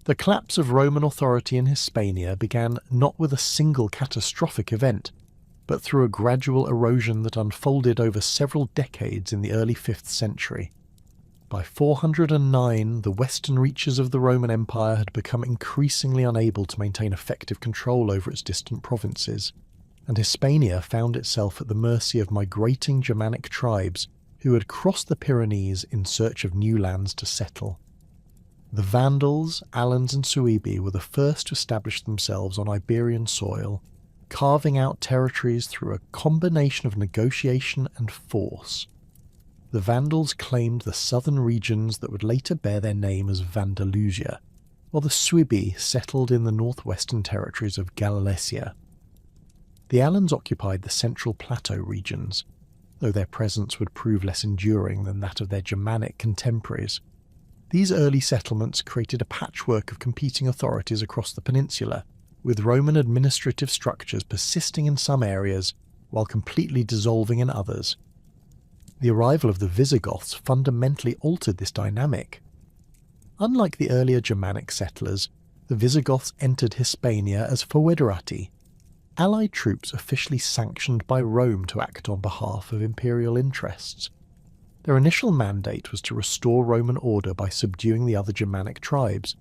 The collapse of Roman authority in Hispania began not with a single catastrophic event, but through a gradual erosion that unfolded over several decades in the early 5th century. By 409, the western reaches of the Roman Empire had become increasingly unable to maintain effective control over its distant provinces, and Hispania found itself at the mercy of migrating Germanic tribes who had crossed the Pyrenees in search of new lands to settle. The Vandals, Alans and Suebi were the first to establish themselves on Iberian soil, carving out territories through a combination of negotiation and force. The Vandals claimed the southern regions that would later bear their name as Vandalusia, while the Suebi settled in the northwestern territories of Gallaecia. The Alans occupied the central plateau regions, though their presence would prove less enduring than that of their Germanic contemporaries. These early settlements created a patchwork of competing authorities across the peninsula, with Roman administrative structures persisting in some areas while completely dissolving in others. The arrival of the Visigoths fundamentally altered this dynamic. Unlike the earlier Germanic settlers, the Visigoths entered Hispania as foederati, allied troops officially sanctioned by Rome to act on behalf of imperial interests. Their initial mandate was to restore Roman order by subduing the other Germanic tribes,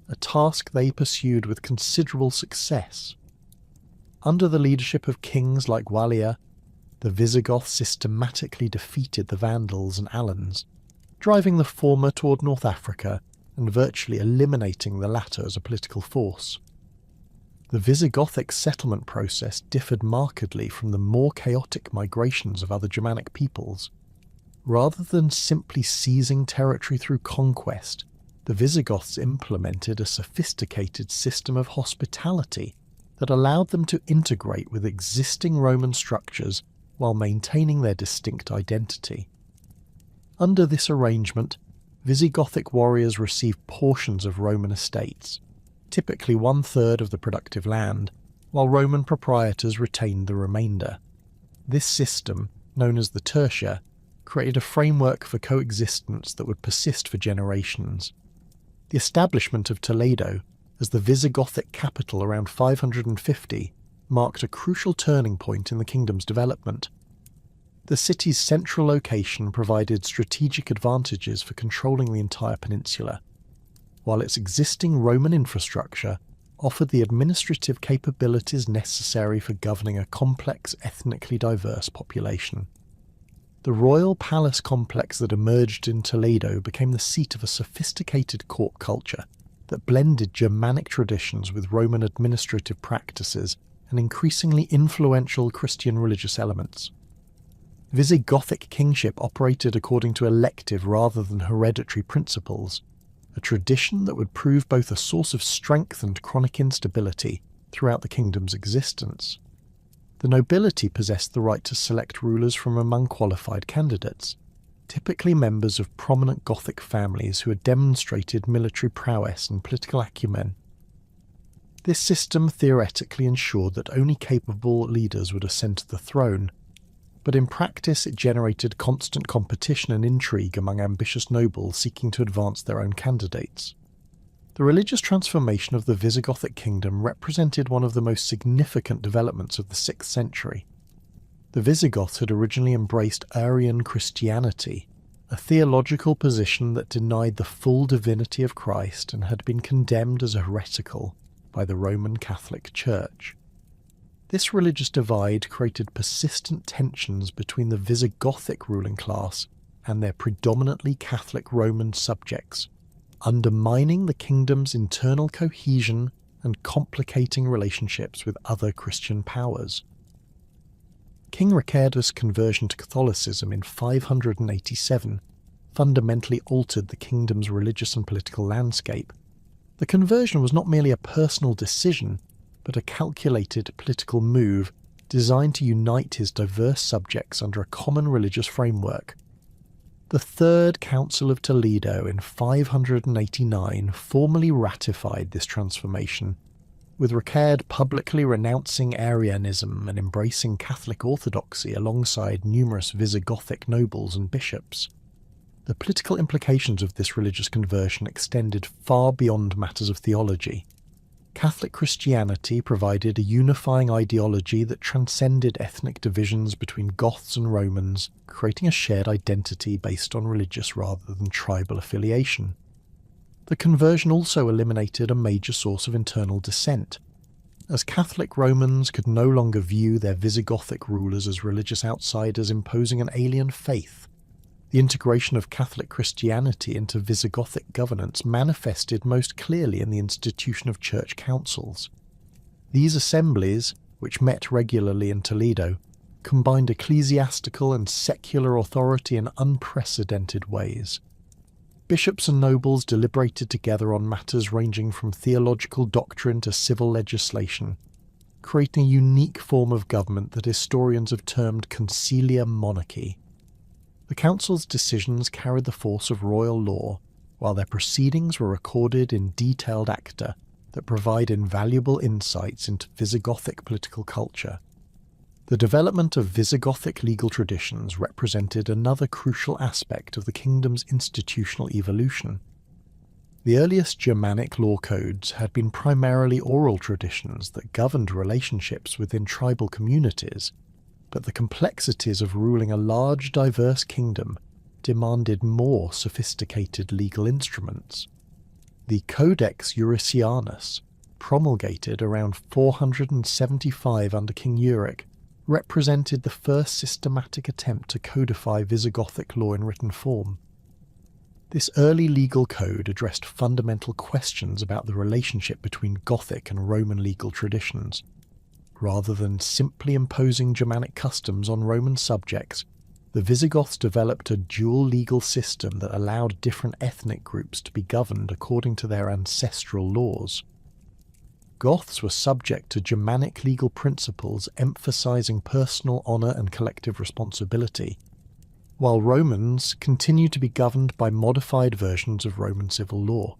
a task they pursued with considerable success. Under the leadership of kings like Wallia, the Visigoths systematically defeated the Vandals and Alans, driving the former toward North Africa and virtually eliminating the latter as a political force. The Visigothic settlement process differed markedly from the more chaotic migrations of other Germanic peoples. Rather than simply seizing territory through conquest, the Visigoths implemented a sophisticated system of hospitality that allowed them to integrate with existing Roman structures while maintaining their distinct identity. Under this arrangement, Visigothic warriors received portions of Roman estates, typically 1/3 of the productive land, while Roman proprietors retained the remainder. This system, known as the tertia, created a framework for coexistence that would persist for generations. The establishment of Toledo as the Visigothic capital around 550 marked a crucial turning point in the kingdom's development. The city's central location provided strategic advantages for controlling the entire peninsula, while its existing Roman infrastructure offered the administrative capabilities necessary for governing a complex, ethnically diverse population. The royal palace complex that emerged in Toledo became the seat of a sophisticated court culture that blended Germanic traditions with Roman administrative practices and increasingly influential Christian religious elements. Visigothic kingship operated according to elective rather than hereditary principles, a tradition that would prove both a source of strength and chronic instability throughout the kingdom's existence. The nobility possessed the right to select rulers from among qualified candidates, typically members of prominent Gothic families who had demonstrated military prowess and political acumen. This system theoretically ensured that only capable leaders would ascend to the throne, but in practice it generated constant competition and intrigue among ambitious nobles seeking to advance their own candidates. The religious transformation of the Visigothic kingdom represented one of the most significant developments of the 6th century. The Visigoths had originally embraced Arian Christianity, a theological position that denied the full divinity of Christ and had been condemned as heretical by the Roman Catholic Church. This religious divide created persistent tensions between the Visigothic ruling class and their predominantly Catholic Roman subjects, undermining the kingdom's internal cohesion and complicating relationships with other Christian powers. King Ricardo's conversion to Catholicism in 587 fundamentally altered the kingdom's religious and political landscape. The conversion was not merely a personal decision, but a calculated political move designed to unite his diverse subjects under a common religious framework. The Third Council of Toledo in 589 formally ratified this transformation, with Ricard publicly renouncing Arianism and embracing Catholic orthodoxy alongside numerous Visigothic nobles and bishops. The political implications of this religious conversion extended far beyond matters of theology. Catholic Christianity provided a unifying ideology that transcended ethnic divisions between Goths and Romans, creating a shared identity based on religious rather than tribal affiliation. The conversion also eliminated a major source of internal dissent, as Catholic Romans could no longer view their Visigothic rulers as religious outsiders imposing an alien faith. The integration of Catholic Christianity into Visigothic governance manifested most clearly in the institution of church councils. These assemblies, which met regularly in Toledo, combined ecclesiastical and secular authority in unprecedented ways. Bishops and nobles deliberated together on matters ranging from theological doctrine to civil legislation, creating a unique form of government that historians have termed conciliar monarchy. The council's decisions carried the force of royal law, while their proceedings were recorded in detailed acta that provide invaluable insights into Visigothic political culture. The development of Visigothic legal traditions represented another crucial aspect of the kingdom's institutional evolution. The earliest Germanic law codes had been primarily oral traditions that governed relationships within tribal communities, but the complexities of ruling a large, diverse kingdom demanded more sophisticated legal instruments. The Codex Euricianus, promulgated around 475 under King Euric, represented the first systematic attempt to codify Visigothic law in written form. This early legal code addressed fundamental questions about the relationship between Gothic and Roman legal traditions. Rather than simply imposing Germanic customs on Roman subjects, the Visigoths developed a dual legal system that allowed different ethnic groups to be governed according to their ancestral laws. Goths were subject to Germanic legal principles emphasizing personal honor and collective responsibility, while Romans continued to be governed by modified versions of Roman civil law.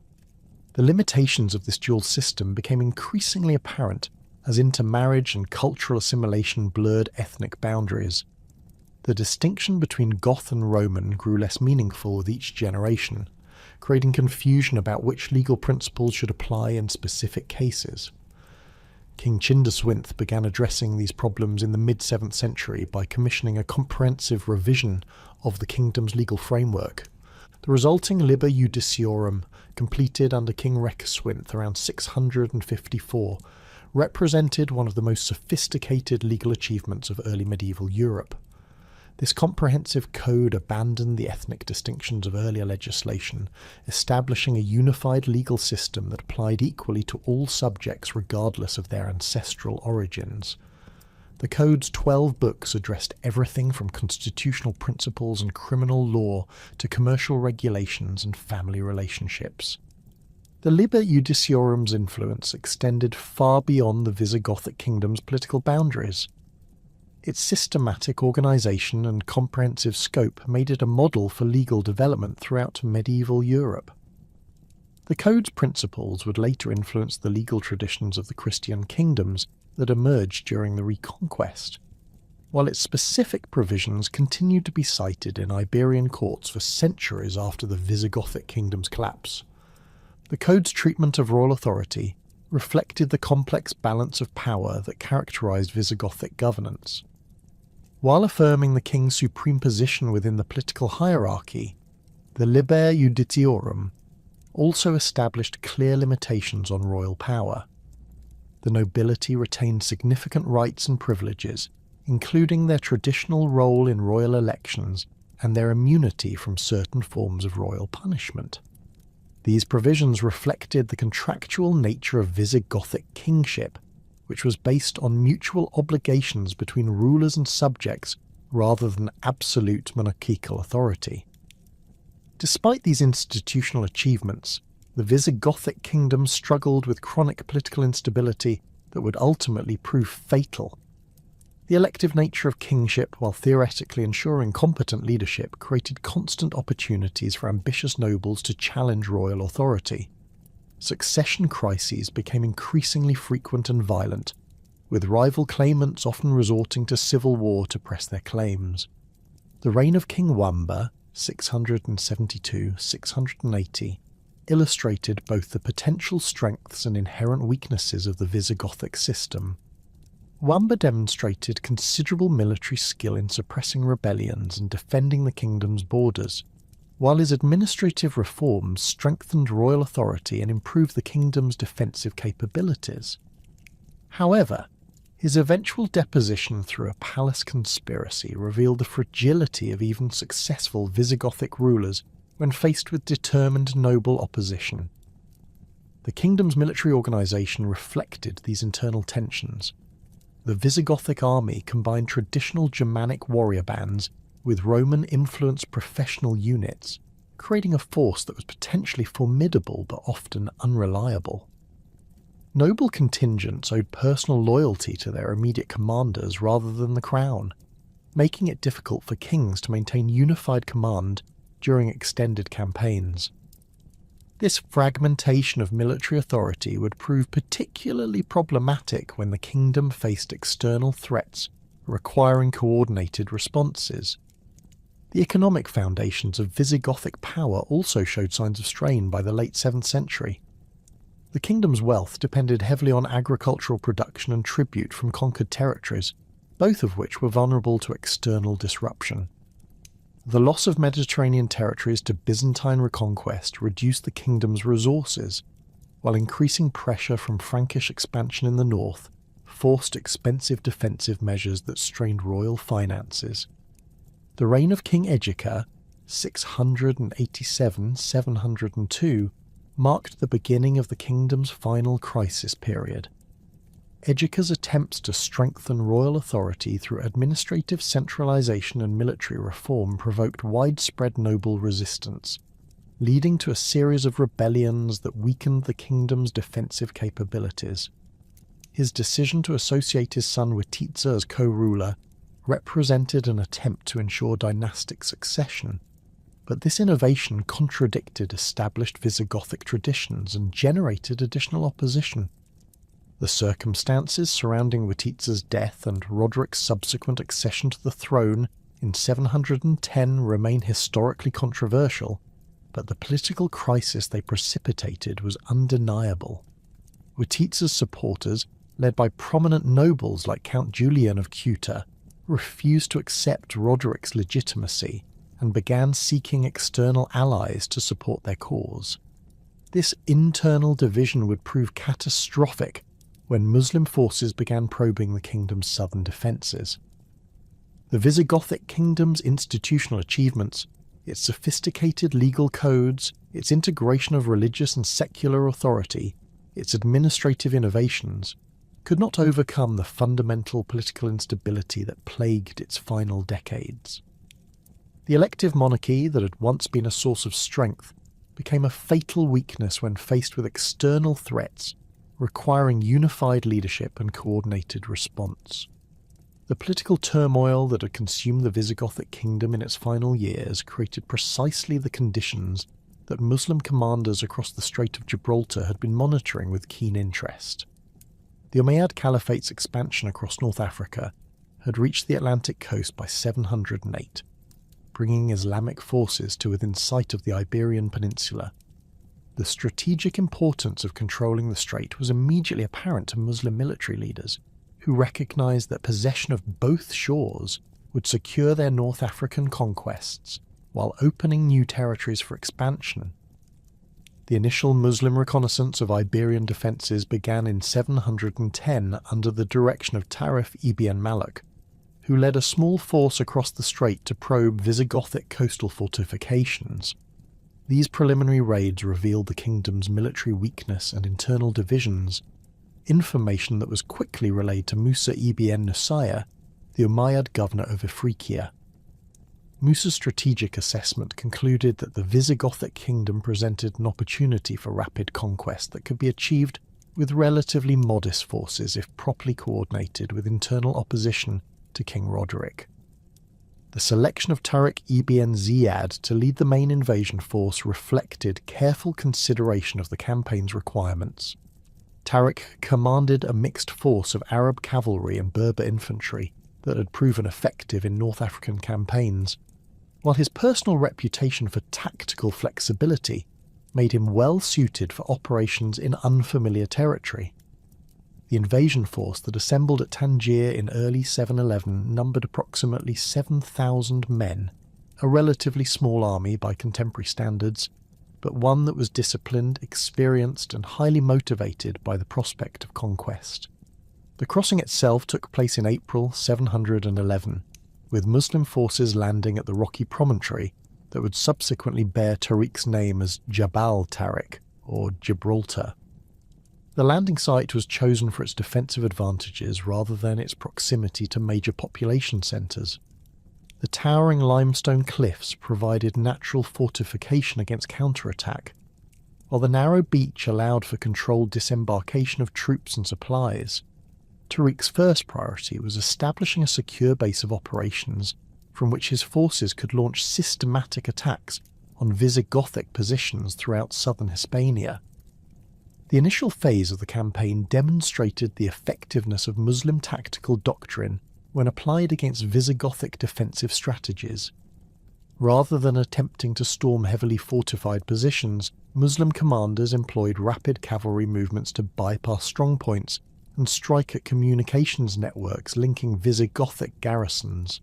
The limitations of this dual system became increasingly apparent as intermarriage and cultural assimilation blurred ethnic boundaries. The distinction between Goth and Roman grew less meaningful with each generation, creating confusion about which legal principles should apply in specific cases. King Chindaswinthe began addressing these problems in the mid-7th century by commissioning a comprehensive revision of the kingdom's legal framework. The resulting Liber Judiciorum, completed under King Receswinthe around 654, represented one of the most sophisticated legal achievements of early medieval Europe. This comprehensive code abandoned the ethnic distinctions of earlier legislation, establishing a unified legal system that applied equally to all subjects regardless of their ancestral origins. The code's 12 books addressed everything from constitutional principles and criminal law to commercial regulations and family relationships. The Liber Judiciorum's influence extended far beyond the Visigothic kingdom's political boundaries. Its systematic organisation and comprehensive scope made it a model for legal development throughout medieval Europe. The code's principles would later influence the legal traditions of the Christian kingdoms that emerged during the Reconquest, while its specific provisions continued to be cited in Iberian courts for centuries after the Visigothic kingdom's collapse. The code's treatment of royal authority reflected the complex balance of power that characterised Visigothic governance. While affirming the king's supreme position within the political hierarchy, the Liber Judiciorum also established clear limitations on royal power. The nobility retained significant rights and privileges, including their traditional role in royal elections and their immunity from certain forms of royal punishment. These provisions reflected the contractual nature of Visigothic kingship, which was based on mutual obligations between rulers and subjects rather than absolute monarchical authority. Despite these institutional achievements, the Visigothic kingdom struggled with chronic political instability that would ultimately prove fatal. The elective nature of kingship, while theoretically ensuring competent leadership, created constant opportunities for ambitious nobles to challenge royal authority. Succession crises became increasingly frequent and violent, with rival claimants often resorting to civil war to press their claims. The reign of King Wamba, 672-680 illustrated both the potential strengths and inherent weaknesses of the Visigothic system. Wamba demonstrated considerable military skill in suppressing rebellions and defending the kingdom's borders, while his administrative reforms strengthened royal authority and improved the kingdom's defensive capabilities. However, his eventual deposition through a palace conspiracy revealed the fragility of even successful Visigothic rulers when faced with determined noble opposition. The kingdom's military organisation reflected these internal tensions. The Visigothic army combined traditional Germanic warrior bands with Roman-influenced professional units, creating a force that was potentially formidable but often unreliable. Noble contingents owed personal loyalty to their immediate commanders rather than the crown, making it difficult for kings to maintain unified command during extended campaigns. This fragmentation of military authority would prove particularly problematic when the kingdom faced external threats requiring coordinated responses. The economic foundations of Visigothic power also showed signs of strain by the late 7th century. The kingdom's wealth depended heavily on agricultural production and tribute from conquered territories, both of which were vulnerable to external disruption. The loss of Mediterranean territories to Byzantine reconquest reduced the kingdom's resources, while increasing pressure from Frankish expansion in the north forced expensive defensive measures that strained royal finances. The reign of King Egica, 687-702, marked the beginning of the kingdom's final crisis period. Egica's attempts to strengthen royal authority through administrative centralization and military reform provoked widespread noble resistance, leading to a series of rebellions that weakened the kingdom's defensive capabilities. His decision to associate his son Witiza as co-ruler represented an attempt to ensure dynastic succession, but this innovation contradicted established Visigothic traditions and generated additional opposition. The circumstances surrounding Witiza's death and Roderick's subsequent accession to the throne in 710 remain historically controversial, but the political crisis they precipitated was undeniable. Witiza's supporters, led by prominent nobles like Count Julian of Ceuta, refused to accept Roderick's legitimacy and began seeking external allies to support their cause. This internal division would prove catastrophic when Muslim forces began probing the kingdom's southern defences. The Visigothic kingdom's institutional achievements, its sophisticated legal codes, its integration of religious and secular authority, its administrative innovations, could not overcome the fundamental political instability that plagued its final decades. The elective monarchy that had once been a source of strength became a fatal weakness when faced with external threats requiring unified leadership and coordinated response. The political turmoil that had consumed the Visigothic kingdom in its final years created precisely the conditions that Muslim commanders across the Strait of Gibraltar had been monitoring with keen interest. The Umayyad Caliphate's expansion across North Africa had reached the Atlantic coast by 708, bringing Islamic forces to within sight of the Iberian Peninsula. The strategic importance of controlling the strait was immediately apparent to Muslim military leaders, who recognized that possession of both shores would secure their North African conquests while opening new territories for expansion. The initial Muslim reconnaissance of Iberian defences began in 710 under the direction of Tarif ibn Malik, who led a small force across the strait to probe Visigothic coastal fortifications. These preliminary raids revealed the kingdom's military weakness and internal divisions, information that was quickly relayed to Musa ibn Nusayr, the Umayyad governor of Ifriqiya. Musa's strategic assessment concluded that the Visigothic kingdom presented an opportunity for rapid conquest that could be achieved with relatively modest forces if properly coordinated with internal opposition to King Roderick. The selection of Tariq ibn Ziyad to lead the main invasion force reflected careful consideration of the campaign's requirements. Tariq commanded a mixed force of Arab cavalry and Berber infantry that had proven effective in North African campaigns, while his personal reputation for tactical flexibility made him well suited for operations in unfamiliar territory. The invasion force that assembled at Tangier in early 711 numbered approximately 7,000 men, a relatively small army by contemporary standards, but one that was disciplined, experienced, and highly motivated by the prospect of conquest. The crossing itself took place in April 711, with Muslim forces landing at the rocky promontory that would subsequently bear Tariq's name as Jabal Tariq, or Gibraltar. The landing site was chosen for its defensive advantages rather than its proximity to major population centres. The towering limestone cliffs provided natural fortification against counterattack, while the narrow beach allowed for controlled disembarkation of troops and supplies. Tariq's first priority was establishing a secure base of operations from which his forces could launch systematic attacks on Visigothic positions throughout southern Hispania. The initial phase of the campaign demonstrated the effectiveness of Muslim tactical doctrine when applied against Visigothic defensive strategies. Rather than attempting to storm heavily fortified positions, Muslim commanders employed rapid cavalry movements to bypass strongpoints and strike at communications networks linking Visigothic garrisons.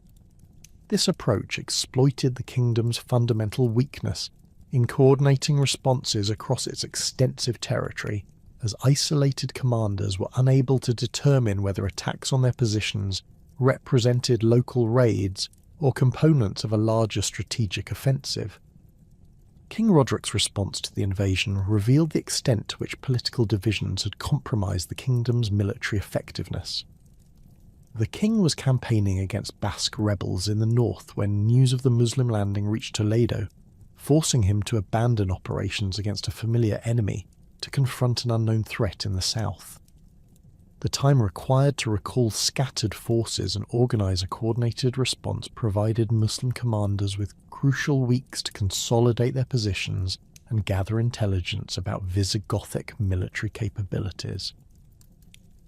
This approach exploited the kingdom's fundamental weakness in coordinating responses across its extensive territory, as isolated commanders were unable to determine whether attacks on their positions represented local raids or components of a larger strategic offensive. King Roderick's response to the invasion revealed the extent to which political divisions had compromised the kingdom's military effectiveness. The king was campaigning against Basque rebels in the north when news of the Muslim landing reached Toledo, forcing him to abandon operations against a familiar enemy to confront an unknown threat in the south. The time required to recall scattered forces and organise a coordinated response provided Muslim commanders with crucial weeks to consolidate their positions and gather intelligence about Visigothic military capabilities.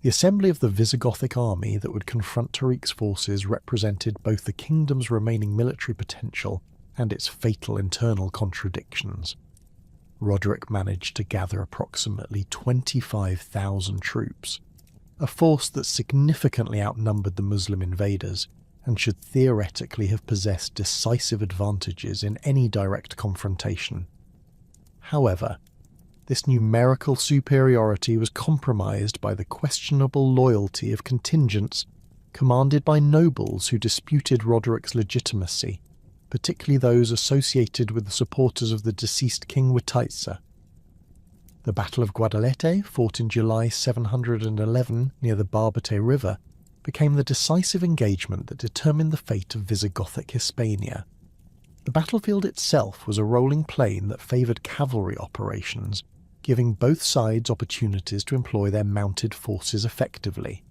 The assembly of the Visigothic army that would confront Tariq's forces represented both the kingdom's remaining military potential and its fatal internal contradictions. Roderick managed to gather approximately 25,000 troops, a force that significantly outnumbered the Muslim invaders and should theoretically have possessed decisive advantages in any direct confrontation. However, this numerical superiority was compromised by the questionable loyalty of contingents commanded by nobles who disputed Roderick's legitimacy, particularly those associated with the supporters of the deceased King Witiza. The Battle of Guadalete, fought in July 711 near the Barbate River, became the decisive engagement that determined the fate of Visigothic Hispania. The battlefield itself was a rolling plain that favoured cavalry operations, giving both sides opportunities to employ their mounted forces effectively.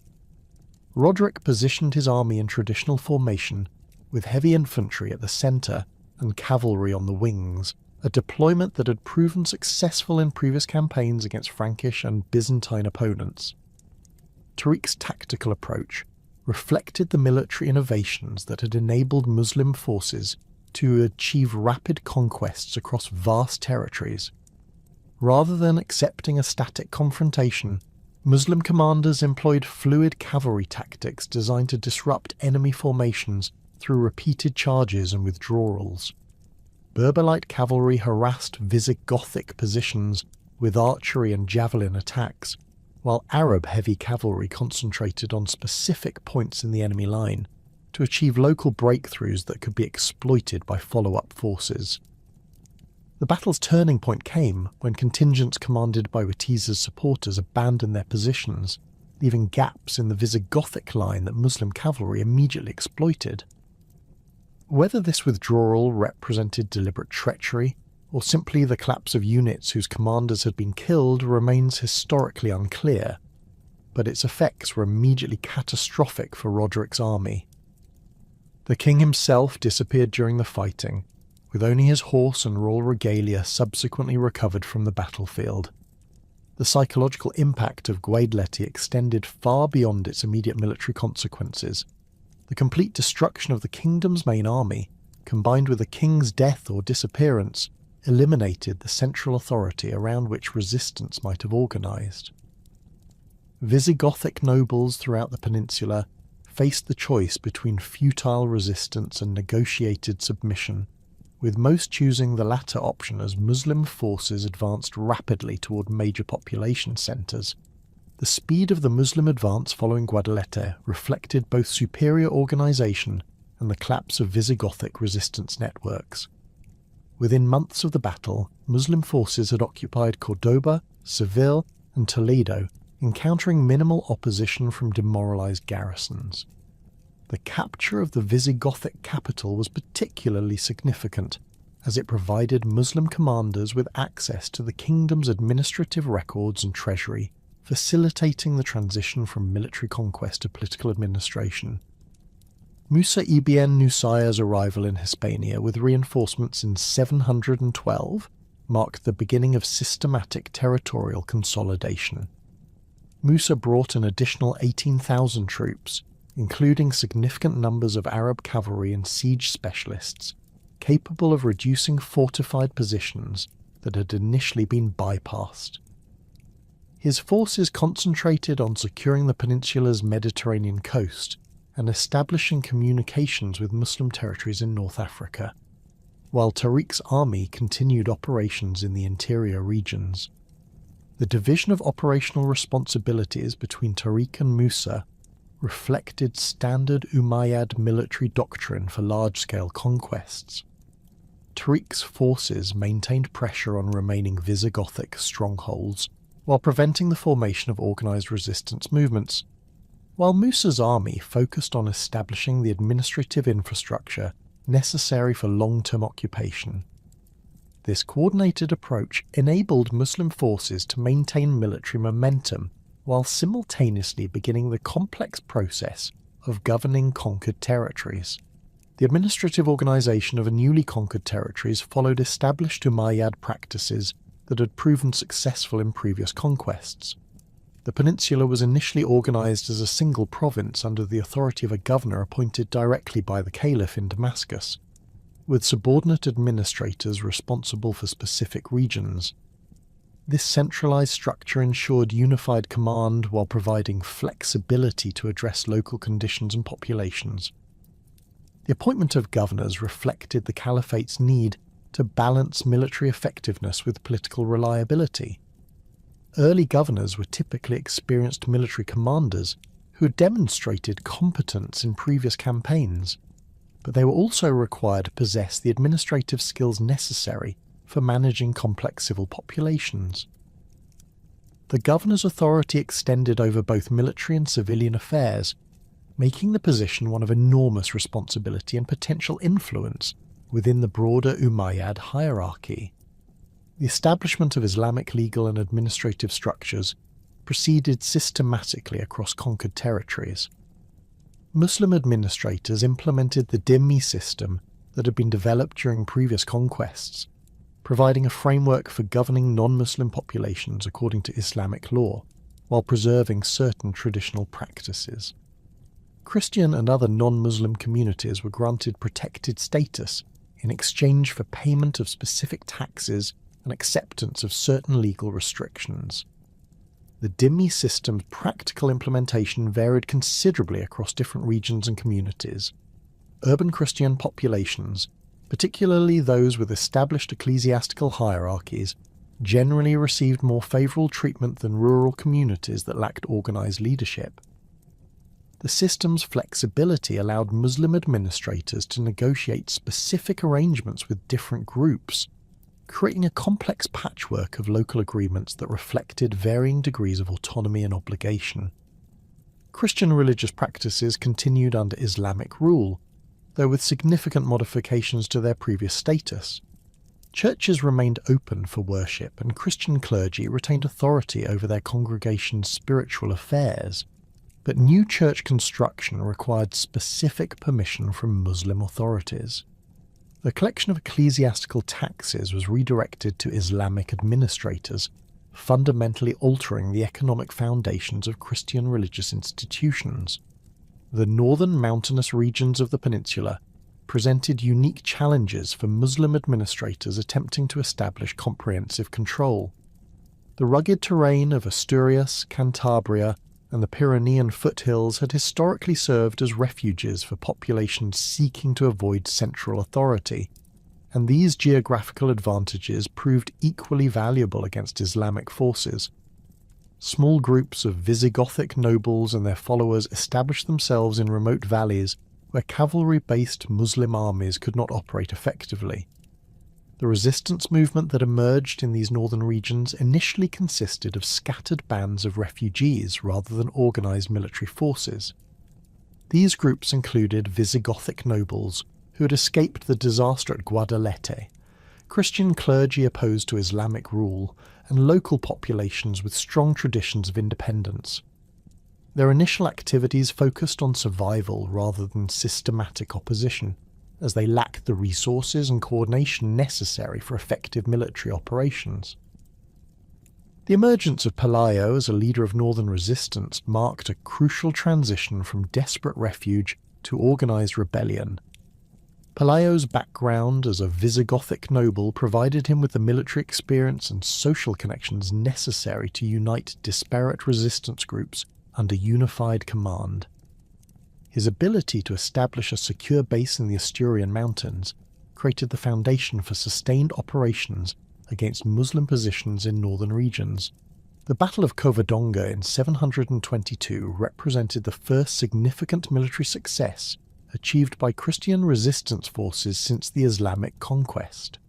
Roderick positioned his army in traditional formation, with heavy infantry at the centre and cavalry on the wings, a deployment that had proven successful in previous campaigns against Frankish and Byzantine opponents. Tariq's tactical approach reflected the military innovations that had enabled Muslim forces to achieve rapid conquests across vast territories. Rather than accepting a static confrontation, Muslim commanders employed fluid cavalry tactics designed to disrupt enemy formations through repeated charges and withdrawals. Berberite cavalry harassed Visigothic positions with archery and javelin attacks, while Arab heavy cavalry concentrated on specific points in the enemy line to achieve local breakthroughs that could be exploited by follow-up forces. The battle's turning point came when contingents commanded by Witiza's supporters abandoned their positions, leaving gaps in the Visigothic line that Muslim cavalry immediately exploited. Whether this withdrawal represented deliberate treachery or simply the collapse of units whose commanders had been killed remains historically unclear, but its effects were immediately catastrophic for Roderick's army. The king himself disappeared during the fighting, with only his horse and royal regalia subsequently recovered from the battlefield. The psychological impact of Guadalete extended far beyond its immediate military consequences. The complete destruction of the kingdom's main army combined with a king's death or disappearance, eliminated the central authority around which resistance might have organised. Visigothic nobles throughout the peninsula faced the choice between futile resistance and negotiated submission, with most choosing the latter option as Muslim forces advanced rapidly toward major population centres. The speed of the Muslim advance following Guadalete reflected both superior organisation and the collapse of Visigothic resistance networks. Within months of the battle, Muslim forces had occupied Cordoba, Seville, and Toledo, encountering minimal opposition from demoralised garrisons. The capture of the Visigothic capital was particularly significant, as it provided Muslim commanders with access to the kingdom's administrative records and treasury, facilitating the transition from military conquest to political administration. Musa ibn Nusayr's arrival in Hispania with reinforcements in 712 marked the beginning of systematic territorial consolidation. Musa brought an additional 18,000 troops, including significant numbers of Arab cavalry and siege specialists, capable of reducing fortified positions that had initially been bypassed. His forces concentrated on securing the peninsula's Mediterranean coast and establishing communications with Muslim territories in North Africa, while Tariq's army continued operations in the interior regions. The division of operational responsibilities between Tariq and Musa reflected standard Umayyad military doctrine for large-scale conquests. Tariq's forces maintained pressure on remaining Visigothic strongholds while preventing the formation of organised resistance movements, while Musa's army focused on establishing the administrative infrastructure necessary for long-term occupation. This coordinated approach enabled Muslim forces to maintain military momentum while simultaneously beginning the complex process of governing conquered territories. The administrative organisation of newly conquered territories followed established Umayyad practices that had proven successful in previous conquests. The peninsula was initially organised as a single province under the authority of a governor appointed directly by the caliph in Damascus, with subordinate administrators responsible for specific regions. This centralised structure ensured unified command while providing flexibility to address local conditions and populations. The appointment of governors reflected the caliphate's need to balance military effectiveness with political reliability. Early governors were typically experienced military commanders who had demonstrated competence in previous campaigns, but they were also required to possess the administrative skills necessary for managing complex civil populations. The governor's authority extended over both military and civilian affairs, making the position one of enormous responsibility and potential influence within the broader Umayyad hierarchy. The establishment of Islamic legal and administrative structures proceeded systematically across conquered territories. Muslim administrators implemented the dhimmi system that had been developed during previous conquests, providing a framework for governing non-Muslim populations according to Islamic law, while preserving certain traditional practices. Christian and other non-Muslim communities were granted protected status in exchange for payment of specific taxes and acceptance of certain legal restrictions. The dhimmi system's practical implementation varied considerably across different regions and communities. Urban Christian populations, particularly those with established ecclesiastical hierarchies, generally received more favourable treatment than rural communities that lacked organised leadership. The system's flexibility allowed Muslim administrators to negotiate specific arrangements with different groups, creating a complex patchwork of local agreements that reflected varying degrees of autonomy and obligation. Christian religious practices continued under Islamic rule, though with significant modifications to their previous status. Churches remained open for worship, and Christian clergy retained authority over their congregation's spiritual affairs, but new church construction required specific permission from Muslim authorities. The collection of ecclesiastical taxes was redirected to Islamic administrators, fundamentally altering the economic foundations of Christian religious institutions. The northern mountainous regions of the peninsula presented unique challenges for Muslim administrators attempting to establish comprehensive control. The rugged terrain of Asturias, Cantabria, and the Pyrenean foothills had historically served as refuges for populations seeking to avoid central authority, and these geographical advantages proved equally valuable against Islamic forces. Small groups of Visigothic nobles and their followers established themselves in remote valleys where cavalry-based Muslim armies could not operate effectively. The resistance movement that emerged in these northern regions initially consisted of scattered bands of refugees rather than organised military forces. These groups included Visigothic nobles who had escaped the disaster at Guadalete, Christian clergy opposed to Islamic rule, and local populations with strong traditions of independence. Their initial activities focused on survival rather than systematic opposition, as they lacked the resources and coordination necessary for effective military operations. The emergence of Pelayo as a leader of northern resistance marked a crucial transition from desperate refuge to organised rebellion. Pelayo's background as a Visigothic noble provided him with the military experience and social connections necessary to unite disparate resistance groups under unified command. His ability to establish a secure base in the Asturian mountains created the foundation for sustained operations against Muslim positions in northern regions. The Battle of Covadonga in 722 represented the first significant military success achieved by Christian resistance forces since the Islamic conquest.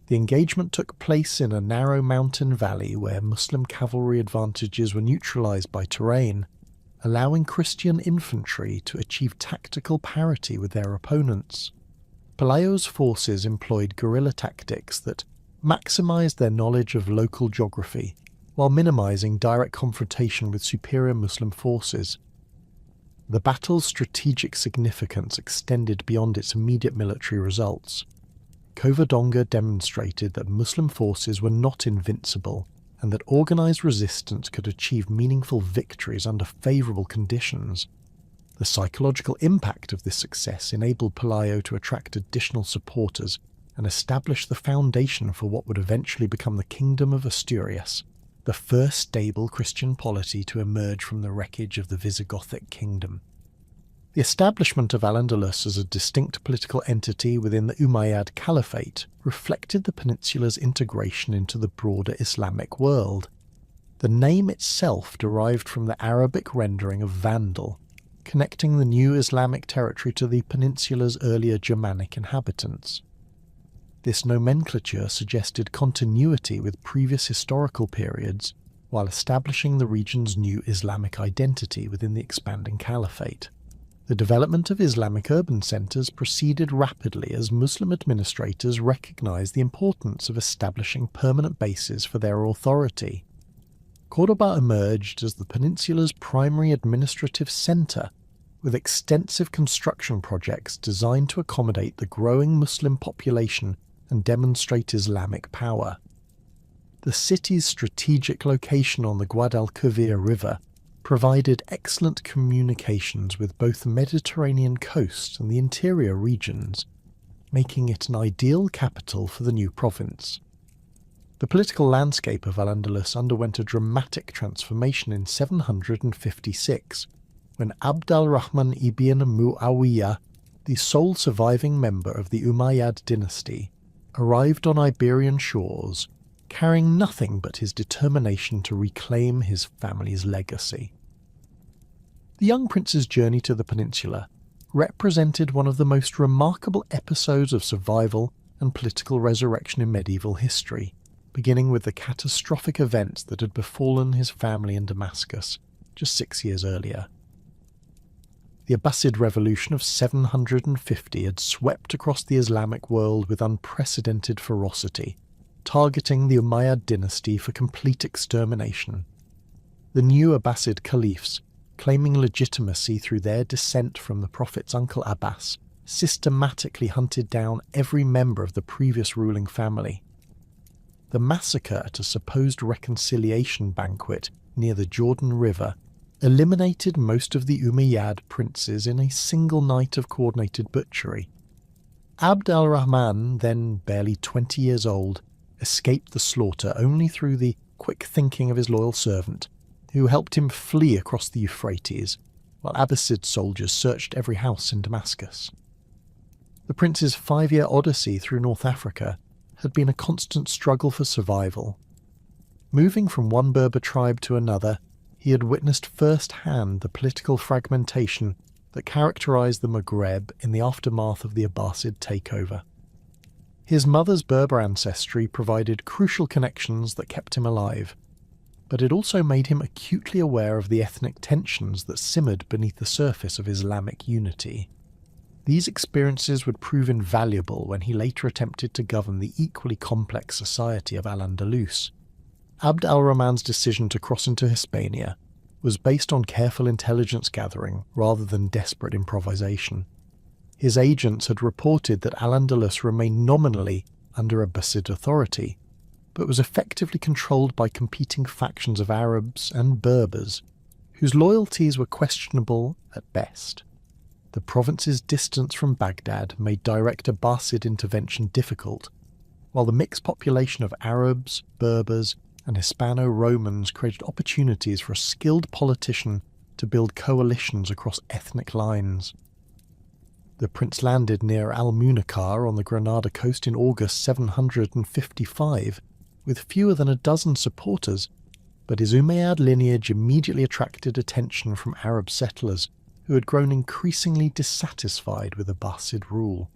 The engagement took place in a narrow mountain valley where Muslim cavalry advantages were neutralized by terrain, allowing Christian infantry to achieve tactical parity with their opponents. Pelayo's forces employed guerrilla tactics that maximized their knowledge of local geography while minimizing direct confrontation with superior Muslim forces. The battle's strategic significance extended beyond its immediate military results. Covadonga demonstrated that Muslim forces were not invincible and that organised resistance could achieve meaningful victories under favourable conditions. The psychological impact of this success enabled Pelayo to attract additional supporters and establish the foundation for what would eventually become the Kingdom of Asturias, the first stable Christian polity to emerge from the wreckage of the Visigothic kingdom. The establishment of Al-Andalus as a distinct political entity within the Umayyad Caliphate reflected the peninsula's integration into the broader Islamic world. The name itself derived from the Arabic rendering of Vandal, connecting the new Islamic territory to the peninsula's earlier Germanic inhabitants. This nomenclature suggested continuity with previous historical periods, while establishing the region's new Islamic identity within the expanding caliphate. The development of Islamic urban centres proceeded rapidly as Muslim administrators recognized the importance of establishing permanent bases for their authority. Córdoba emerged as the peninsula's primary administrative centre, with extensive construction projects designed to accommodate the growing Muslim population and demonstrate Islamic power. The city's strategic location on the Guadalquivir River provided excellent communications with both the Mediterranean coast and the interior regions, making it an ideal capital for the new province. The political landscape of Al-Andalus underwent a dramatic transformation in 756, when Abd al-Rahman ibn Muawiyah, the sole surviving member of the Umayyad dynasty, arrived on Iberian shores, carrying nothing but his determination to reclaim his family's legacy. The young prince's journey to the peninsula represented one of the most remarkable episodes of survival and political resurrection in medieval history, beginning with the catastrophic events that had befallen his family in Damascus just 6 years earlier. The Abbasid revolution of 750 had swept across the Islamic world with unprecedented ferocity, targeting the Umayyad dynasty for complete extermination. The new Abbasid caliphs, claiming legitimacy through their descent from the Prophet's uncle Abbas, systematically hunted down every member of the previous ruling family. The massacre at a supposed reconciliation banquet near the Jordan River eliminated most of the Umayyad princes in a single night of coordinated butchery, Abd al-Rahman, then barely 20 years old, escaped the slaughter only through the quick thinking of his loyal servant, who helped him flee across the Euphrates, while Abbasid soldiers searched every house in Damascus. The prince's 5-year odyssey through North Africa had been a constant struggle for survival. Moving from one Berber tribe to another, he had witnessed firsthand the political fragmentation that characterized the Maghreb in the aftermath of the Abbasid takeover. His mother's Berber ancestry provided crucial connections that kept him alive, but it also made him acutely aware of the ethnic tensions that simmered beneath the surface of Islamic unity. These experiences would prove invaluable when he later attempted to govern the equally complex society of Al-Andalus. Abd al-Rahman's decision to cross into Hispania was based on careful intelligence gathering rather than desperate improvisation. His agents had reported that Al-Andalus remained nominally under Abbasid authority, but was effectively controlled by competing factions of Arabs and Berbers, whose loyalties were questionable at best. The province's distance from Baghdad made direct Abbasid intervention difficult, while the mixed population of Arabs, Berbers, and Hispano-Romans created opportunities for a skilled politician to build coalitions across ethnic lines. The prince landed near Al-Munakkar on the Granada coast in August 755, with fewer than a dozen supporters, but his Umayyad lineage immediately attracted attention from Arab settlers who had grown increasingly dissatisfied with Abbasid rule.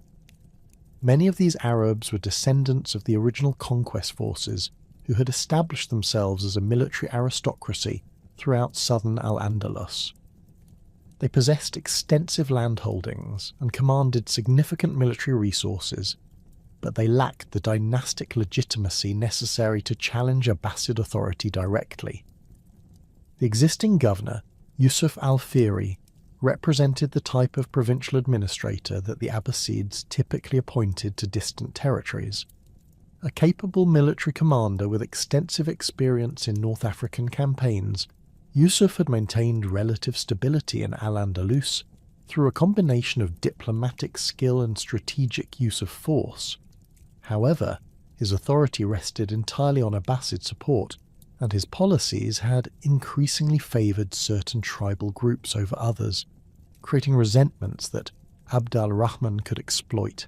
Many of these Arabs were descendants of the original conquest forces who had established themselves as a military aristocracy throughout southern Al-Andalus. They possessed extensive landholdings and commanded significant military resources, but they lacked the dynastic legitimacy necessary to challenge Abbasid authority directly. The existing governor, Yusuf al-Fihri, represented the type of provincial administrator that the Abbasids typically appointed to distant territories. A capable military commander with extensive experience in North African campaigns, Yusuf had maintained relative stability in Al-Andalus through a combination of diplomatic skill and strategic use of force. However, his authority rested entirely on Abbasid support, and his policies had increasingly favoured certain tribal groups over others, creating resentments that Abd al-Rahman could exploit.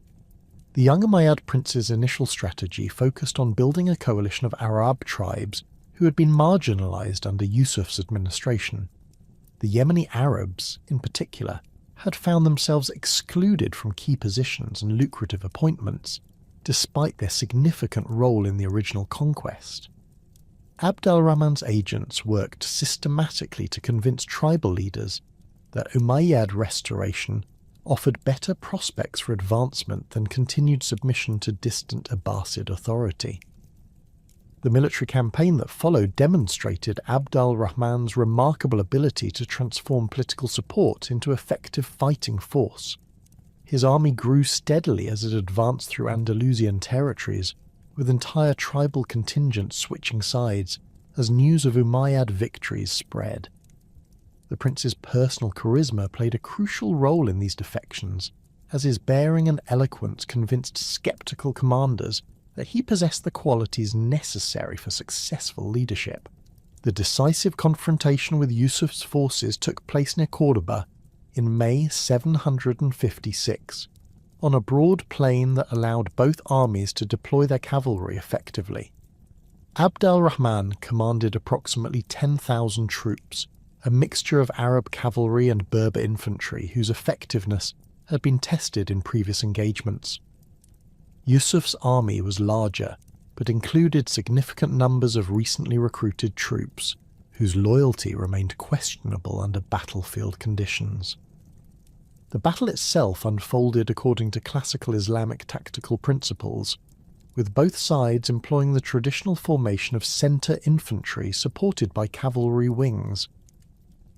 The young Umayyad prince's initial strategy focused on building a coalition of Arab tribes who had been marginalised under Yusuf's administration. The Yemeni Arabs, in particular, had found themselves excluded from key positions and lucrative appointments, despite their significant role in the original conquest. Abd al-Rahman's agents worked systematically to convince tribal leaders that Umayyad restoration offered better prospects for advancement than continued submission to distant Abbasid authority. The military campaign that followed demonstrated Abd al-Rahman's remarkable ability to transform political support into effective fighting force. His army grew steadily as it advanced through Andalusian territories, with entire tribal contingents switching sides as news of Umayyad victories spread. The prince's personal charisma played a crucial role in these defections, as his bearing and eloquence convinced skeptical commanders that he possessed the qualities necessary for successful leadership. The decisive confrontation with Yusuf's forces took place near Cordoba in May 756, on a broad plain that allowed both armies to deploy their cavalry effectively. Abd al-Rahman commanded approximately 10,000 troops, a mixture of Arab cavalry and Berber infantry whose effectiveness had been tested in previous engagements. Yusuf's army was larger, but included significant numbers of recently recruited troops, whose loyalty remained questionable under battlefield conditions. The battle itself unfolded according to classical Islamic tactical principles, with both sides employing the traditional formation of centre infantry supported by cavalry wings.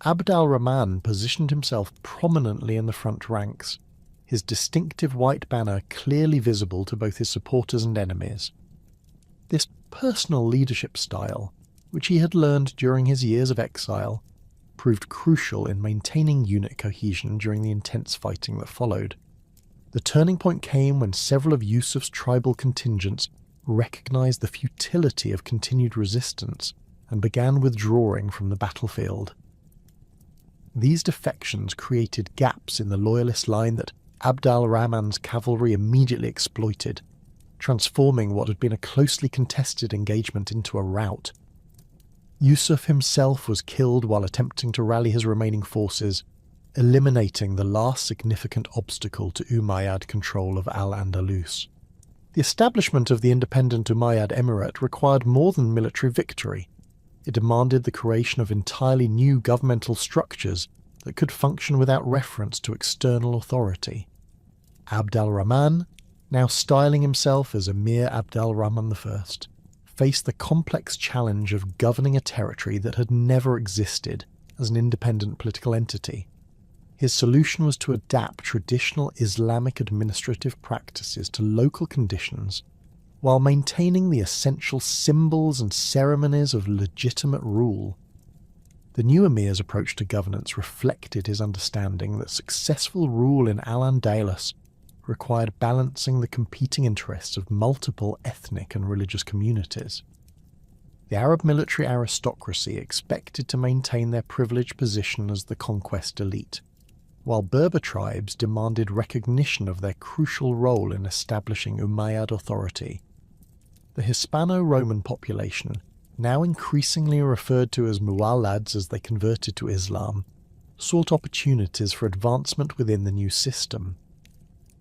Abd al-Rahman positioned himself prominently in the front ranks, his distinctive white banner clearly visible to both his supporters and enemies. This personal leadership style, which he had learned during his years of exile, proved crucial in maintaining unit cohesion during the intense fighting that followed. The turning point came when several of Yusuf's tribal contingents recognized the futility of continued resistance and began withdrawing from the battlefield. These defections created gaps in the loyalist line that Abd al-Rahman's cavalry immediately exploited, transforming what had been a closely contested engagement into a rout. Yusuf himself was killed while attempting to rally his remaining forces, eliminating the last significant obstacle to Umayyad control of Al-Andalus. The establishment of the independent Umayyad Emirate required more than military victory. It demanded the creation of entirely new governmental structures that could function without reference to external authority. Abd al-Rahman, now styling himself as Emir Abd al-Rahman I, faced the complex challenge of governing a territory that had never existed as an independent political entity. His solution was to adapt traditional Islamic administrative practices to local conditions while maintaining the essential symbols and ceremonies of legitimate rule. The new emir's approach to governance reflected his understanding that successful rule in Al-Andalus required balancing the competing interests of multiple ethnic and religious communities. The Arab military aristocracy expected to maintain their privileged position as the conquest elite, while Berber tribes demanded recognition of their crucial role in establishing Umayyad authority. The Hispano-Roman population, now increasingly referred to as Muwallads as they converted to Islam, sought opportunities for advancement within the new system.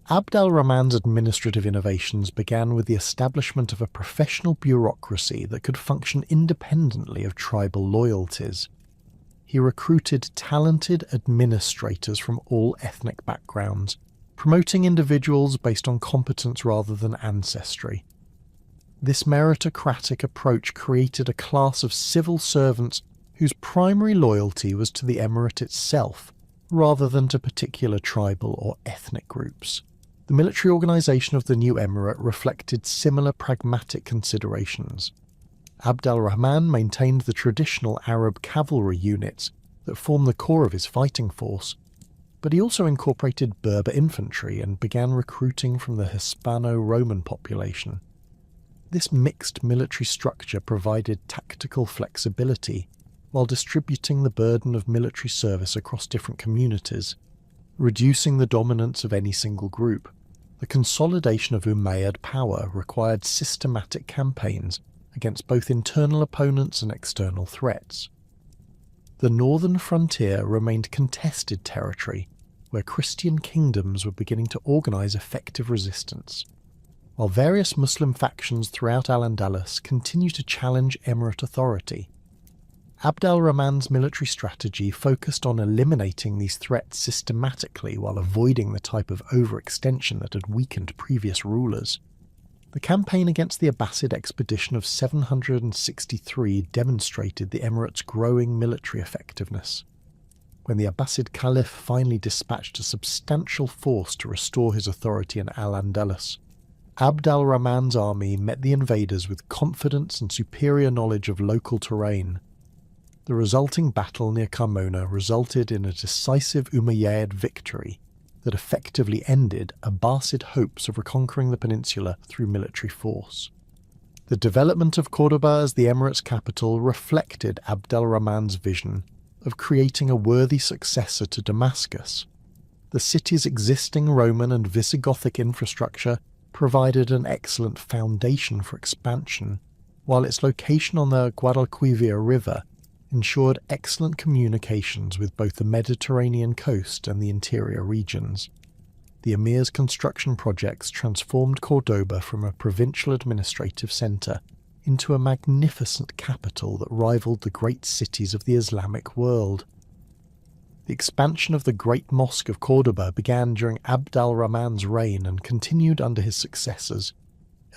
Abd al-Rahman's administrative innovations began with the establishment of a professional bureaucracy that could function independently of tribal loyalties. He recruited talented administrators from all ethnic backgrounds, promoting individuals based on competence rather than ancestry. This meritocratic approach created a class of civil servants whose primary loyalty was to the emirate itself, rather than to particular tribal or ethnic groups. The military organisation of the new emirate reflected similar pragmatic considerations. Abd al-Rahman maintained the traditional Arab cavalry units that form the core of his fighting force, but he also incorporated Berber infantry and began recruiting from the Hispano-Roman population. This mixed military structure provided tactical flexibility while distributing the burden of military service across different communities, reducing the dominance of any single group. The consolidation of Umayyad power required systematic campaigns against both internal opponents and external threats. The northern frontier remained contested territory where Christian kingdoms were beginning to organise effective resistance, while various Muslim factions throughout Al-Andalus continued to challenge emirate authority. Abd al-Rahman's military strategy focused on eliminating these threats systematically while avoiding the type of overextension that had weakened previous rulers. The campaign against the Abbasid expedition of 763 demonstrated the emirate's growing military effectiveness. When the Abbasid Caliph finally dispatched a substantial force to restore his authority in Al-Andalus, Abd al-Rahman's army met the invaders with confidence and superior knowledge of local terrain. The resulting battle near Carmona resulted in a decisive Umayyad victory that effectively ended Abbasid hopes of reconquering the peninsula through military force. The development of Córdoba as the emirate's capital reflected Abd al-Rahman's vision of creating a worthy successor to Damascus. The city's existing Roman and Visigothic infrastructure provided an excellent foundation for expansion, while its location on the Guadalquivir River ensured excellent communications with both the Mediterranean coast and the interior regions. The emir's construction projects transformed Córdoba from a provincial administrative centre into a magnificent capital that rivaled the great cities of the Islamic world. The expansion of the Great Mosque of Córdoba began during Abd al-Rahman's reign and continued under his successors,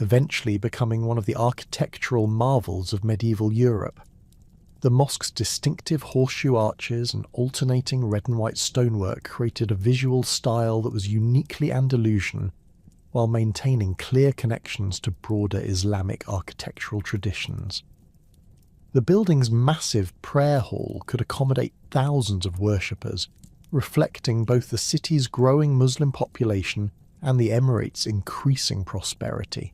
eventually becoming one of the architectural marvels of medieval Europe. The mosque's distinctive horseshoe arches and alternating red and white stonework created a visual style that was uniquely Andalusian, while maintaining clear connections to broader Islamic architectural traditions. The building's massive prayer hall could accommodate thousands of worshippers, reflecting both the city's growing Muslim population and the Emirate's increasing prosperity.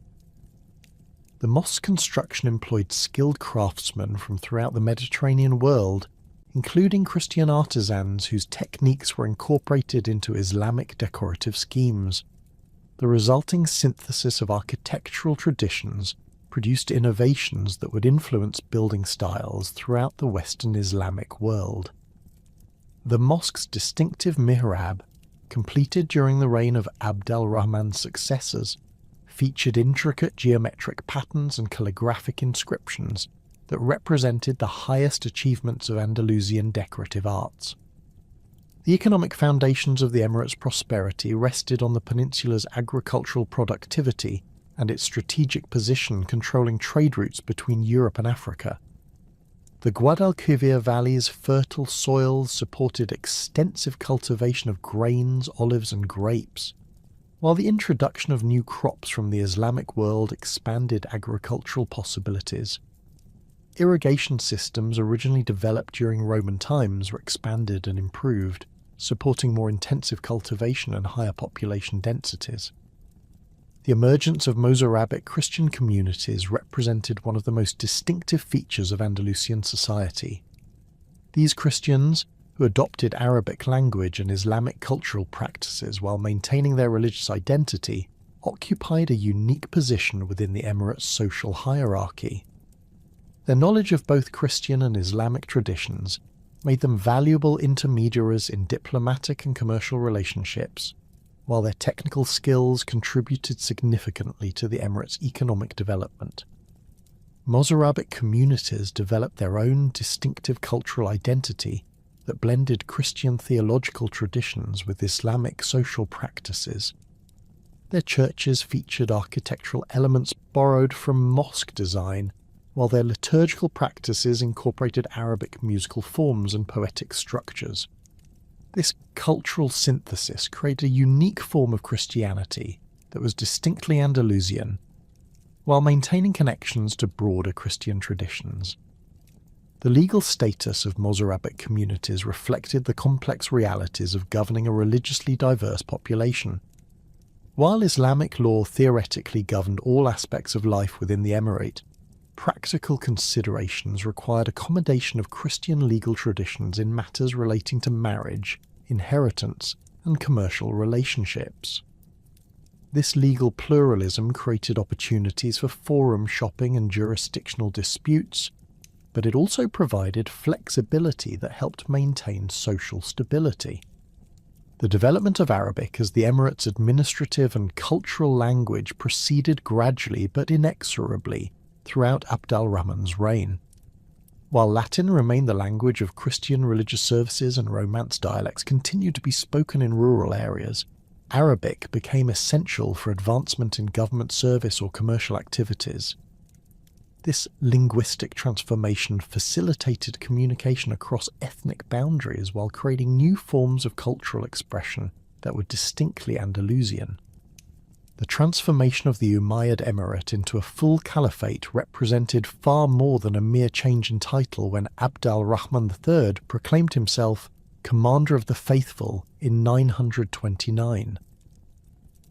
The mosque construction employed skilled craftsmen from throughout the Mediterranean world, including Christian artisans whose techniques were incorporated into Islamic decorative schemes. The resulting synthesis of architectural traditions produced innovations that would influence building styles throughout the Western Islamic world. The mosque's distinctive mihrab, completed during the reign of Abd al-Rahman's successors, featured intricate geometric patterns and calligraphic inscriptions that represented the highest achievements of Andalusian decorative arts. The economic foundations of the Emirate's prosperity rested on the peninsula's agricultural productivity and its strategic position controlling trade routes between Europe and Africa. The Guadalquivir Valley's fertile soils supported extensive cultivation of grains, olives and grapes, while the introduction of new crops from the Islamic world expanded agricultural possibilities. Irrigation systems originally developed during Roman times were expanded and improved, supporting more intensive cultivation and higher population densities. The emergence of Mozarabic Christian communities represented one of the most distinctive features of Andalusian society. These Christians, who adopted Arabic language and Islamic cultural practices while maintaining their religious identity, occupied a unique position within the Emirate's social hierarchy. Their knowledge of both Christian and Islamic traditions made them valuable intermediaries in diplomatic and commercial relationships, while their technical skills contributed significantly to the Emirates' economic development. Mozarabic communities developed their own distinctive cultural identity that blended Christian theological traditions with Islamic social practices. Their churches featured architectural elements borrowed from mosque design, while their liturgical practices incorporated Arabic musical forms and poetic structures. This cultural synthesis created a unique form of Christianity that was distinctly Andalusian, while maintaining connections to broader Christian traditions. The legal status of Mozarabic communities reflected the complex realities of governing a religiously diverse population. While Islamic law theoretically governed all aspects of life within the Emirate, practical considerations required accommodation of Christian legal traditions in matters relating to marriage, inheritance, and commercial relationships. This legal pluralism created opportunities for forum shopping and jurisdictional disputes, but it also provided flexibility that helped maintain social stability. The development of Arabic as the Emirate's administrative and cultural language proceeded gradually but inexorably throughout Abd al-Rahman's reign. While Latin remained the language of Christian religious services and Romance dialects continued to be spoken in rural areas, Arabic became essential for advancement in government service or commercial activities. This linguistic transformation facilitated communication across ethnic boundaries while creating new forms of cultural expression that were distinctly Andalusian. The transformation of the Umayyad Emirate into a full caliphate represented far more than a mere change in title when Abd al-Rahman III proclaimed himself Commander of the Faithful in 929.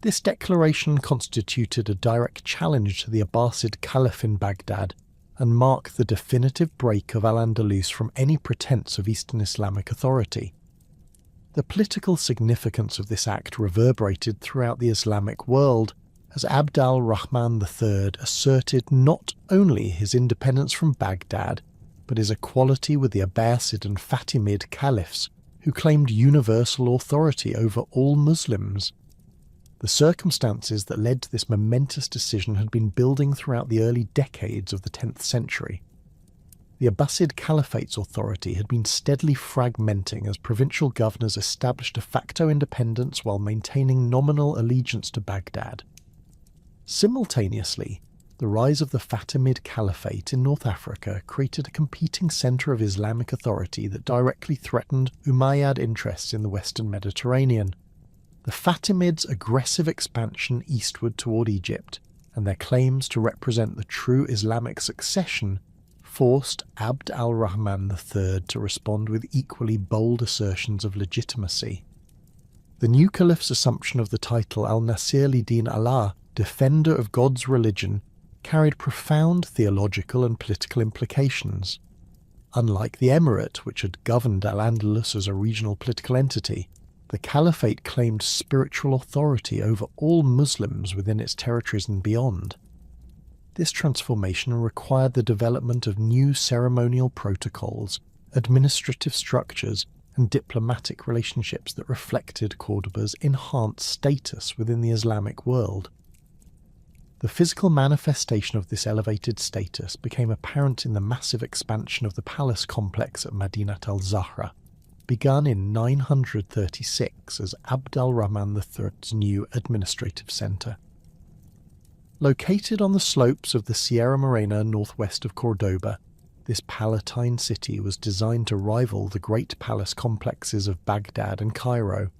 This declaration constituted a direct challenge to the Abbasid Caliph in Baghdad and marked the definitive break of Al-Andalus from any pretense of Eastern Islamic authority. The political significance of this act reverberated throughout the Islamic world as Abd al-Rahman III asserted not only his independence from Baghdad, but his equality with the Abbasid and Fatimid caliphs, who claimed universal authority over all Muslims. The circumstances that led to this momentous decision had been building throughout the early decades of the 10th century. The Abbasid Caliphate's authority had been steadily fragmenting as provincial governors established de facto independence while maintaining nominal allegiance to Baghdad. Simultaneously, the rise of the Fatimid Caliphate in North Africa created a competing centre of Islamic authority that directly threatened Umayyad interests in the Western Mediterranean. The Fatimids' aggressive expansion eastward toward Egypt, and their claims to represent the true Islamic succession, forced Abd al-Rahman III to respond with equally bold assertions of legitimacy. The new caliph's assumption of the title al-Nasir li-Din Allah, defender of God's religion, carried profound theological and political implications. Unlike the emirate, which had governed Al-Andalus as a regional political entity, the caliphate claimed spiritual authority over all Muslims within its territories and beyond. This transformation required the development of new ceremonial protocols, administrative structures, and diplomatic relationships that reflected Cordoba's enhanced status within the Islamic world. The physical manifestation of this elevated status became apparent in the massive expansion of the palace complex at Madinat al-Zahra, begun in 936 as Abd al-Rahman III's new administrative centre. Located on the slopes of the Sierra Morena northwest of Cordoba, this Palatine city was designed to rival the great palace complexes of Baghdad and Cairo.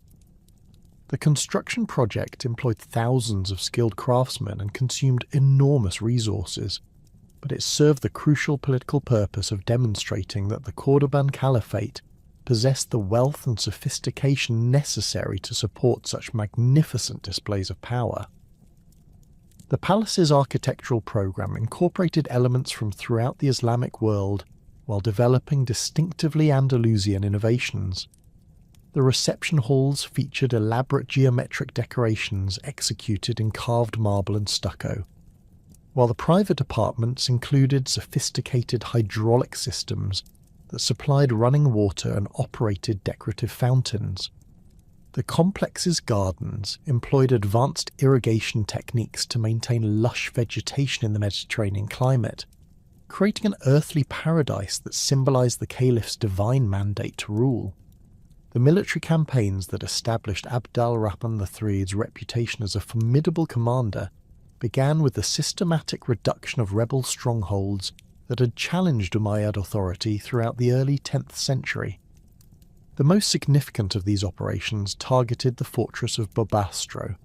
The construction project employed thousands of skilled craftsmen and consumed enormous resources, but it served the crucial political purpose of demonstrating that the Cordoban Caliphate possessed the wealth and sophistication necessary to support such magnificent displays of power. The palace's architectural program incorporated elements from throughout the Islamic world while developing distinctively Andalusian innovations. The reception halls featured elaborate geometric decorations executed in carved marble and stucco, while the private apartments included sophisticated hydraulic systems that supplied running water and operated decorative fountains. The complex's gardens employed advanced irrigation techniques to maintain lush vegetation in the Mediterranean climate, creating an earthly paradise that symbolized the caliph's divine mandate to rule. The military campaigns that established Abd al-Rahman III's reputation as a formidable commander began with the systematic reduction of rebel strongholds that had challenged Umayyad authority throughout the early 10th century. The most significant of these operations targeted the fortress of Bobastro,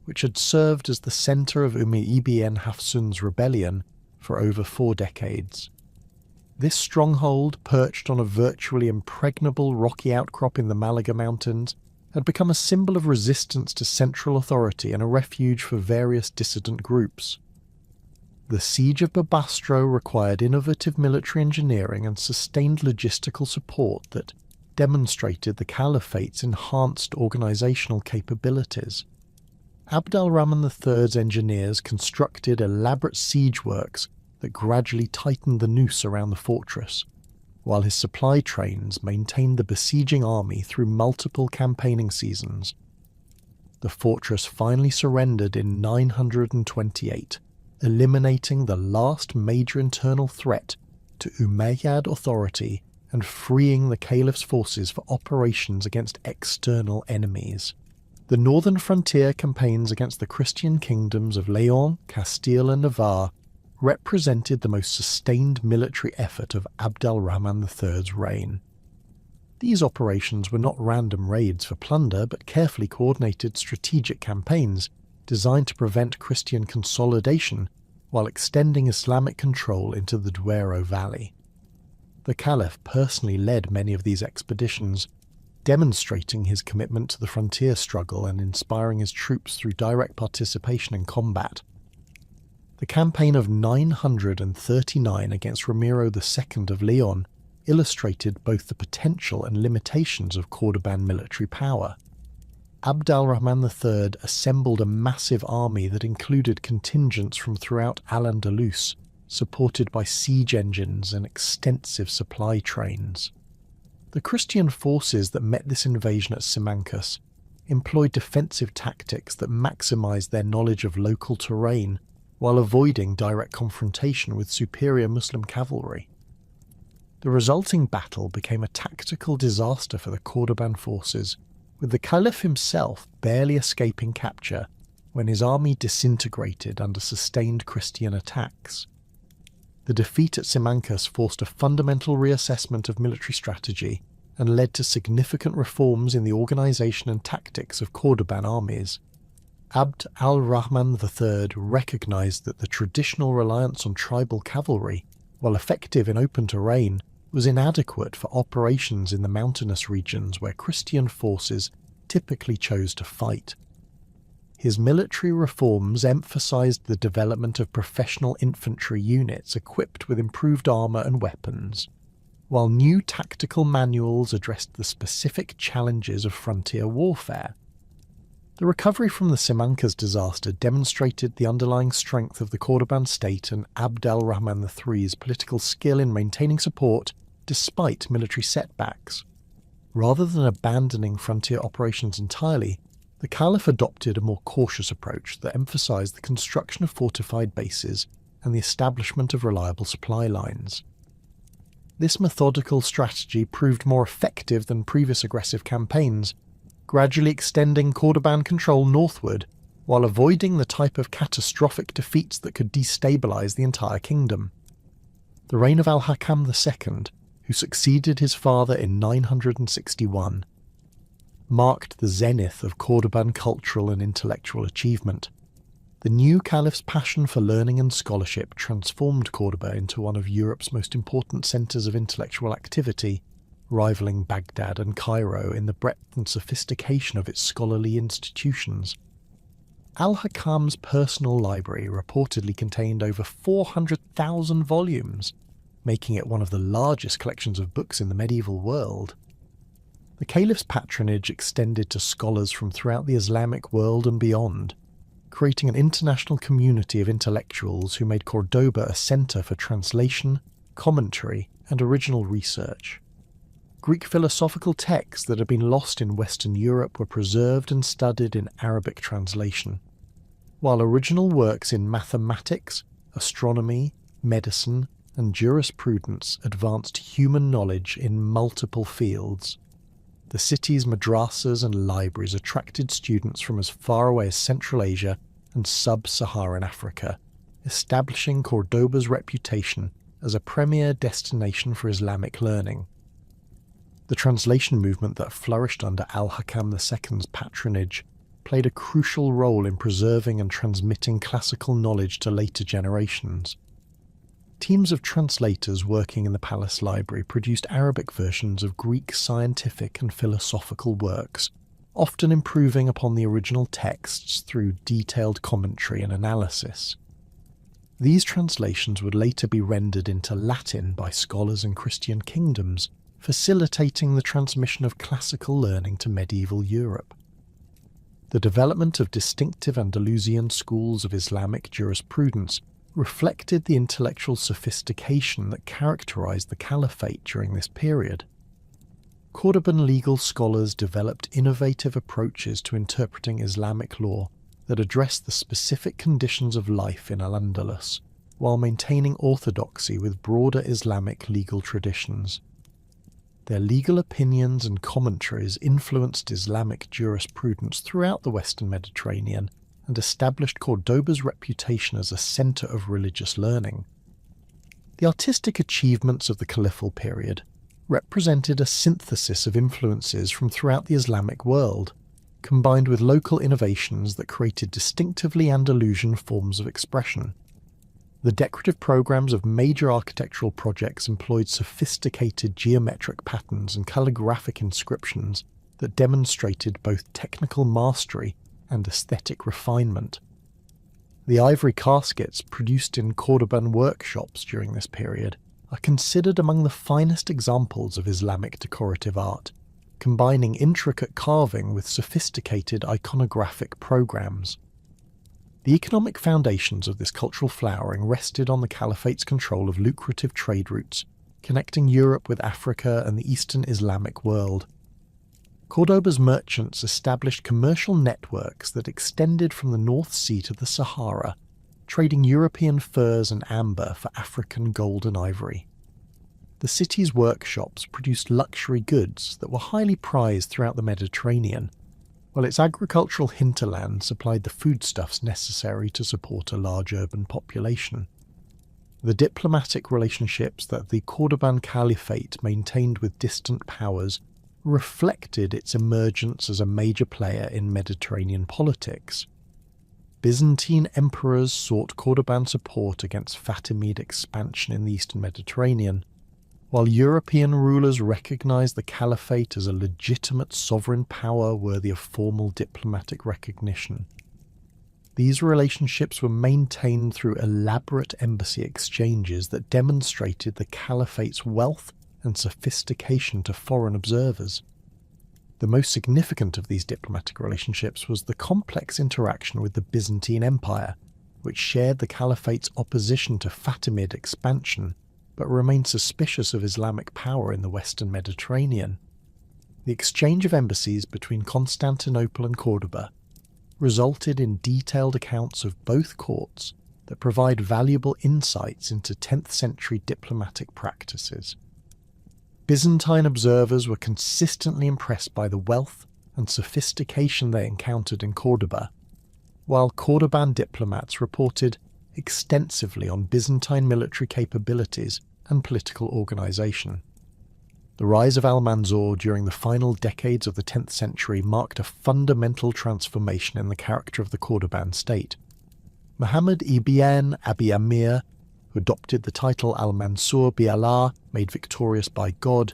which had served as the centre of ibn Hafsun's rebellion for over 4 decades. This stronghold, perched on a virtually impregnable rocky outcrop in the Malaga Mountains, had become a symbol of resistance to central authority and a refuge for various dissident groups. The siege of Bobastro required innovative military engineering and sustained logistical support that demonstrated the caliphate's enhanced organisational capabilities. Abd al-Rahman III's engineers constructed elaborate siege works that gradually tightened the noose around the fortress, while his supply trains maintained the besieging army through multiple campaigning seasons. The fortress finally surrendered in 928, eliminating the last major internal threat to Umayyad authority and freeing the caliph's forces for operations against external enemies. The northern frontier campaigns against the Christian kingdoms of Leon, Castile and Navarre represented the most sustained military effort of Abd al-Rahman III's reign. These operations were not random raids for plunder, but carefully coordinated strategic campaigns designed to prevent Christian consolidation while extending Islamic control into the Duero Valley. The Caliph personally led many of these expeditions, demonstrating his commitment to the frontier struggle and inspiring his troops through direct participation in combat. The campaign of 939 against Ramiro II of Leon illustrated both the potential and limitations of Cordoban military power. Abd al-Rahman III assembled a massive army that included contingents from throughout Al-Andalus, supported by siege engines and extensive supply trains. The Christian forces that met this invasion at Simancas employed defensive tactics that maximised their knowledge of local terrain while avoiding direct confrontation with superior Muslim cavalry. The resulting battle became a tactical disaster for the Cordoban forces, with the Caliph himself barely escaping capture when his army disintegrated under sustained Christian attacks. The defeat at Simancas forced a fundamental reassessment of military strategy and led to significant reforms in the organisation and tactics of Cordoban armies. Abd al-Rahman III recognised that the traditional reliance on tribal cavalry, while effective in open terrain, was inadequate for operations in the mountainous regions where Christian forces typically chose to fight. His military reforms emphasized the development of professional infantry units equipped with improved armor and weapons, while new tactical manuals addressed the specific challenges of frontier warfare. The recovery from the Simancas disaster demonstrated the underlying strength of the Cordoban state and Abd al-Rahman III's political skill in maintaining support despite military setbacks. Rather than abandoning frontier operations entirely, the Caliph adopted a more cautious approach that emphasized the construction of fortified bases and the establishment of reliable supply lines. This methodical strategy proved more effective than previous aggressive campaigns, gradually extending Cordoban control northward while avoiding the type of catastrophic defeats that could destabilize the entire kingdom. The reign of Al-Hakam II, who succeeded his father in 961, marked the zenith of Cordoban cultural and intellectual achievement. The new caliph's passion for learning and scholarship transformed Cordoba into one of Europe's most important centres of intellectual activity, rivaling Baghdad and Cairo in the breadth and sophistication of its scholarly institutions. Al-Hakam's personal library reportedly contained over 400,000 volumes, making it one of the largest collections of books in the medieval world. The caliph's patronage extended to scholars from throughout the Islamic world and beyond, creating an international community of intellectuals who made Cordoba a centre for translation, commentary, and original research. Greek philosophical texts that had been lost in Western Europe were preserved and studied in Arabic translation, while original works in mathematics, astronomy, medicine, and jurisprudence advanced human knowledge in multiple fields. The city's madrasas and libraries attracted students from as far away as Central Asia and sub-Saharan Africa, establishing Cordoba's reputation as a premier destination for Islamic learning. The translation movement that flourished under Al-Hakam II's patronage played a crucial role in preserving and transmitting classical knowledge to later generations. Teams of translators working in the palace library produced Arabic versions of Greek scientific and philosophical works, often improving upon the original texts through detailed commentary and analysis. These translations would later be rendered into Latin by scholars in Christian kingdoms, facilitating the transmission of classical learning to medieval Europe. The development of distinctive Andalusian schools of Islamic jurisprudence reflected the intellectual sophistication that characterized the caliphate during this period. Cordoban legal scholars developed innovative approaches to interpreting Islamic law that addressed the specific conditions of life in Al-Andalus, while maintaining orthodoxy with broader Islamic legal traditions. Their legal opinions and commentaries influenced Islamic jurisprudence throughout the Western Mediterranean and established Cordoba's reputation as a centre of religious learning. The artistic achievements of the caliphal period represented a synthesis of influences from throughout the Islamic world, combined with local innovations that created distinctively Andalusian forms of expression. The decorative programs of major architectural projects employed sophisticated geometric patterns and calligraphic inscriptions that demonstrated both technical mastery and aesthetic refinement. The ivory caskets produced in Cordoban workshops during this period are considered among the finest examples of Islamic decorative art, combining intricate carving with sophisticated iconographic programs. The economic foundations of this cultural flowering rested on the caliphate's control of lucrative trade routes, connecting Europe with Africa and the Eastern Islamic world. Cordoba's merchants established commercial networks that extended from the North Sea to the Sahara, trading European furs and amber for African gold and ivory. The city's workshops produced luxury goods that were highly prized throughout the Mediterranean, while its agricultural hinterland supplied the foodstuffs necessary to support a large urban population. The diplomatic relationships that the Cordoban Caliphate maintained with distant powers reflected its emergence as a major player in Mediterranean politics. Byzantine emperors sought Cordoban support against Fatimid expansion in the eastern Mediterranean, While European rulers recognized the caliphate as a legitimate sovereign power worthy of formal diplomatic recognition, these relationships were maintained through elaborate embassy exchanges that demonstrated the caliphate's wealth and sophistication to foreign observers. The most significant of these diplomatic relationships was the complex interaction with the Byzantine Empire, which shared the caliphate's opposition to Fatimid expansion, but remained suspicious of Islamic power in the Western Mediterranean. The exchange of embassies between Constantinople and Cordoba resulted in detailed accounts of both courts that provide valuable insights into 10th century diplomatic practices. Byzantine observers were consistently impressed by the wealth and sophistication they encountered in Cordoba, while Cordoban diplomats reported extensively on Byzantine military capabilities and political organisation. The rise of Al-Mansur during the final decades of the 10th century marked a fundamental transformation in the character of the Cordoban state. Muhammad ibn Abi Amir, who adopted the title Al-Mansur bi Allah, made victorious by God,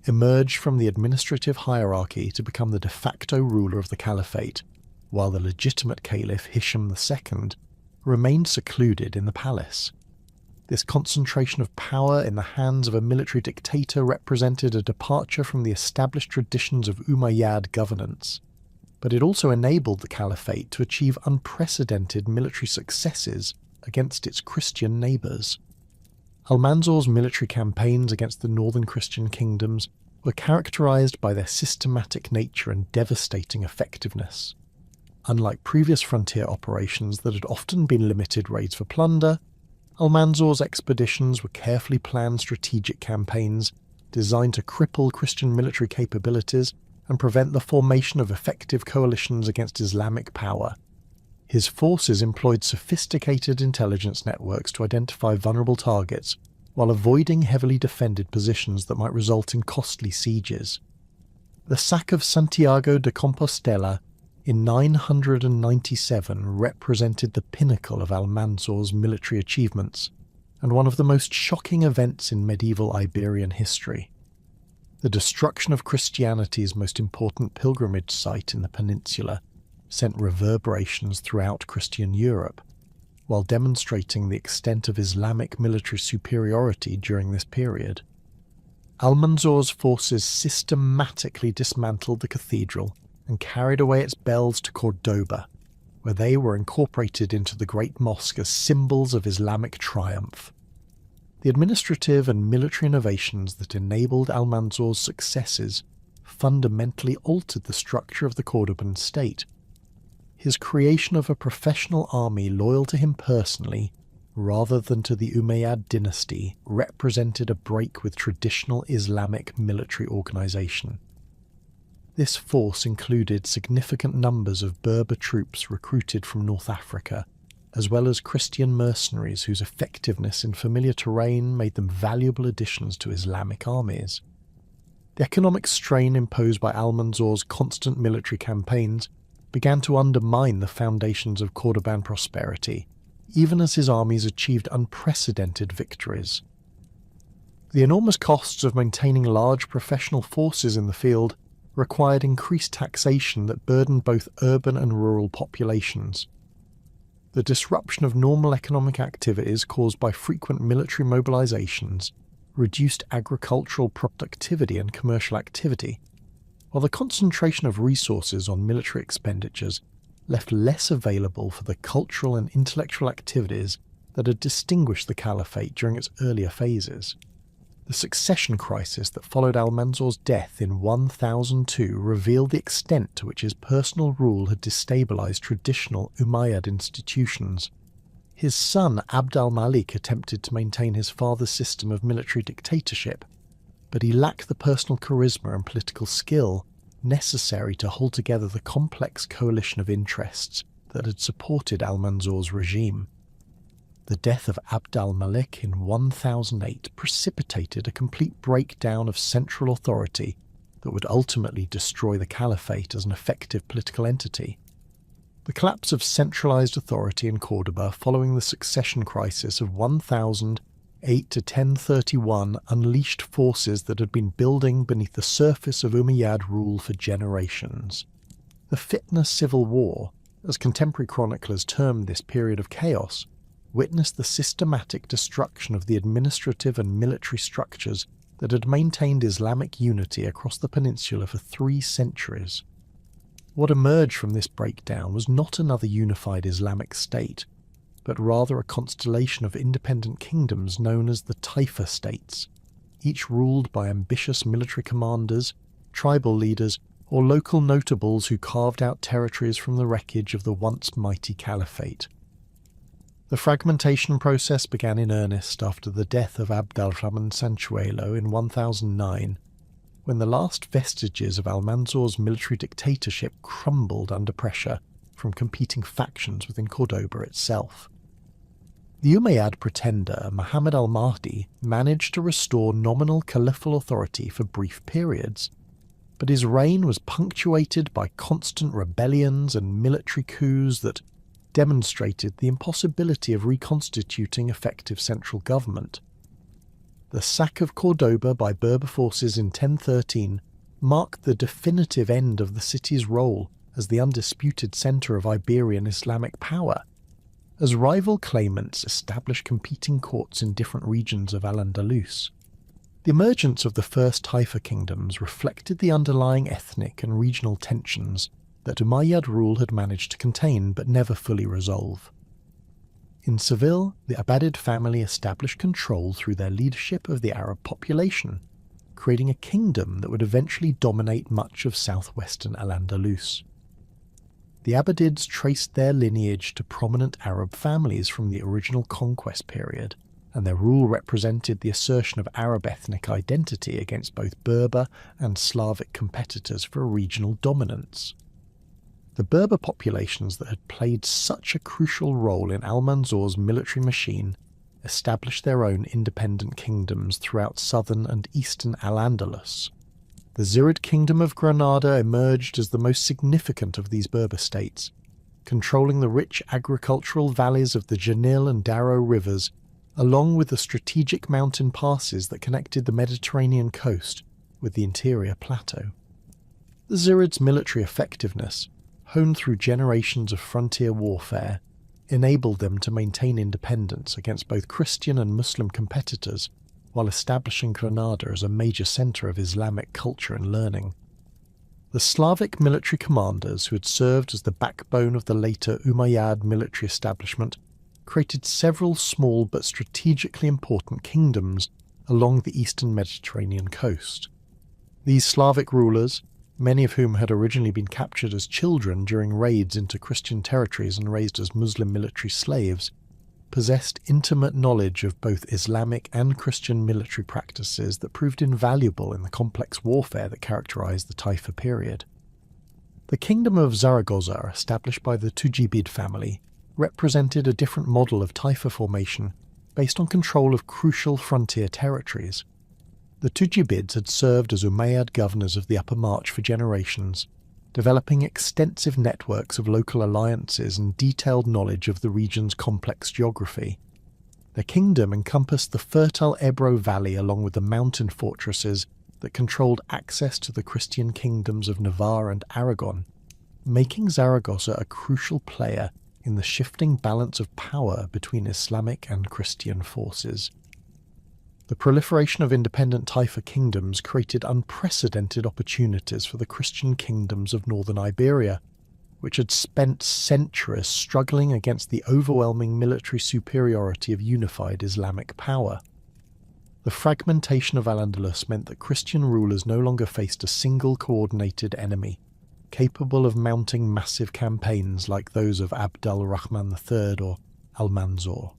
emerged from the administrative hierarchy to become the de facto ruler of the caliphate, while the legitimate caliph Hisham II remained secluded in the palace. This concentration of power in the hands of a military dictator represented a departure from the established traditions of Umayyad governance, but it also enabled the caliphate to achieve unprecedented military successes against its Christian neighbours. Al-Mansur's military campaigns against the northern Christian kingdoms were characterised by their systematic nature and devastating effectiveness. Unlike previous frontier operations that had often been limited raids for plunder, Al-Mansur's expeditions were carefully planned strategic campaigns designed to cripple Christian military capabilities and prevent the formation of effective coalitions against Islamic power. His forces employed sophisticated intelligence networks to identify vulnerable targets while avoiding heavily defended positions that might result in costly sieges. The sack of Santiago de Compostela in 997 represented the pinnacle of Al-Mansur's military achievements, and one of the most shocking events in medieval Iberian history. The destruction of Christianity's most important pilgrimage site in the peninsula sent reverberations throughout Christian Europe, while demonstrating the extent of Islamic military superiority during this period. Al-Mansur's forces systematically dismantled the cathedral and carried away its bells to Cordoba, where they were incorporated into the Great Mosque as symbols of Islamic triumph. The administrative and military innovations that enabled Al-Mansur's successes fundamentally altered the structure of the Cordoban state. His creation of a professional army loyal to him personally, rather than to the Umayyad dynasty, represented a break with traditional Islamic military organisation. This force included significant numbers of Berber troops recruited from North Africa, as well as Christian mercenaries whose effectiveness in familiar terrain made them valuable additions to Islamic armies. The economic strain imposed by Al-Mansur's constant military campaigns began to undermine the foundations of Cordoban prosperity, even as his armies achieved unprecedented victories. The enormous costs of maintaining large professional forces in the field required increased taxation that burdened both urban and rural populations. The disruption of normal economic activities caused by frequent military mobilizations reduced agricultural productivity and commercial activity, while the concentration of resources on military expenditures left less available for the cultural and intellectual activities that had distinguished the caliphate during its earlier phases. The succession crisis that followed Al-Mansur's death in 1002 revealed the extent to which his personal rule had destabilized traditional Umayyad institutions. His son Abd al-Malik attempted to maintain his father's system of military dictatorship, but he lacked the personal charisma and political skill necessary to hold together the complex coalition of interests that had supported Al-Mansur's regime. The death of Abd al-Malik in 1008 precipitated a complete breakdown of central authority that would ultimately destroy the caliphate as an effective political entity. The collapse of centralized authority in Cordoba following the succession crisis of 1000 8 to 1031 unleashed forces that had been building beneath the surface of Umayyad rule for generations. The Fitna Civil War, as contemporary chroniclers termed this period of chaos, witnessed the systematic destruction of the administrative and military structures that had maintained Islamic unity across the peninsula for 3 centuries. What emerged from this breakdown was not another unified Islamic state, but rather a constellation of independent kingdoms known as the Taifa states, each ruled by ambitious military commanders, tribal leaders, or local notables who carved out territories from the wreckage of the once mighty caliphate. The fragmentation process began in earnest after the death of Abd al-Rahman Sanchuelo in 1009, when the last vestiges of al-Mansur's military dictatorship crumbled under pressure from competing factions within Cordoba itself. The Umayyad pretender Muhammad al-Mahdi managed to restore nominal caliphal authority for brief periods, but his reign was punctuated by constant rebellions and military coups that demonstrated the impossibility of reconstituting effective central government. The sack of Cordoba by Berber forces in 1013 marked the definitive end of the city's role as the undisputed centre of Iberian Islamic power, as rival claimants established competing courts in different regions of Al-Andalus. The emergence of the first Taifa kingdoms reflected the underlying ethnic and regional tensions that Umayyad rule had managed to contain but never fully resolve. In Seville, the Abbadid family established control through their leadership of the Arab population, creating a kingdom that would eventually dominate much of southwestern Al-Andalus. The Abbadids traced their lineage to prominent Arab families from the original conquest period, and their rule represented the assertion of Arab ethnic identity against both Berber and Slavic competitors for regional dominance. The Berber populations that had played such a crucial role in al-Mansur's military machine established their own independent kingdoms throughout southern and eastern Al-Andalus. The Zirid kingdom of Granada emerged as the most significant of these Berber states, controlling the rich agricultural valleys of the Janil and Darro rivers, along with the strategic mountain passes that connected the Mediterranean coast with the interior plateau. The Zirids' military effectiveness, honed through generations of frontier warfare, enabled them to maintain independence against both Christian and Muslim competitors while establishing Granada as a major centre of Islamic culture and learning. The Slavic military commanders who had served as the backbone of the later Umayyad military establishment created several small but strategically important kingdoms along the eastern Mediterranean coast. These Slavic rulers, many of whom had originally been captured as children during raids into Christian territories and raised as Muslim military slaves, possessed intimate knowledge of both Islamic and Christian military practices that proved invaluable in the complex warfare that characterized the Taifa period. The kingdom of Zaragoza, established by the Tujibid family, represented a different model of Taifa formation based on control of crucial frontier territories. The Tujibids had served as Umayyad governors of the Upper March for generations, developing extensive networks of local alliances and detailed knowledge of the region's complex geography. Their kingdom encompassed the fertile Ebro Valley along with the mountain fortresses that controlled access to the Christian kingdoms of Navarre and Aragon, making Zaragoza a crucial player in the shifting balance of power between Islamic and Christian forces. The proliferation of independent Taifa kingdoms created unprecedented opportunities for the Christian kingdoms of northern Iberia, which had spent centuries struggling against the overwhelming military superiority of unified Islamic power. The fragmentation of Al-Andalus meant that Christian rulers no longer faced a single coordinated enemy, capable of mounting massive campaigns like those of Abd al-Rahman III or al-Mansur.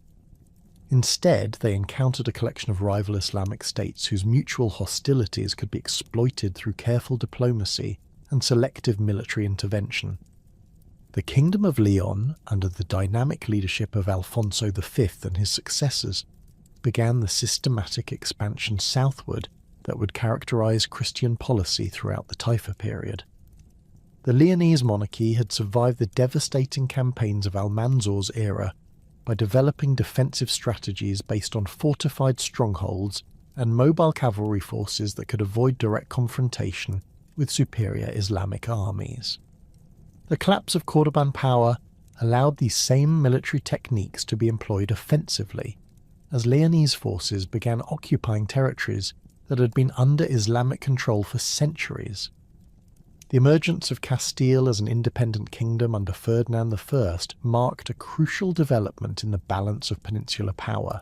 Instead, they encountered a collection of rival Islamic states whose mutual hostilities could be exploited through careful diplomacy and selective military intervention. The Kingdom of Leon, under the dynamic leadership of Alfonso V and his successors, began the systematic expansion southward that would characterize Christian policy throughout the Taifa period. The Leonese monarchy had survived the devastating campaigns of Al-Mansur's era, by developing defensive strategies based on fortified strongholds and mobile cavalry forces that could avoid direct confrontation with superior Islamic armies. The collapse of Cordoban power allowed these same military techniques to be employed offensively, as Leonese forces began occupying territories that had been under Islamic control for centuries. The emergence of Castile as an independent kingdom under Ferdinand I marked a crucial development in the balance of peninsular power.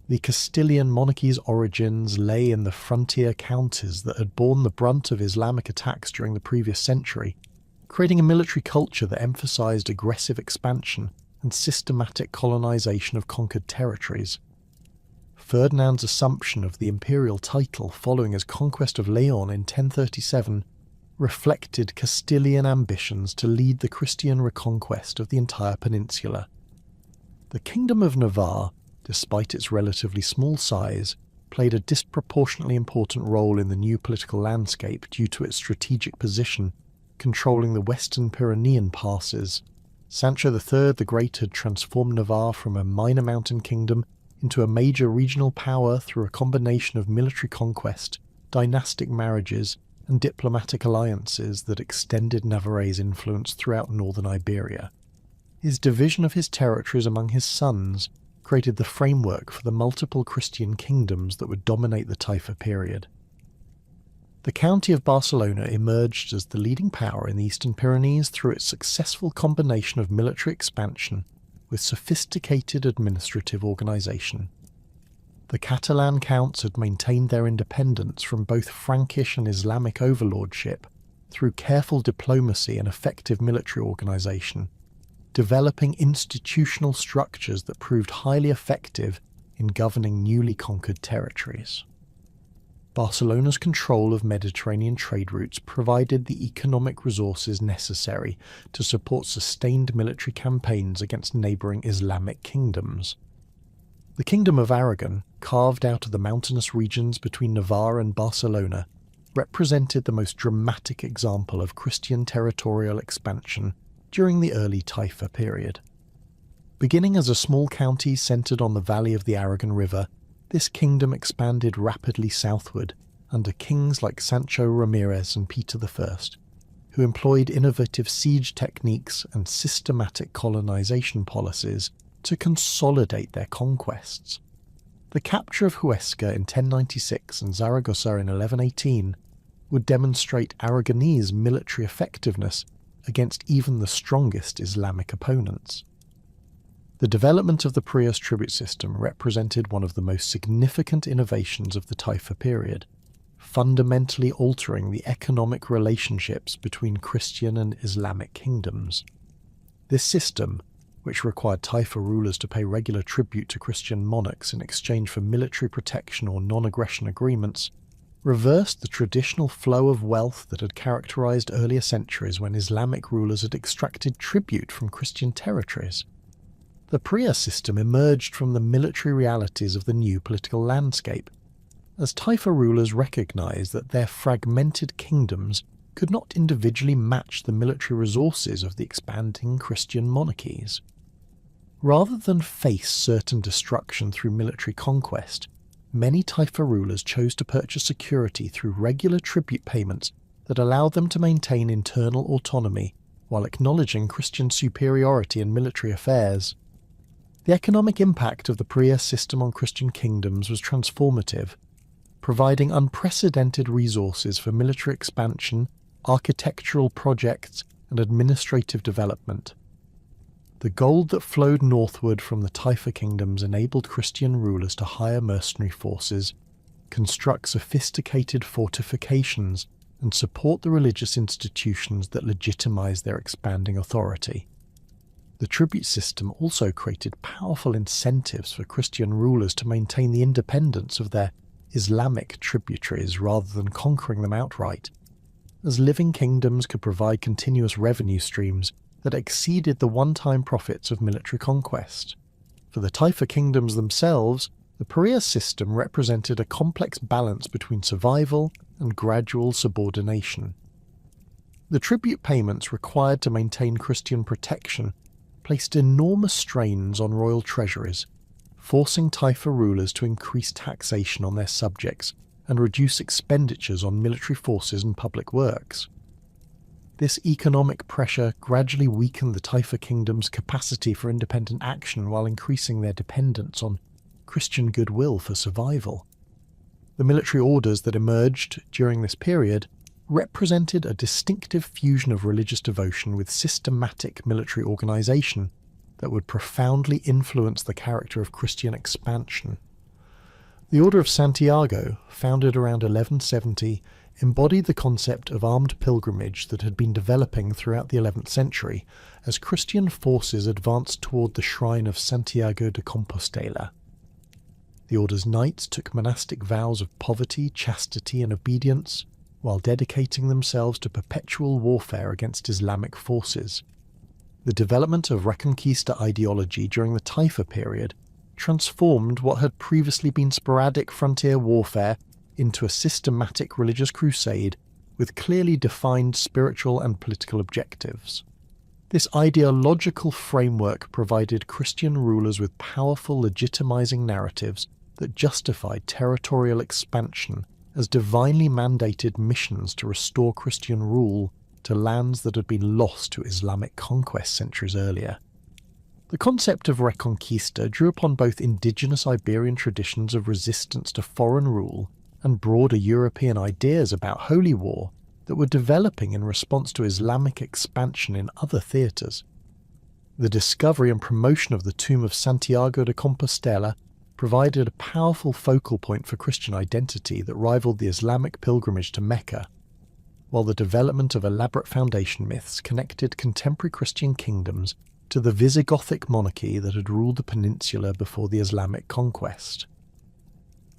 The Castilian monarchy's origins lay in the frontier counties that had borne the brunt of Islamic attacks during the previous century, creating a military culture that emphasized aggressive expansion and systematic colonization of conquered territories. Ferdinand's assumption of the imperial title following his conquest of Leon in 1037 reflected Castilian ambitions to lead the Christian reconquest of the entire peninsula. The Kingdom of Navarre, despite its relatively small size, played a disproportionately important role in the new political landscape due to its strategic position, controlling the western Pyrenean passes. Sancho III the Great had transformed Navarre from a minor mountain kingdom into a major regional power through a combination of military conquest, dynastic marriages, and diplomatic alliances that extended Navarre's influence throughout northern Iberia. His division of his territories among his sons created the framework for the multiple Christian kingdoms that would dominate the Taifa period. The county of Barcelona emerged as the leading power in the Eastern Pyrenees through its successful combination of military expansion with sophisticated administrative organisation. The Catalan counts had maintained their independence from both Frankish and Islamic overlordship through careful diplomacy and effective military organisation, developing institutional structures that proved highly effective in governing newly conquered territories. Barcelona's control of Mediterranean trade routes provided the economic resources necessary to support sustained military campaigns against neighbouring Islamic kingdoms. The Kingdom of Aragon, carved out of the mountainous regions between Navarre and Barcelona, represented the most dramatic example of Christian territorial expansion during the early Taifa period. Beginning as a small county centred on the valley of the Aragon River, this kingdom expanded rapidly southward under kings like Sancho Ramirez and Peter I, who employed innovative siege techniques and systematic colonization policies to consolidate their conquests. The capture of Huesca in 1096 and Zaragoza in 1118 would demonstrate Aragonese military effectiveness against even the strongest Islamic opponents. The development of the Prius tribute system represented one of the most significant innovations of the Taifa period, fundamentally altering the economic relationships between Christian and Islamic kingdoms. This system, which required Taifa rulers to pay regular tribute to Christian monarchs in exchange for military protection or non-aggression agreements, reversed the traditional flow of wealth that had characterized earlier centuries when Islamic rulers had extracted tribute from Christian territories. The Prius system emerged from the military realities of the new political landscape, as Taifa rulers recognized that their fragmented kingdoms could not individually match the military resources of the expanding Christian monarchies. Rather than face certain destruction through military conquest, many Taifa rulers chose to purchase security through regular tribute payments that allowed them to maintain internal autonomy while acknowledging Christian superiority in military affairs. The economic impact of the Prius system on Christian kingdoms was transformative, providing unprecedented resources for military expansion, architectural projects, and administrative development. The gold that flowed northward from the Taifa kingdoms enabled Christian rulers to hire mercenary forces, construct sophisticated fortifications, and support the religious institutions that legitimized their expanding authority. The tribute system also created powerful incentives for Christian rulers to maintain the independence of their Islamic tributaries rather than conquering them outright, as living kingdoms could provide continuous revenue streams that exceeded the one-time profits of military conquest. For the Taifa kingdoms themselves, the Prius system represented a complex balance between survival and gradual subordination. The tribute payments required to maintain Christian protection placed enormous strains on royal treasuries, forcing Taifa rulers to increase taxation on their subjects and reduce expenditures on military forces and public works. This economic pressure gradually weakened the Taifa kingdom's capacity for independent action while increasing their dependence on Christian goodwill for survival. The military orders that emerged during this period represented a distinctive fusion of religious devotion with systematic military organisation that would profoundly influence the character of Christian expansion. The Order of Santiago, founded around 1170, embodied the concept of armed pilgrimage that had been developing throughout the 11th century as Christian forces advanced toward the shrine of Santiago de Compostela. The order's knights took monastic vows of poverty, chastity and obedience, while dedicating themselves to perpetual warfare against Islamic forces. The development of Reconquista ideology during the Taifa period transformed what had previously been sporadic frontier warfare into a systematic religious crusade with clearly defined spiritual and political objectives. This ideological framework provided Christian rulers with powerful legitimizing narratives that justified territorial expansion as divinely mandated missions to restore Christian rule to lands that had been lost to Islamic conquest centuries earlier. The concept of Reconquista drew upon both indigenous Iberian traditions of resistance to foreign rule and broader European ideas about holy war that were developing in response to Islamic expansion in other theatres. The discovery and promotion of the tomb of Santiago de Compostela provided a powerful focal point for Christian identity that rivaled the Islamic pilgrimage to Mecca, while the development of elaborate foundation myths connected contemporary Christian kingdoms to the Visigothic monarchy that had ruled the peninsula before the Islamic conquest.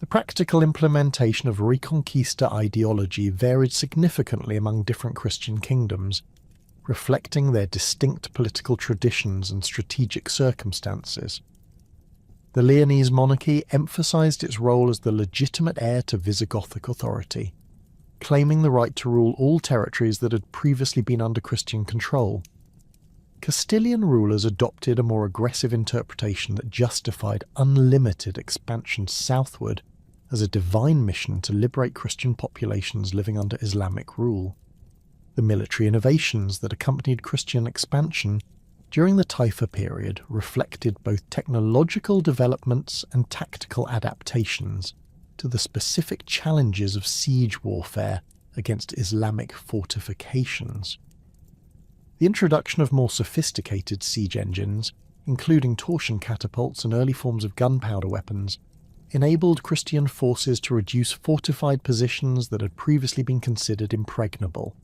The practical implementation of Reconquista ideology varied significantly among different Christian kingdoms, reflecting their distinct political traditions and strategic circumstances. The Leonese monarchy emphasized its role as the legitimate heir to Visigothic authority, claiming the right to rule all territories that had previously been under Christian control. Castilian rulers adopted a more aggressive interpretation that justified unlimited expansion southward as a divine mission to liberate Christian populations living under Islamic rule. The military innovations that accompanied Christian expansion during the Taifa period reflected both technological developments and tactical adaptations to the specific challenges of siege warfare against Islamic fortifications. The introduction of more sophisticated siege engines, including torsion catapults and early forms of gunpowder weapons, enabled Christian forces to reduce fortified positions that had previously been considered impregnable.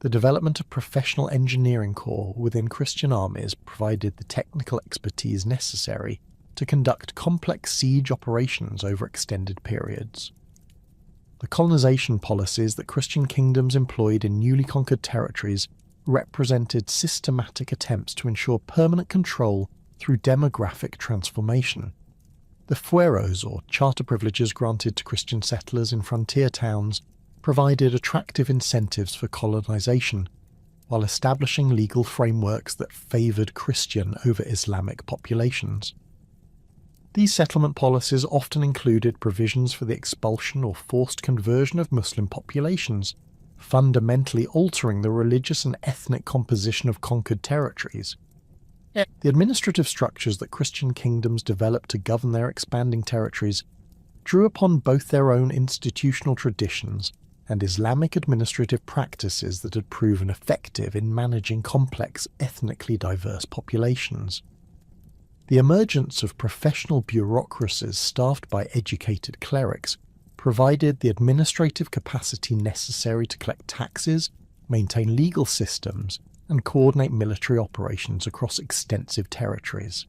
The development of professional engineering corps within Christian armies provided the technical expertise necessary to conduct complex siege operations over extended periods. The colonization policies that Christian kingdoms employed in newly conquered territories represented systematic attempts to ensure permanent control through demographic transformation. The fueros, or charter privileges granted to Christian settlers in frontier towns, provided attractive incentives for colonization, while establishing legal frameworks that favoured Christian over Islamic populations. These settlement policies often included provisions for the expulsion or forced conversion of Muslim populations, fundamentally altering the religious and ethnic composition of conquered territories. The administrative structures that Christian kingdoms developed to govern their expanding territories drew upon both their own institutional traditions and Islamic administrative practices that had proven effective in managing complex, ethnically diverse populations. The emergence of professional bureaucracies staffed by educated clerics provided the administrative capacity necessary to collect taxes, maintain legal systems, and coordinate military operations across extensive territories.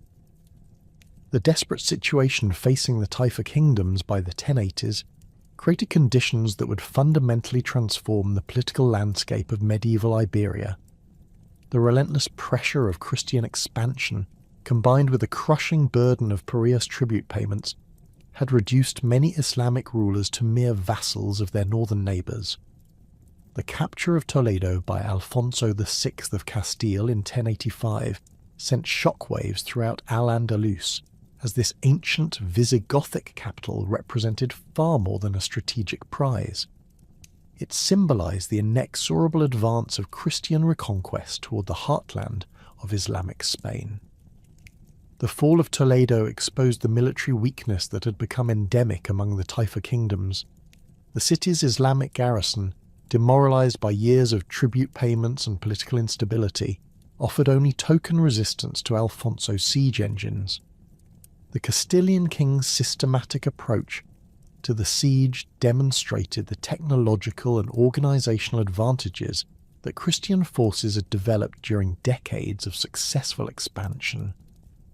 The desperate situation facing the Taifa kingdoms by the 1080s created conditions that would fundamentally transform the political landscape of medieval Iberia. The relentless pressure of Christian expansion, combined with the crushing burden of Pariah's tribute payments, had reduced many Islamic rulers to mere vassals of their northern neighbours. The capture of Toledo by Alfonso VI of Castile in 1085 sent shockwaves throughout Al-Andalus, as this ancient Visigothic capital represented far more than a strategic prize. It symbolised the inexorable advance of Christian reconquest toward the heartland of Islamic Spain. The fall of Toledo exposed the military weakness that had become endemic among the Taifa kingdoms. The city's Islamic garrison, demoralised by years of tribute payments and political instability, offered only token resistance to Alfonso's siege engines. The Castilian king's systematic approach to the siege demonstrated the technological and organisational advantages that Christian forces had developed during decades of successful expansion.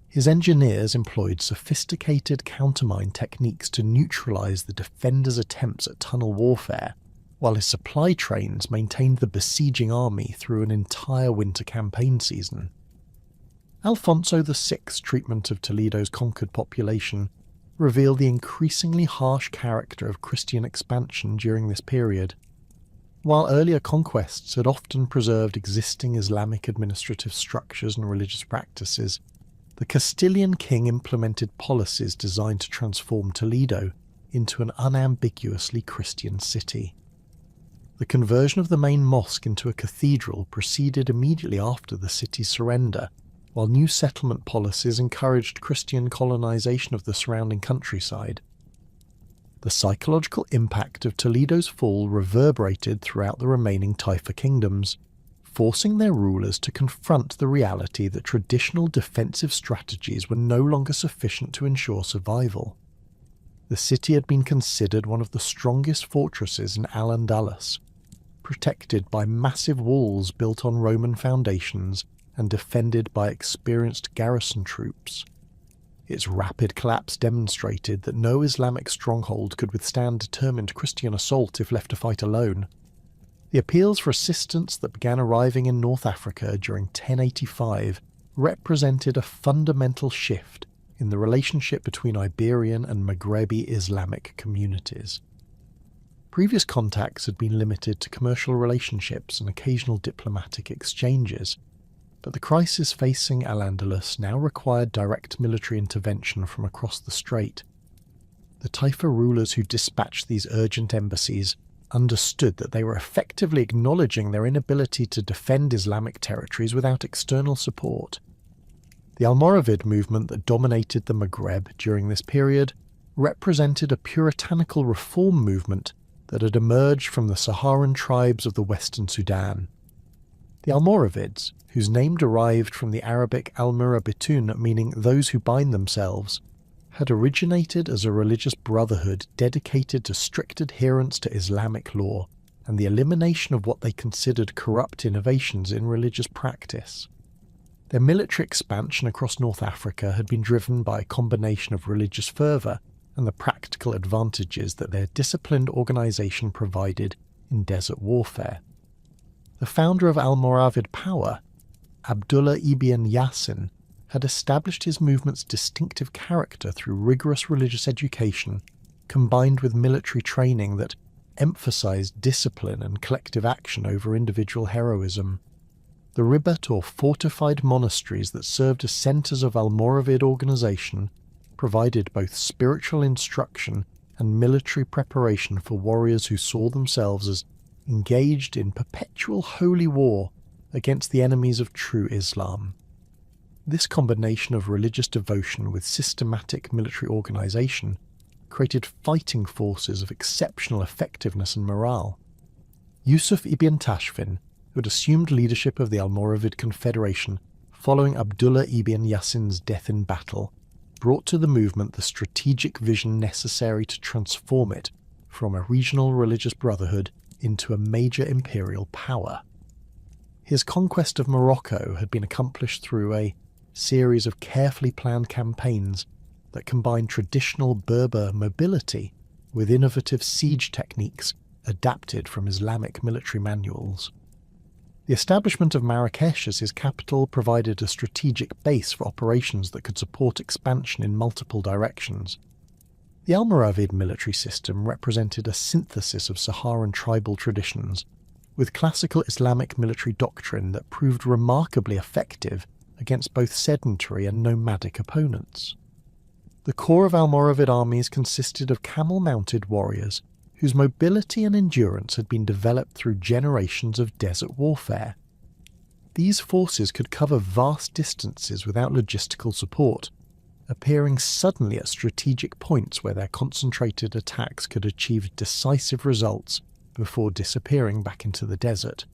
His engineers employed sophisticated countermine techniques to neutralise the defenders' attempts at tunnel warfare, while his supply trains maintained the besieging army through an entire winter campaign season. Alfonso VI's treatment of Toledo's conquered population revealed the increasingly harsh character of Christian expansion during this period. While earlier conquests had often preserved existing Islamic administrative structures and religious practices, the Castilian king implemented policies designed to transform Toledo into an unambiguously Christian city. The conversion of the main mosque into a cathedral proceeded immediately after the city's surrender, while new settlement policies encouraged Christian colonization of the surrounding countryside. The psychological impact of Toledo's fall reverberated throughout the remaining Taifa kingdoms, forcing their rulers to confront the reality that traditional defensive strategies were no longer sufficient to ensure survival. The city had been considered one of the strongest fortresses in Al-Andalus, protected by massive walls built on Roman foundations and defended by experienced garrison troops. Its rapid collapse demonstrated that no Islamic stronghold could withstand determined Christian assault if left to fight alone. The appeals for assistance that began arriving in North Africa during 1085 represented a fundamental shift in the relationship between Iberian and Maghrebi Islamic communities. Previous contacts had been limited to commercial relationships and occasional diplomatic exchanges, but the crisis facing Al-Andalus now required direct military intervention from across the strait. The Taifa rulers who dispatched these urgent embassies understood that they were effectively acknowledging their inability to defend Islamic territories without external support. The Almoravid movement that dominated the Maghreb during this period represented a puritanical reform movement that had emerged from the Saharan tribes of the Western Sudan. The Almoravids, whose name derived from the Arabic al-Murabitun, meaning those who bind themselves, had originated as a religious brotherhood dedicated to strict adherence to Islamic law and the elimination of what they considered corrupt innovations in religious practice. Their military expansion across North Africa had been driven by a combination of religious fervour and the practical advantages that their disciplined organisation provided in desert warfare. The founder of Almoravid power, Abdullah ibn Yassin, had established his movement's distinctive character through rigorous religious education, combined with military training that emphasized discipline and collective action over individual heroism. The ribat or fortified monasteries that served as centers of Almoravid organization provided both spiritual instruction and military preparation for warriors who saw themselves as engaged in perpetual holy war against the enemies of true Islam. This combination of religious devotion with systematic military organization created fighting forces of exceptional effectiveness and morale. Yusuf ibn Tashfin, who had assumed leadership of the Almoravid Confederation following Abdullah ibn Yassin's death in battle, brought to the movement the strategic vision necessary to transform it from a regional religious brotherhood into a major imperial power. His conquest of Morocco had been accomplished through a series of carefully planned campaigns that combined traditional Berber mobility with innovative siege techniques adapted from Islamic military manuals. The establishment of Marrakesh as his capital provided a strategic base for operations that could support expansion in multiple directions. The Almoravid military system represented a synthesis of Saharan tribal traditions, with classical Islamic military doctrine that proved remarkably effective against both sedentary and nomadic opponents. The core of Almoravid armies consisted of camel-mounted warriors whose mobility and endurance had been developed through generations of desert warfare. These forces could cover vast distances without logistical support, appearing suddenly at strategic points where their concentrated attacks could achieve decisive results before disappearing back into the desert.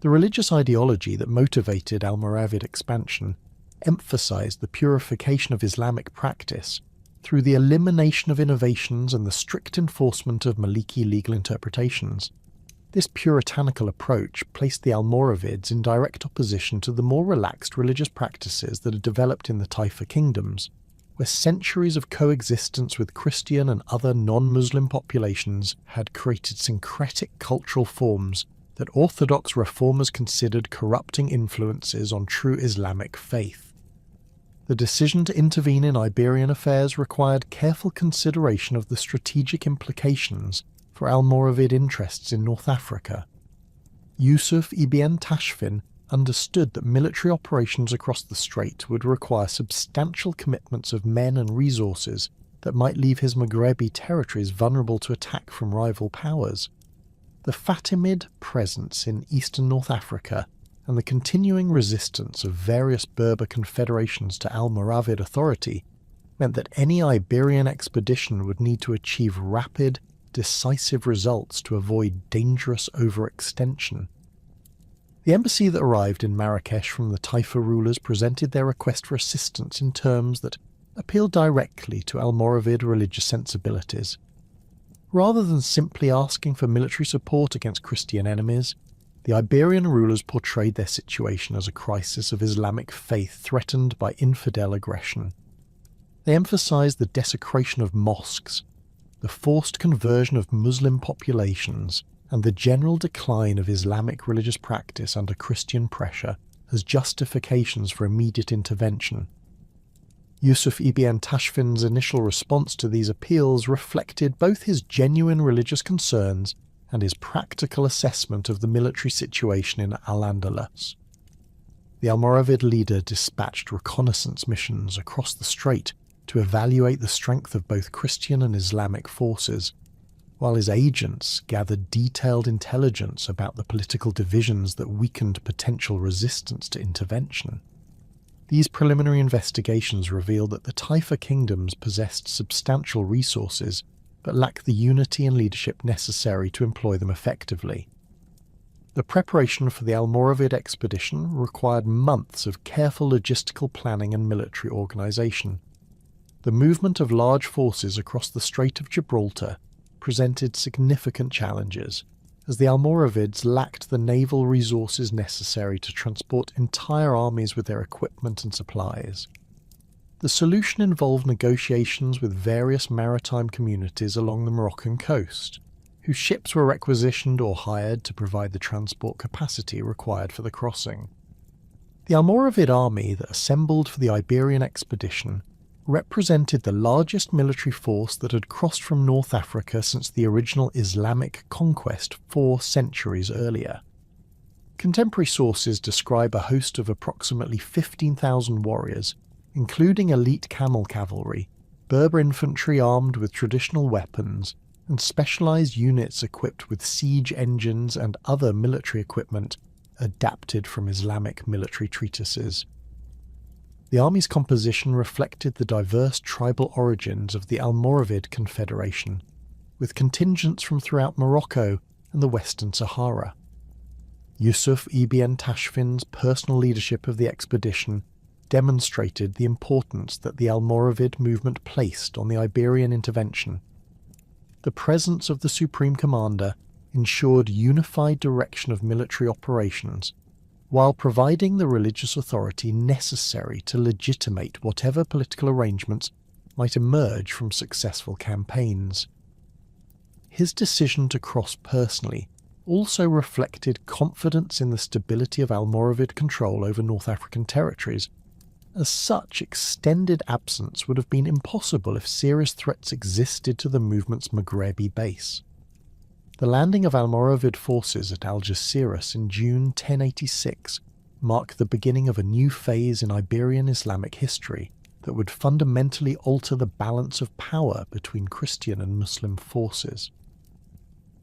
The religious ideology that motivated Almoravid expansion emphasized the purification of Islamic practice through the elimination of innovations and the strict enforcement of Maliki legal interpretations. This puritanical approach placed the Almoravids in direct opposition to the more relaxed religious practices that had developed in the Taifa kingdoms, where centuries of coexistence with Christian and other non-Muslim populations had created syncretic cultural forms that orthodox reformers considered corrupting influences on true Islamic faith. The decision to intervene in Iberian affairs required careful consideration of the strategic implications for Almoravid interests in North Africa. Yusuf ibn Tashfin understood that military operations across the strait would require substantial commitments of men and resources that might leave his Maghrebi territories vulnerable to attack from rival powers. The Fatimid presence in eastern North Africa and the continuing resistance of various Berber confederations to Almoravid authority meant that any Iberian expedition would need to achieve rapid, decisive results to avoid dangerous overextension. The embassy that arrived in Marrakesh from the Taifa rulers presented their request for assistance in terms that appealed directly to Almoravid religious sensibilities. Rather than simply asking for military support against Christian enemies, the Iberian rulers portrayed their situation as a crisis of Islamic faith threatened by infidel aggression. They emphasized the desecration of mosques, the forced conversion of Muslim populations, and the general decline of Islamic religious practice under Christian pressure as justifications for immediate intervention. Yusuf ibn Tashfin's initial response to these appeals reflected both his genuine religious concerns and his practical assessment of the military situation in Al-Andalus. The Almoravid leader dispatched reconnaissance missions across the strait to evaluate the strength of both Christian and Islamic forces, while his agents gathered detailed intelligence about the political divisions that weakened potential resistance to intervention. These preliminary investigations revealed that the Taifa kingdoms possessed substantial resources but lacked the unity and leadership necessary to employ them effectively. The preparation for the Almoravid expedition required months of careful logistical planning and military organization. The movement of large forces across the Strait of Gibraltar presented significant challenges, as the Almoravids lacked the naval resources necessary to transport entire armies with their equipment and supplies. The solution involved negotiations with various maritime communities along the Moroccan coast, whose ships were requisitioned or hired to provide the transport capacity required for the crossing. The Almoravid army that assembled for the Iberian expedition represented the largest military force that had crossed from North Africa since the original Islamic conquest 4 centuries earlier. Contemporary sources describe a host of approximately 15,000 warriors, including elite camel cavalry, Berber infantry armed with traditional weapons, and specialized units equipped with siege engines and other military equipment adapted from Islamic military treatises. The army's composition reflected the diverse tribal origins of the Almoravid Confederation, with contingents from throughout Morocco and the Western Sahara. Yusuf ibn Tashfin's personal leadership of the expedition demonstrated the importance that the Almoravid movement placed on the Iberian intervention. The presence of the Supreme Commander ensured unified direction of military operations, while providing the religious authority necessary to legitimate whatever political arrangements might emerge from successful campaigns. His decision to cross personally also reflected confidence in the stability of Almoravid control over North African territories. As such, extended absence would have been impossible if serious threats existed to the movement's Maghrebi base. The landing of Almoravid forces at Algeciras in June 1086 mark the beginning of a new phase in Iberian Islamic history that would fundamentally alter the balance of power between Christian and Muslim forces.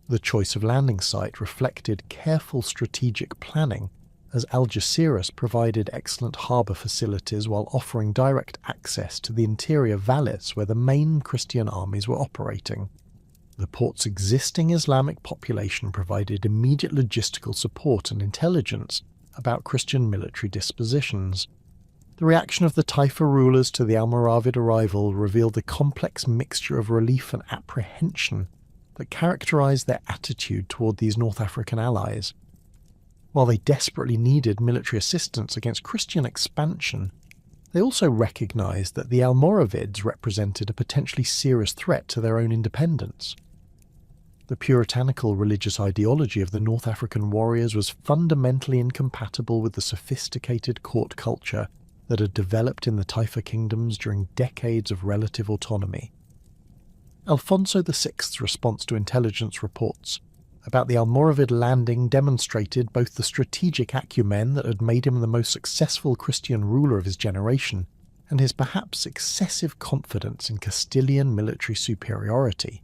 The choice of landing site reflected careful strategic planning, as Algeciras provided excellent harbour facilities while offering direct access to the interior valleys where the main Christian armies were operating. The port's existing Islamic population provided immediate logistical support and intelligence about Christian military dispositions. The reaction of the Taifa rulers to the Almoravid arrival revealed the complex mixture of relief and apprehension that characterised their attitude toward these North African allies. While they desperately needed military assistance against Christian expansion, they also recognised that the Almoravids represented a potentially serious threat to their own independence. The puritanical religious ideology of the North African warriors was fundamentally incompatible with the sophisticated court culture that had developed in the Taifa kingdoms during decades of relative autonomy. Alfonso VI's response to intelligence reports about the Almoravid landing demonstrated both the strategic acumen that had made him the most successful Christian ruler of his generation and his perhaps excessive confidence in Castilian military superiority.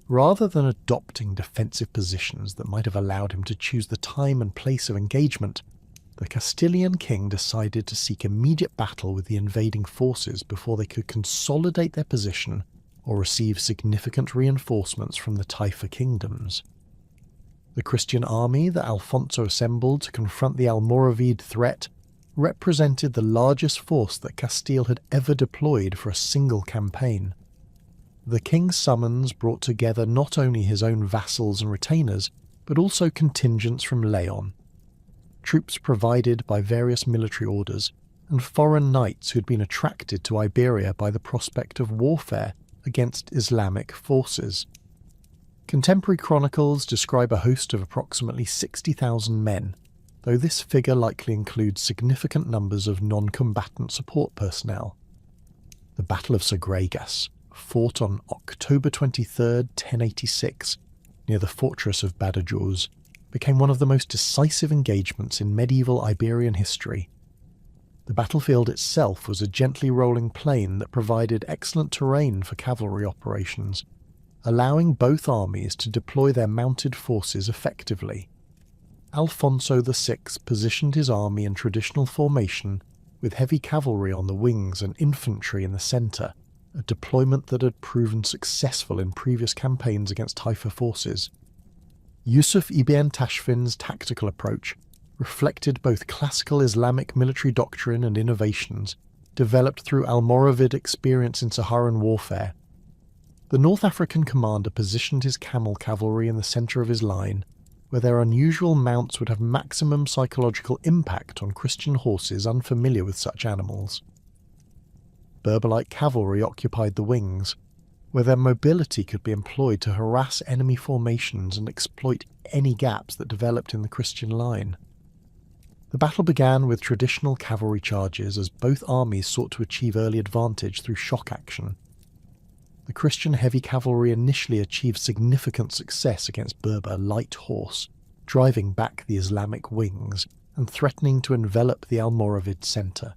Rather than adopting defensive positions that might have allowed him to choose the time and place of engagement, the Castilian king decided to seek immediate battle with the invading forces before they could consolidate their position or receive significant reinforcements from the Taifa kingdoms. The Christian army that Alfonso assembled to confront the Almoravid threat represented the largest force that Castile had ever deployed for a single campaign. The king's summons brought together not only his own vassals and retainers, but also contingents from Leon, troops provided by various military orders, and foreign knights who had been attracted to Iberia by the prospect of warfare against Islamic forces. Contemporary chronicles describe a host of approximately 60,000 men, though this figure likely includes significant numbers of non-combatant support personnel. The Battle of Sagregas, fought on October 23, 1086, near the fortress of Badajoz, became one of the most decisive engagements in medieval Iberian history. The battlefield itself was a gently rolling plain that provided excellent terrain for cavalry operations, allowing both armies to deploy their mounted forces effectively. Alfonso VI positioned his army in traditional formation, with heavy cavalry on the wings and infantry in the centre, a deployment that had proven successful in previous campaigns against Taifa forces. Yusuf ibn Tashfin's tactical approach reflected both classical Islamic military doctrine and innovations developed through Almoravid experience in Saharan warfare. The North African commander positioned his camel cavalry in the centre of his line, where their unusual mounts would have maximum psychological impact on Christian horses unfamiliar with such animals. Berber-like cavalry occupied the wings, where their mobility could be employed to harass enemy formations and exploit any gaps that developed in the Christian line. The battle began with traditional cavalry charges as both armies sought to achieve early advantage through shock action. The Christian heavy cavalry initially achieved significant success against Berber light horse, driving back the Islamic wings and threatening to envelop the Almoravid centre.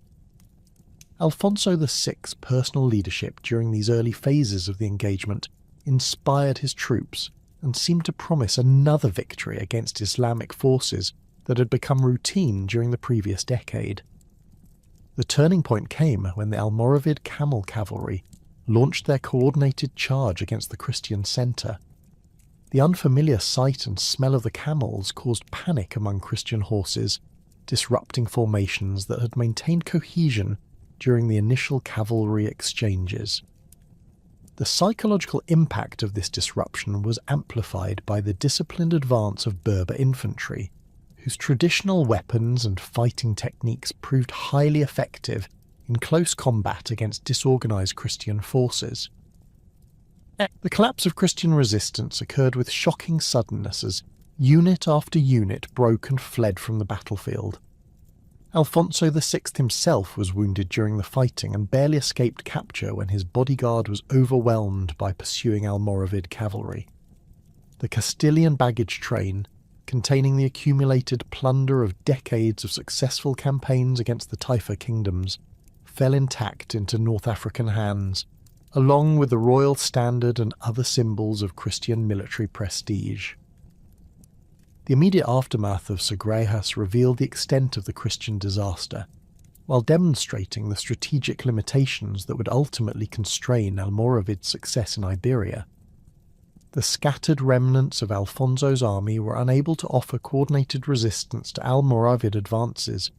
Alfonso VI's personal leadership during these early phases of the engagement inspired his troops and seemed to promise another victory against Islamic forces that had become routine during the previous decade. The turning point came when the Almoravid camel cavalry launched their coordinated charge against the Christian centre. The unfamiliar sight and smell of the camels caused panic among Christian horses, disrupting formations that had maintained cohesion during the initial cavalry exchanges. The psychological impact of this disruption was amplified by the disciplined advance of Berber infantry, whose traditional weapons and fighting techniques proved highly effective in close combat against disorganized Christian forces. The collapse of Christian resistance occurred with shocking suddenness as unit after unit broke and fled from the battlefield. Alfonso VI himself was wounded during the fighting and barely escaped capture when his bodyguard was overwhelmed by pursuing Almoravid cavalry. The Castilian baggage train, containing the accumulated plunder of decades of successful campaigns against the Taifa kingdoms, fell intact into North African hands, along with the royal standard and other symbols of Christian military prestige. The immediate aftermath of Sagrejas revealed the extent of the Christian disaster, while demonstrating the strategic limitations that would ultimately constrain Almoravid's success in Iberia. The scattered remnants of Alfonso's army were unable to offer coordinated resistance to Almoravid advances,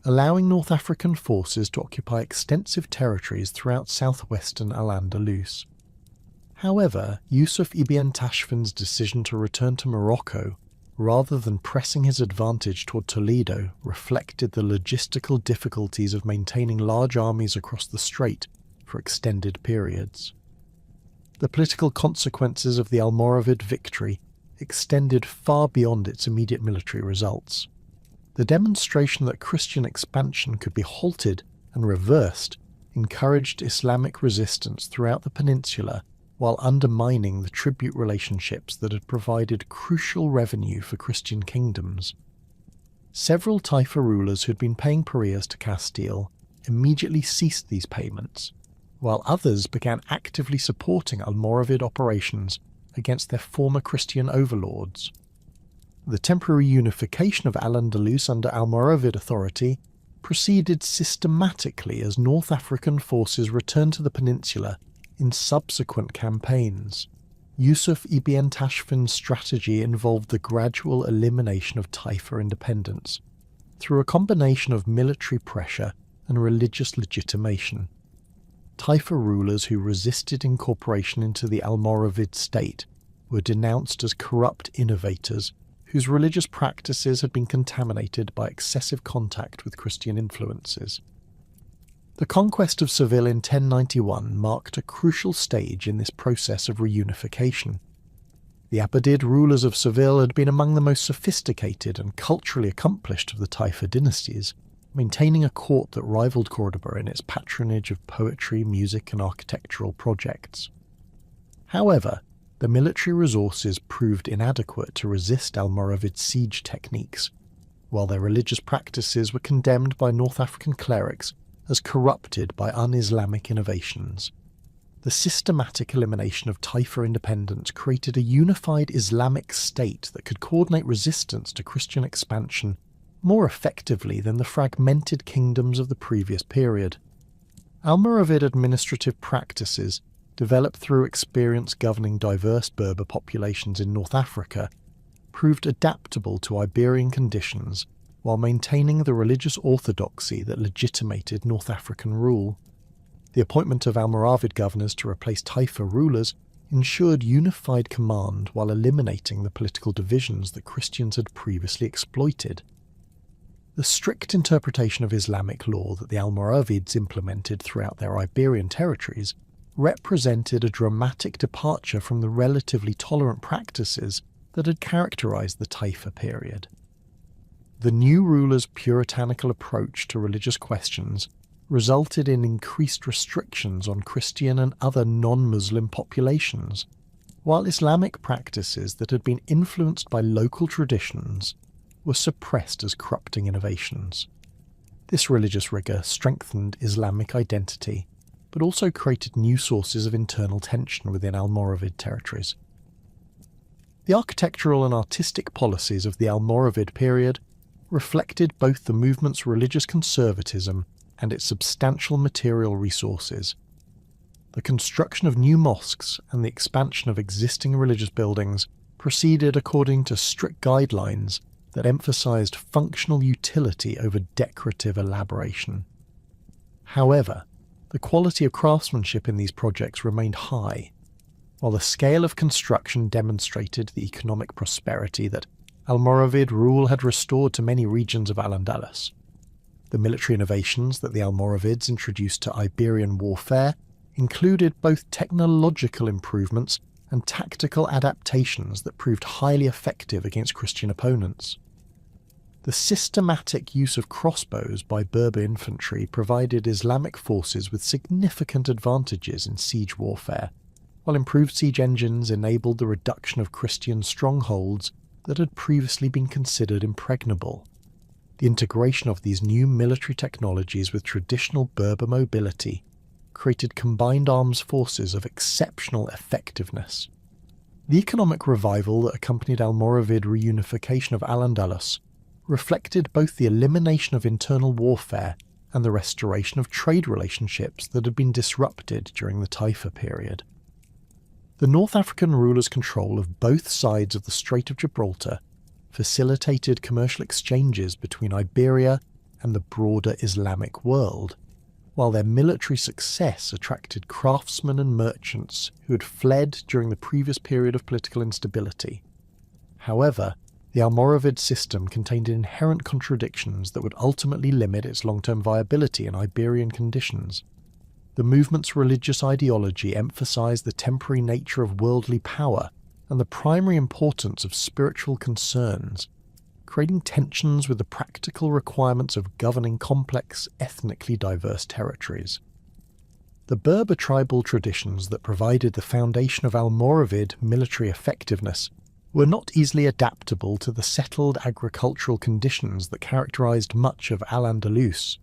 allowing North African forces to occupy extensive territories throughout southwestern Al-Andalus. However, Yusuf ibn Tashfin's decision to return to Morocco, rather than pressing his advantage toward Toledo, reflected the logistical difficulties of maintaining large armies across the strait for extended periods. The political consequences of the Almoravid victory extended far beyond its immediate military results. The demonstration that Christian expansion could be halted and reversed encouraged Islamic resistance throughout the peninsula while undermining the tribute relationships that had provided crucial revenue for Christian kingdoms. Several Taifa rulers who had been paying pariahs to Castile immediately ceased these payments, while others began actively supporting Almoravid operations against their former Christian overlords. The temporary unification of Al-Andalus under Almoravid authority proceeded systematically as North African forces returned to the peninsula in subsequent campaigns. Yusuf ibn Tashfin's strategy involved the gradual elimination of Taifa independence through a combination of military pressure and religious legitimation. Taifa rulers who resisted incorporation into the Almoravid state were denounced as corrupt innovators whose religious practices had been contaminated by excessive contact with Christian influences. The conquest of Seville in 1091 marked a crucial stage in this process of reunification. The Abbadid rulers of Seville had been among the most sophisticated and culturally accomplished of the Taifa dynasties, maintaining a court that rivaled Córdoba in its patronage of poetry, music and architectural projects. However, the military resources proved inadequate to resist Almoravid siege techniques, while their religious practices were condemned by North African clerics as corrupted by un-Islamic innovations. The systematic elimination of Taifa independence created a unified Islamic state that could coordinate resistance to Christian expansion more effectively than the fragmented kingdoms of the previous period. Almoravid administrative practices, developed through experience governing diverse Berber populations in North Africa, proved adaptable to Iberian conditions while maintaining the religious orthodoxy that legitimated North African rule. The appointment of Almoravid governors to replace Taifa rulers ensured unified command while eliminating the political divisions that Christians had previously exploited. The strict interpretation of Islamic law that the Almoravids implemented throughout their Iberian territories represented a dramatic departure from the relatively tolerant practices that had characterized the Taifa period. The new rulers' puritanical approach to religious questions resulted in increased restrictions on Christian and other non-Muslim populations, while Islamic practices that had been influenced by local traditions were suppressed as corrupting innovations. This religious rigour strengthened Islamic identity, but also created new sources of internal tension within Almoravid territories. The architectural and artistic policies of the Almoravid period reflected both the movement's religious conservatism and its substantial material resources. The construction of new mosques and the expansion of existing religious buildings proceeded according to strict guidelines that emphasized functional utility over decorative elaboration. However, the quality of craftsmanship in these projects remained high, while the scale of construction demonstrated the economic prosperity that Almoravid rule had restored to many regions of Al-Andalus. The military innovations that the Almoravids introduced to Iberian warfare included both technological improvements and tactical adaptations that proved highly effective against Christian opponents. The systematic use of crossbows by Berber infantry provided Islamic forces with significant advantages in siege warfare, while improved siege engines enabled the reduction of Christian strongholds that had previously been considered impregnable. The integration of these new military technologies with traditional Berber mobility created combined arms forces of exceptional effectiveness. The economic revival that accompanied Almoravid reunification of Al-Andalus reflected both the elimination of internal warfare and the restoration of trade relationships that had been disrupted during the Taifa period. The North African rulers' control of both sides of the Strait of Gibraltar facilitated commercial exchanges between Iberia and the broader Islamic world, while their military success attracted craftsmen and merchants who had fled during the previous period of political instability. However, the Almoravid system contained inherent contradictions that would ultimately limit its long-term viability in Iberian conditions. The movement's religious ideology emphasized the temporary nature of worldly power and the primary importance of spiritual concerns, creating tensions with the practical requirements of governing complex, ethnically diverse territories. The Berber tribal traditions that provided the foundation of Almoravid military effectiveness were not easily adaptable to the settled agricultural conditions that characterized much of Al-Andalus.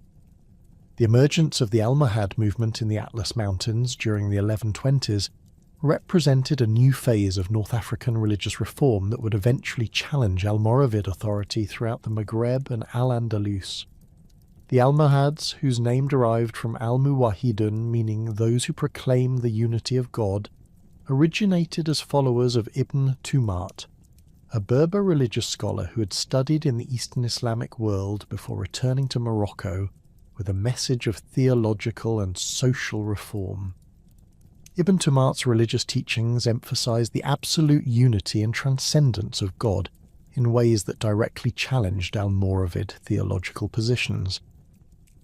The emergence of the Almohad movement in the Atlas Mountains during the 1120s represented a new phase of North African religious reform that would eventually challenge Almoravid authority throughout the Maghreb and Al-Andalus. The Almohads, whose name derived from Al-Muwahhidun, meaning those who proclaim the unity of God, originated as followers of Ibn Tumart, a Berber religious scholar who had studied in the Eastern Islamic world before returning to Morocco with a message of theological and social reform. Ibn Tumart's religious teachings emphasized the absolute unity and transcendence of God in ways that directly challenged Almoravid theological positions.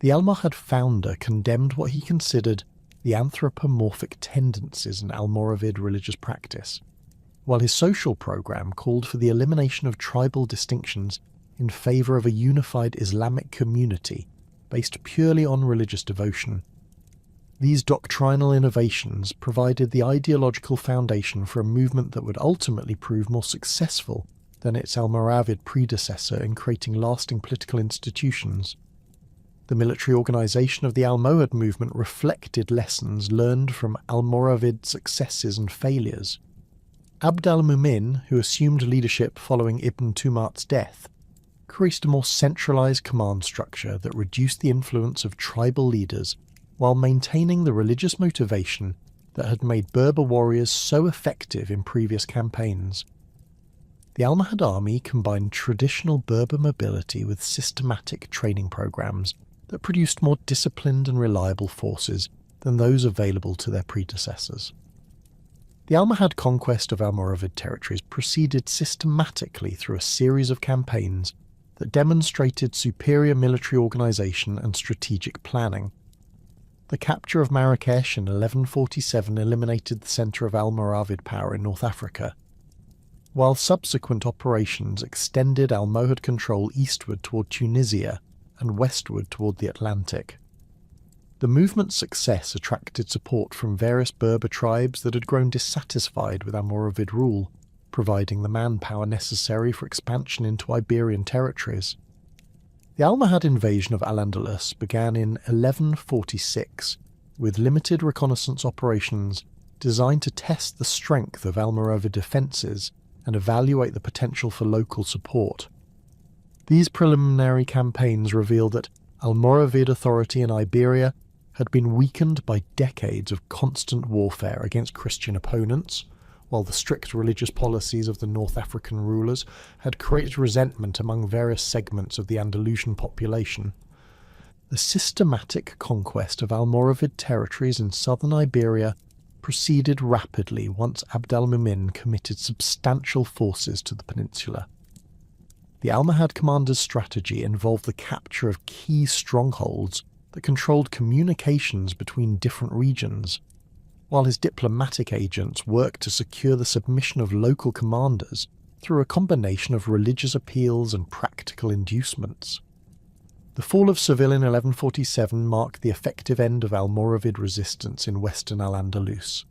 The Almohad founder condemned what he considered the anthropomorphic tendencies in Almoravid religious practice, while his social program called for the elimination of tribal distinctions in favor of a unified Islamic community based purely on religious devotion. These doctrinal innovations provided the ideological foundation for a movement that would ultimately prove more successful than its Almoravid predecessor in creating lasting political institutions. The military organization of the Almohad movement reflected lessons learned from Almoravid successes and failures. Abd al-Mumin, who assumed leadership following Ibn Tumart's death, created a more centralized command structure that reduced the influence of tribal leaders while maintaining the religious motivation that had made Berber warriors so effective in previous campaigns. The Almohad army combined traditional Berber mobility with systematic training programs that produced more disciplined and reliable forces than those available to their predecessors. The Almohad conquest of Almoravid territories proceeded systematically through a series of campaigns that demonstrated superior military organization and strategic planning. The capture of Marrakesh in 1147 eliminated the centre of Almoravid power in North Africa, while subsequent operations extended Almohad control eastward toward Tunisia and westward toward the Atlantic. The movement's success attracted support from various Berber tribes that had grown dissatisfied with Almoravid rule, providing the manpower necessary for expansion into Iberian territories. The Almohad invasion of Al-Andalus began in 1146 with limited reconnaissance operations designed to test the strength of Almoravid defences and evaluate the potential for local support. These preliminary campaigns revealed that Almoravid authority in Iberia had been weakened by decades of constant warfare against Christian opponents, while the strict religious policies of the North African rulers had created resentment among various segments of the Andalusian population. The systematic conquest of Almoravid territories in southern Iberia proceeded rapidly once Abd al-Mumin committed substantial forces to the peninsula. The Almohad commander's strategy involved the capture of key strongholds that controlled communications between different regions, while his diplomatic agents worked to secure the submission of local commanders through a combination of religious appeals and practical inducements. The fall of Seville in 1147 marked the effective end of Almoravid resistance in western Al-Andalus.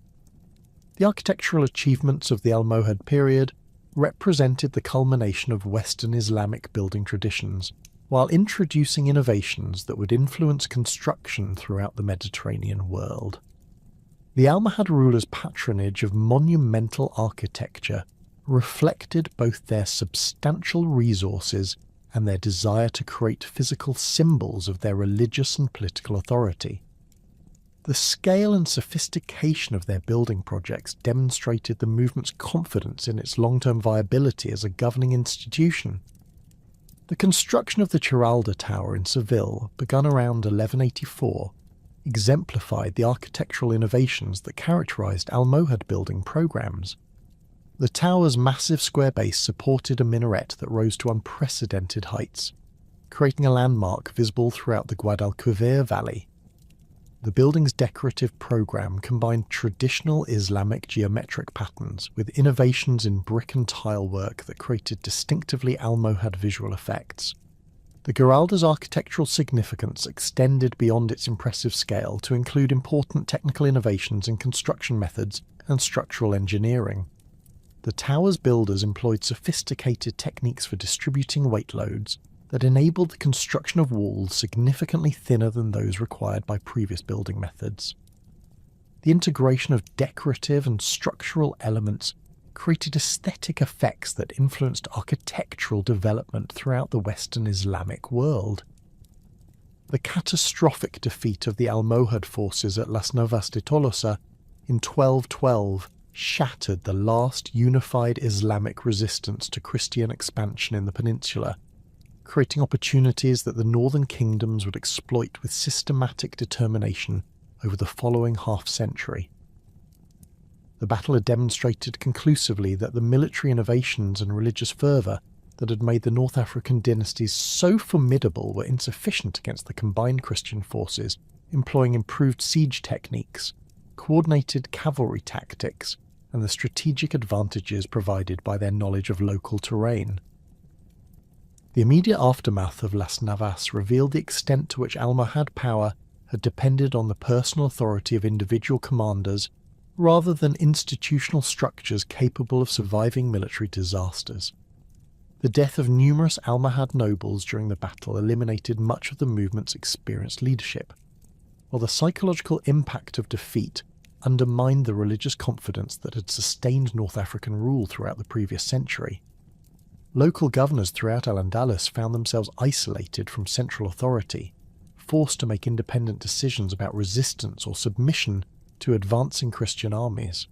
The architectural achievements of the Almohad period represented the culmination of Western Islamic building traditions, while introducing innovations that would influence construction throughout the Mediterranean world. The Almohad rulers' patronage of monumental architecture reflected both their substantial resources and their desire to create physical symbols of their religious and political authority. The scale and sophistication of their building projects demonstrated the movement's confidence in its long-term viability as a governing institution. The construction of the Giralda Tower in Seville, begun around 1184, exemplified the architectural innovations that characterized Almohad building programs. The tower's massive square base supported a minaret that rose to unprecedented heights, creating a landmark visible throughout the Guadalquivir Valley. The building's decorative program combined traditional Islamic geometric patterns with innovations in brick and tile work that created distinctively Almohad visual effects. The Giralda's architectural significance extended beyond its impressive scale to include important technical innovations in construction methods and structural engineering. The tower's builders employed sophisticated techniques for distributing weight loads that enabled the construction of walls significantly thinner than those required by previous building methods. The integration of decorative and structural elements created aesthetic effects that influenced architectural development throughout the Western Islamic world. The catastrophic defeat of the Almohad forces at Las Navas de Tolosa in 1212 shattered the last unified Islamic resistance to Christian expansion in the peninsula, creating opportunities that the northern kingdoms would exploit with systematic determination over the following half-century. The battle had demonstrated conclusively that the military innovations and religious fervour that had made the North African dynasties so formidable were insufficient against the combined Christian forces, employing improved siege techniques, coordinated cavalry tactics, and the strategic advantages provided by their knowledge of local terrain. The immediate aftermath of Las Navas revealed the extent to which Almohad power had depended on the personal authority of individual commanders rather than institutional structures capable of surviving military disasters. The death of numerous Almohad nobles during the battle eliminated much of the movement's experienced leadership, while the psychological impact of defeat undermined the religious confidence that had sustained North African rule throughout the previous century. Local governors throughout Al-Andalus found themselves isolated from central authority, forced to make independent decisions about resistance or submission to advancing Christian armies.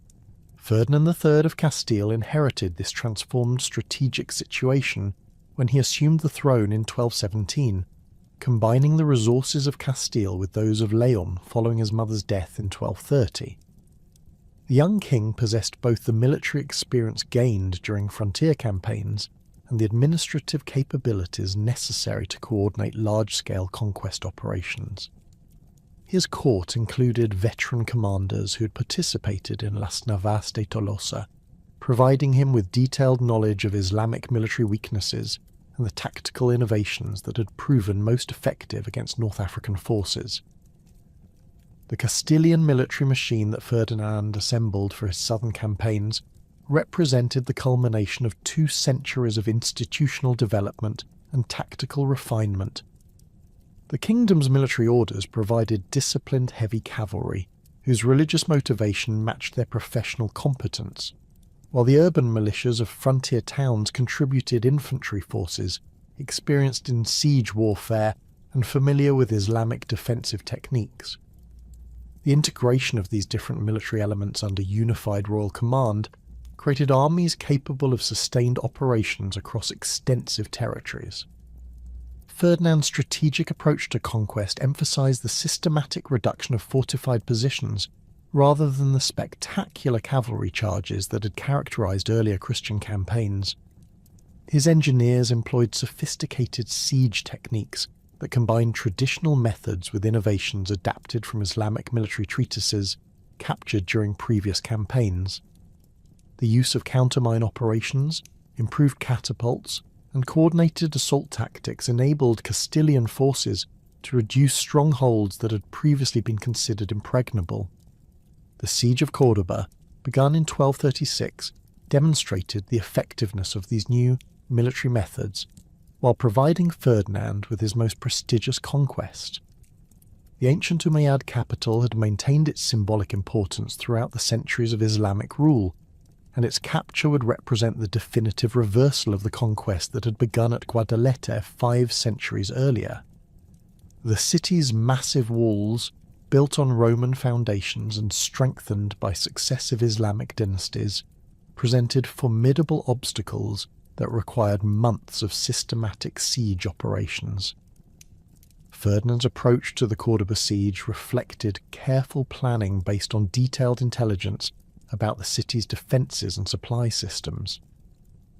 Ferdinand III of Castile inherited this transformed strategic situation when he assumed the throne in 1217, combining the resources of Castile with those of Leon following his mother's death in 1230. The young king possessed both the military experience gained during frontier campaigns and the administrative capabilities necessary to coordinate large-scale conquest operations. His court included veteran commanders who had participated in Las Navas de Tolosa, providing him with detailed knowledge of Islamic military weaknesses and the tactical innovations that had proven most effective against North African forces. The Castilian military machine that Ferdinand assembled for his southern campaigns represented the culmination of 2 centuries of institutional development and tactical refinement. The kingdom's military orders provided disciplined heavy cavalry, whose religious motivation matched their professional competence, while the urban militias of frontier towns contributed infantry forces experienced in siege warfare and familiar with Islamic defensive techniques. The integration of these different military elements under unified royal command created armies capable of sustained operations across extensive territories. Ferdinand's strategic approach to conquest emphasized the systematic reduction of fortified positions rather than the spectacular cavalry charges that had characterized earlier Christian campaigns. His engineers employed sophisticated siege techniques that combined traditional methods with innovations adapted from Islamic military treatises captured during previous campaigns. The use of countermine operations, improved catapults, and coordinated assault tactics enabled Castilian forces to reduce strongholds that had previously been considered impregnable. The Siege of Córdoba, begun in 1236, demonstrated the effectiveness of these new military methods while providing Ferdinand with his most prestigious conquest. The ancient Umayyad capital had maintained its symbolic importance throughout the centuries of Islamic rule, and its capture would represent the definitive reversal of the conquest that had begun at Guadalete 5 centuries earlier. The city's massive walls, built on Roman foundations and strengthened by successive Islamic dynasties, presented formidable obstacles that required months of systematic siege operations. Ferdinand's approach to the Córdoba siege reflected careful planning based on detailed intelligence about the city's defences and supply systems.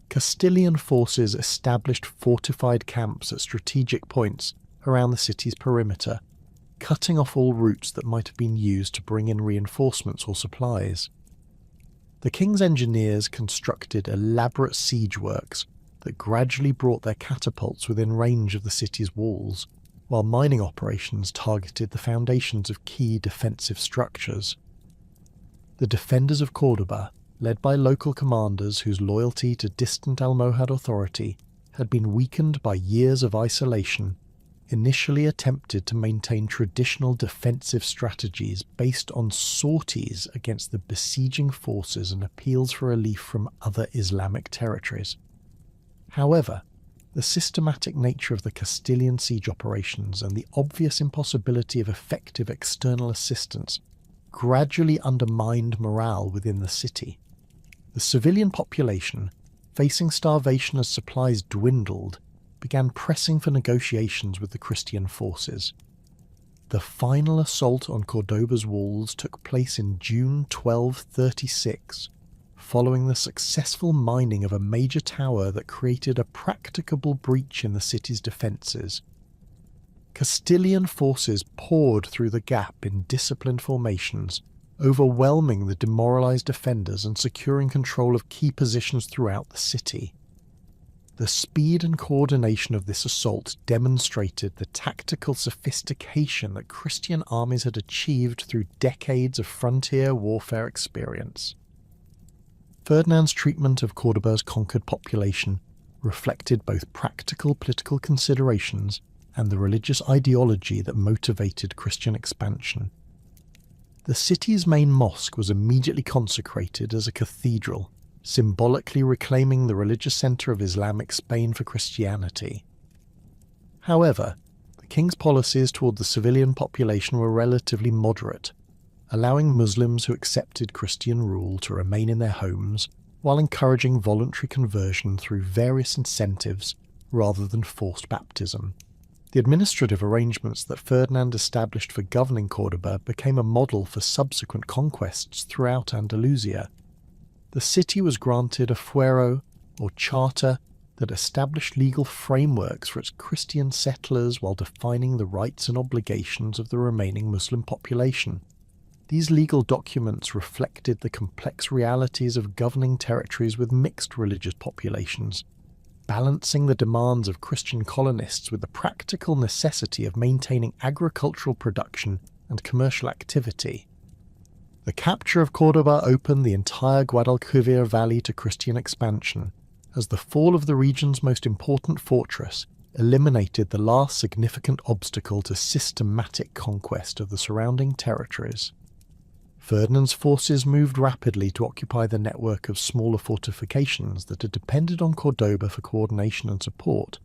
Castilian forces established fortified camps at strategic points around the city's perimeter, cutting off all routes that might have been used to bring in reinforcements or supplies. The king's engineers constructed elaborate siege works that gradually brought their catapults within range of the city's walls, while mining operations targeted the foundations of key defensive structures. The defenders of Córdoba, led by local commanders whose loyalty to distant Almohad authority had been weakened by years of isolation, initially attempted to maintain traditional defensive strategies based on sorties against the besieging forces and appeals for relief from other Islamic territories. However, the systematic nature of the Castilian siege operations and the obvious impossibility of effective external assistance gradually undermined morale within the city. The civilian population, facing starvation as supplies dwindled, began pressing for negotiations with the Christian forces. The final assault on Córdoba's walls took place in June 1236, following the successful mining of a major tower that created a practicable breach in the city's defences. Castilian forces poured through the gap in disciplined formations, overwhelming the demoralised defenders and securing control of key positions throughout the city. The speed and coordination of this assault demonstrated the tactical sophistication that Christian armies had achieved through decades of frontier warfare experience. Ferdinand's treatment of Córdoba's conquered population reflected both practical political considerations and the religious ideology that motivated Christian expansion. The city's main mosque was immediately consecrated as a cathedral, symbolically reclaiming the religious centre of Islamic Spain for Christianity. However, the king's policies toward the civilian population were relatively moderate, allowing Muslims who accepted Christian rule to remain in their homes while encouraging voluntary conversion through various incentives rather than forced baptism. The administrative arrangements that Ferdinand established for governing Córdoba became a model for subsequent conquests throughout Andalusia. The city was granted a fuero, or charter, that established legal frameworks for its Christian settlers while defining the rights and obligations of the remaining Muslim population. These legal documents reflected the complex realities of governing territories with mixed religious populations, balancing the demands of Christian colonists with the practical necessity of maintaining agricultural production and commercial activity. The capture of Córdoba opened the entire Guadalquivir Valley to Christian expansion, as the fall of the region's most important fortress eliminated the last significant obstacle to systematic conquest of the surrounding territories. Ferdinand's forces moved rapidly to occupy the network of smaller fortifications that had depended on Córdoba for coordination and support,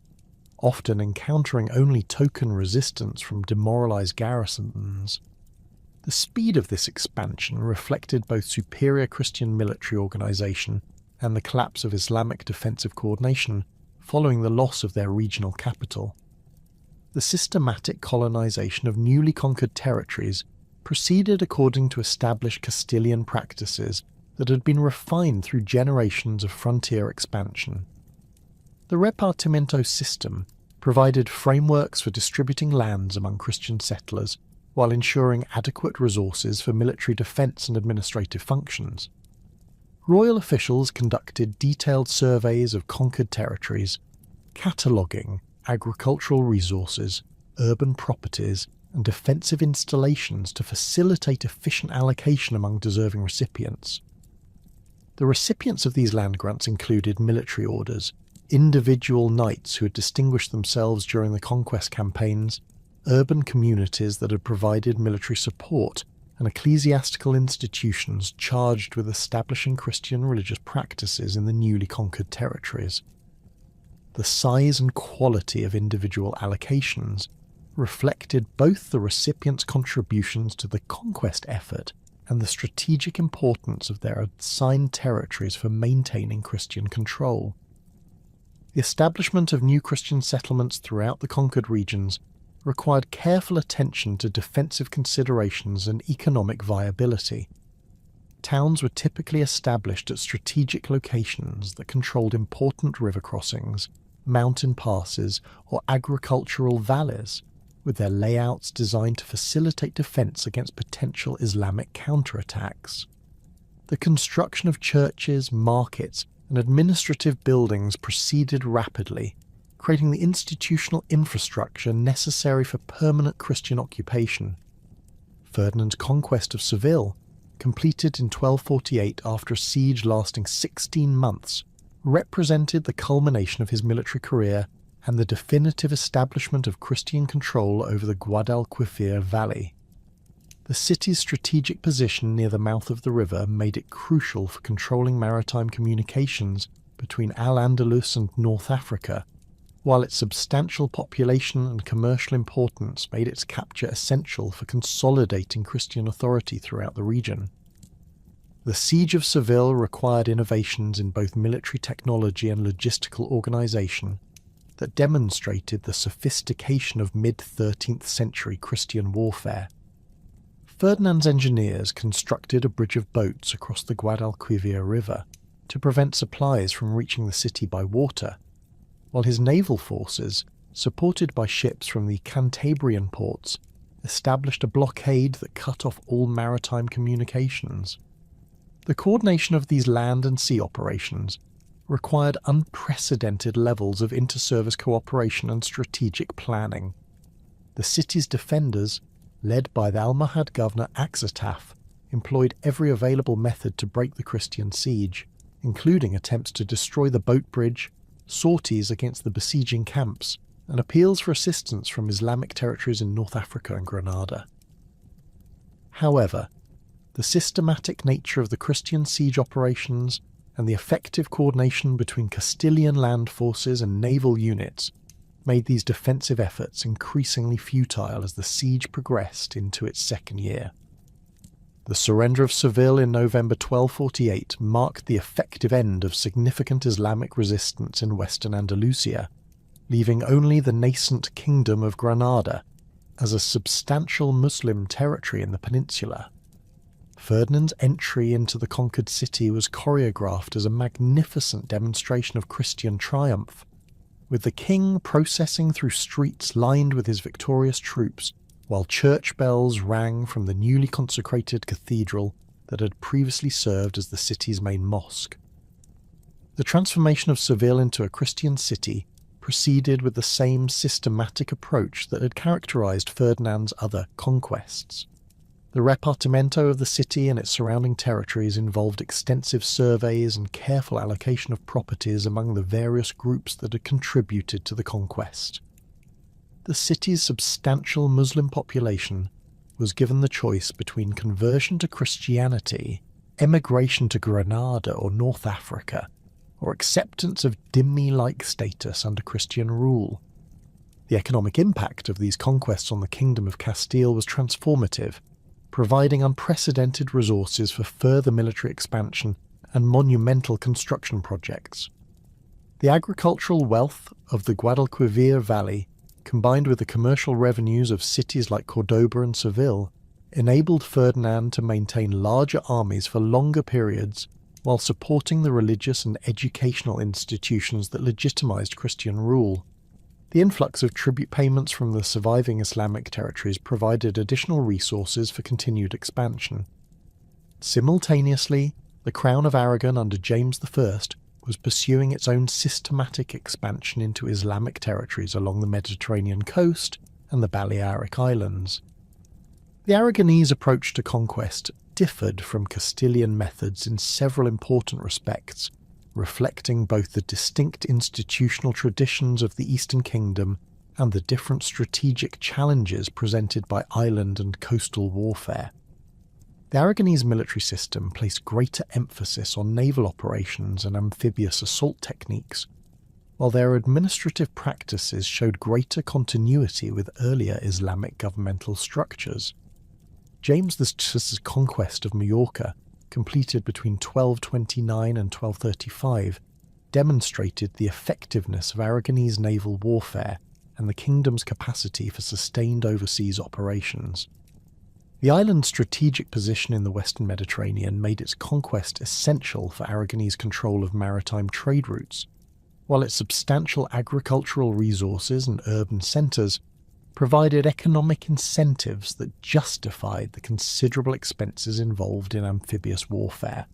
often encountering only token resistance from demoralised garrisons. The speed of this expansion reflected both superior Christian military organisation and the collapse of Islamic defensive coordination following the loss of their regional capital. The systematic colonisation of newly conquered territories proceeded according to established Castilian practices that had been refined through generations of frontier expansion. The repartimento system provided frameworks for distributing lands among Christian settlers while ensuring adequate resources for military defence and administrative functions. Royal officials conducted detailed surveys of conquered territories, cataloguing agricultural resources, urban properties, and defensive installations to facilitate efficient allocation among deserving recipients. The recipients of these land grants included military orders, individual knights who had distinguished themselves during the conquest campaigns, urban communities that had provided military support, and ecclesiastical institutions charged with establishing Christian religious practices in the newly conquered territories. The size and quality of individual allocations reflected both the recipients' contributions to the conquest effort and the strategic importance of their assigned territories for maintaining Christian control. The establishment of new Christian settlements throughout the conquered regions required careful attention to defensive considerations and economic viability. Towns were typically established at strategic locations that controlled important river crossings, mountain passes, or agricultural valleys, with their layouts designed to facilitate defense against potential Islamic counterattacks. The construction of churches, markets, and administrative buildings proceeded rapidly, creating the institutional infrastructure necessary for permanent Christian occupation. Ferdinand's conquest of Seville, completed in 1248 after a siege lasting 16 months, represented the culmination of his military career and the definitive establishment of Christian control over the Guadalquivir Valley. The city's strategic position near the mouth of the river made it crucial for controlling maritime communications between Al-Andalus and North Africa, while its substantial population and commercial importance made its capture essential for consolidating Christian authority throughout the region. The Siege of Seville required innovations in both military technology and logistical organisation that demonstrated the sophistication of mid-13th century Christian warfare. Ferdinand's engineers constructed a bridge of boats across the Guadalquivir River to prevent supplies from reaching the city by water, while his naval forces, supported by ships from the Cantabrian ports, established a blockade that cut off all maritime communications. The coordination of these land and sea operations required unprecedented levels of inter-service cooperation and strategic planning. The city's defenders, led by the Almohad governor Axataf, employed every available method to break the Christian siege, including attempts to destroy the boat bridge, sorties against the besieging camps, and appeals for assistance from Islamic territories in North Africa and Granada. However, the systematic nature of the Christian siege operations and the effective coordination between Castilian land forces and naval units made these defensive efforts increasingly futile as the siege progressed into its second year. The surrender of Seville in November 1248 marked the effective end of significant Islamic resistance in western Andalusia, leaving only the nascent Kingdom of Granada as a substantial Muslim territory in the peninsula. Ferdinand's entry into the conquered city was choreographed as a magnificent demonstration of Christian triumph, with the king processing through streets lined with his victorious troops, while church bells rang from the newly consecrated cathedral that had previously served as the city's main mosque. The transformation of Seville into a Christian city proceeded with the same systematic approach that had characterized Ferdinand's other conquests. The repartimento of the city and its surrounding territories involved extensive surveys and careful allocation of properties among the various groups that had contributed to the conquest. The city's substantial Muslim population was given the choice between conversion to Christianity, emigration to Granada or North Africa, or acceptance of dhimmi-like status under Christian rule. The economic impact of these conquests on the Kingdom of Castile was transformative, providing unprecedented resources for further military expansion and monumental construction projects. The agricultural wealth of the Guadalquivir Valley, combined with the commercial revenues of cities like Cordoba and Seville, enabled Ferdinand to maintain larger armies for longer periods while supporting the religious and educational institutions that legitimized Christian rule. The influx of tribute payments from the surviving Islamic territories provided additional resources for continued expansion. Simultaneously, the Crown of Aragon under James I was pursuing its own systematic expansion into Islamic territories along the Mediterranean coast and the Balearic Islands. The Aragonese approach to conquest differed from Castilian methods in several important respects, reflecting both the distinct institutional traditions of the Eastern Kingdom and the different strategic challenges presented by island and coastal warfare. The Aragonese military system placed greater emphasis on naval operations and amphibious assault techniques, while their administrative practices showed greater continuity with earlier Islamic governmental structures. James VI's conquest of Majorca, completed between 1229 and 1235, demonstrated the effectiveness of Aragonese naval warfare and the kingdom's capacity for sustained overseas operations. The island's strategic position in the western Mediterranean made its conquest essential for Aragonese control of maritime trade routes, while its substantial agricultural resources and urban centres provided economic incentives that justified the considerable expenses involved in amphibious warfare.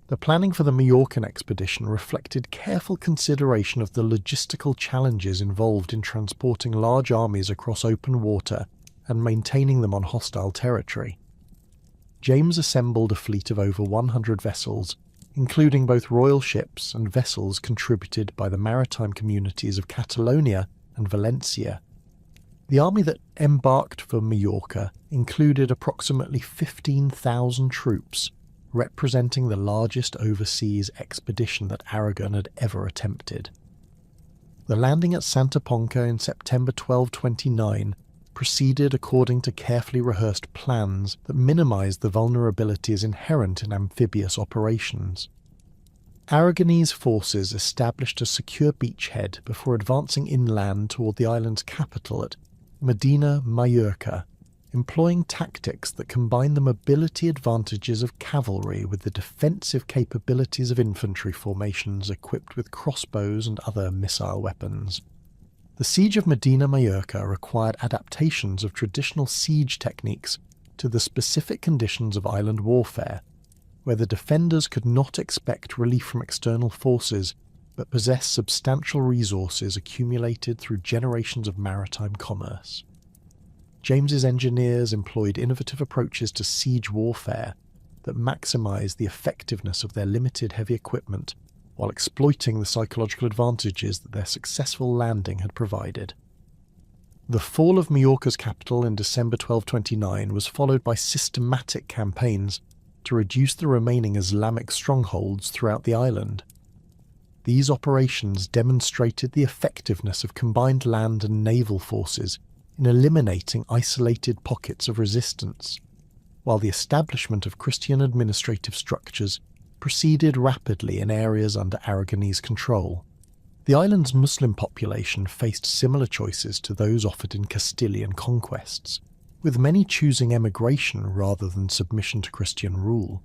The planning for the Majorcan expedition reflected careful consideration of the logistical challenges involved in transporting large armies across open water and maintaining them on hostile territory. James assembled a fleet of over 100 vessels, including both royal ships and vessels contributed by the maritime communities of Catalonia and Valencia. The army that embarked for Majorca included approximately 15,000 troops, representing the largest overseas expedition that Aragon had ever attempted. The landing at Santa Ponca in September 1229 proceeded according to carefully rehearsed plans that minimized the vulnerabilities inherent in amphibious operations. Aragonese forces established a secure beachhead before advancing inland toward the island's capital at Medina Mallorca, employing tactics that combine the mobility advantages of cavalry with the defensive capabilities of infantry formations equipped with crossbows and other missile weapons. The siege of Medina Mallorca required adaptations of traditional siege techniques to the specific conditions of island warfare, where the defenders could not expect relief from external forces but possessed substantial resources accumulated through generations of maritime commerce. James's engineers employed innovative approaches to siege warfare that maximised the effectiveness of their limited heavy equipment while exploiting the psychological advantages that their successful landing had provided. The fall of Majorca's capital in December 1229 was followed by systematic campaigns to reduce the remaining Islamic strongholds throughout the island. These operations demonstrated the effectiveness of combined land and naval forces in eliminating isolated pockets of resistance, while the establishment of Christian administrative structures proceeded rapidly in areas under Aragonese control. The island's Muslim population faced similar choices to those offered in Castilian conquests, with many choosing emigration rather than submission to Christian rule.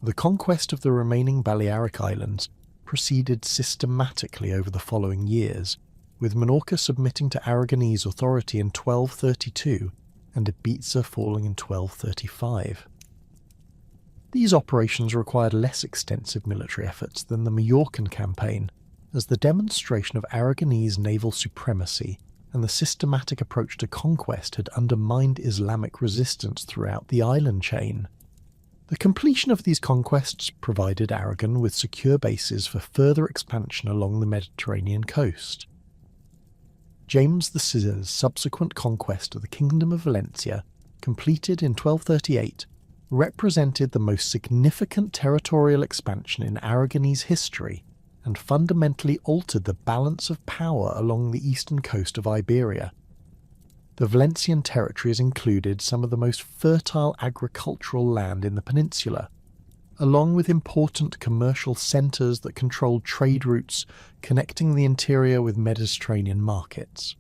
The conquest of the remaining Balearic Islands proceeded systematically over the following years, with Minorca submitting to Aragonese authority in 1232 and Ibiza falling in 1235. These operations required less extensive military efforts than the Majorcan campaign, as the demonstration of Aragonese naval supremacy and the systematic approach to conquest had undermined Islamic resistance throughout the island chain. The completion of these conquests provided Aragon with secure bases for further expansion along the Mediterranean coast. James VI's subsequent conquest of the Kingdom of Valencia, completed in 1238, represented the most significant territorial expansion in Aragonese history and fundamentally altered the balance of power along the eastern coast of Iberia. The Valencian territories included some of the most fertile agricultural land in the peninsula, along with important commercial centres that controlled trade routes connecting the interior with Mediterranean markets.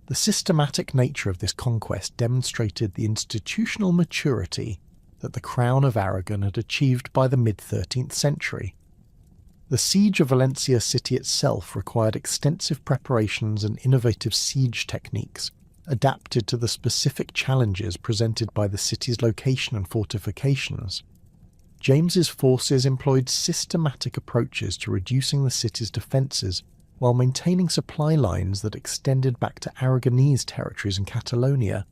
The systematic nature of this conquest demonstrated the institutional maturity that the Crown of Aragon had achieved by the mid-13th century. The siege of Valencia city itself required extensive preparations and innovative siege techniques adapted to the specific challenges presented by the city's location and fortifications. James's forces employed systematic approaches to reducing the city's defences while maintaining supply lines that extended back to Aragonese territories in Catalonia.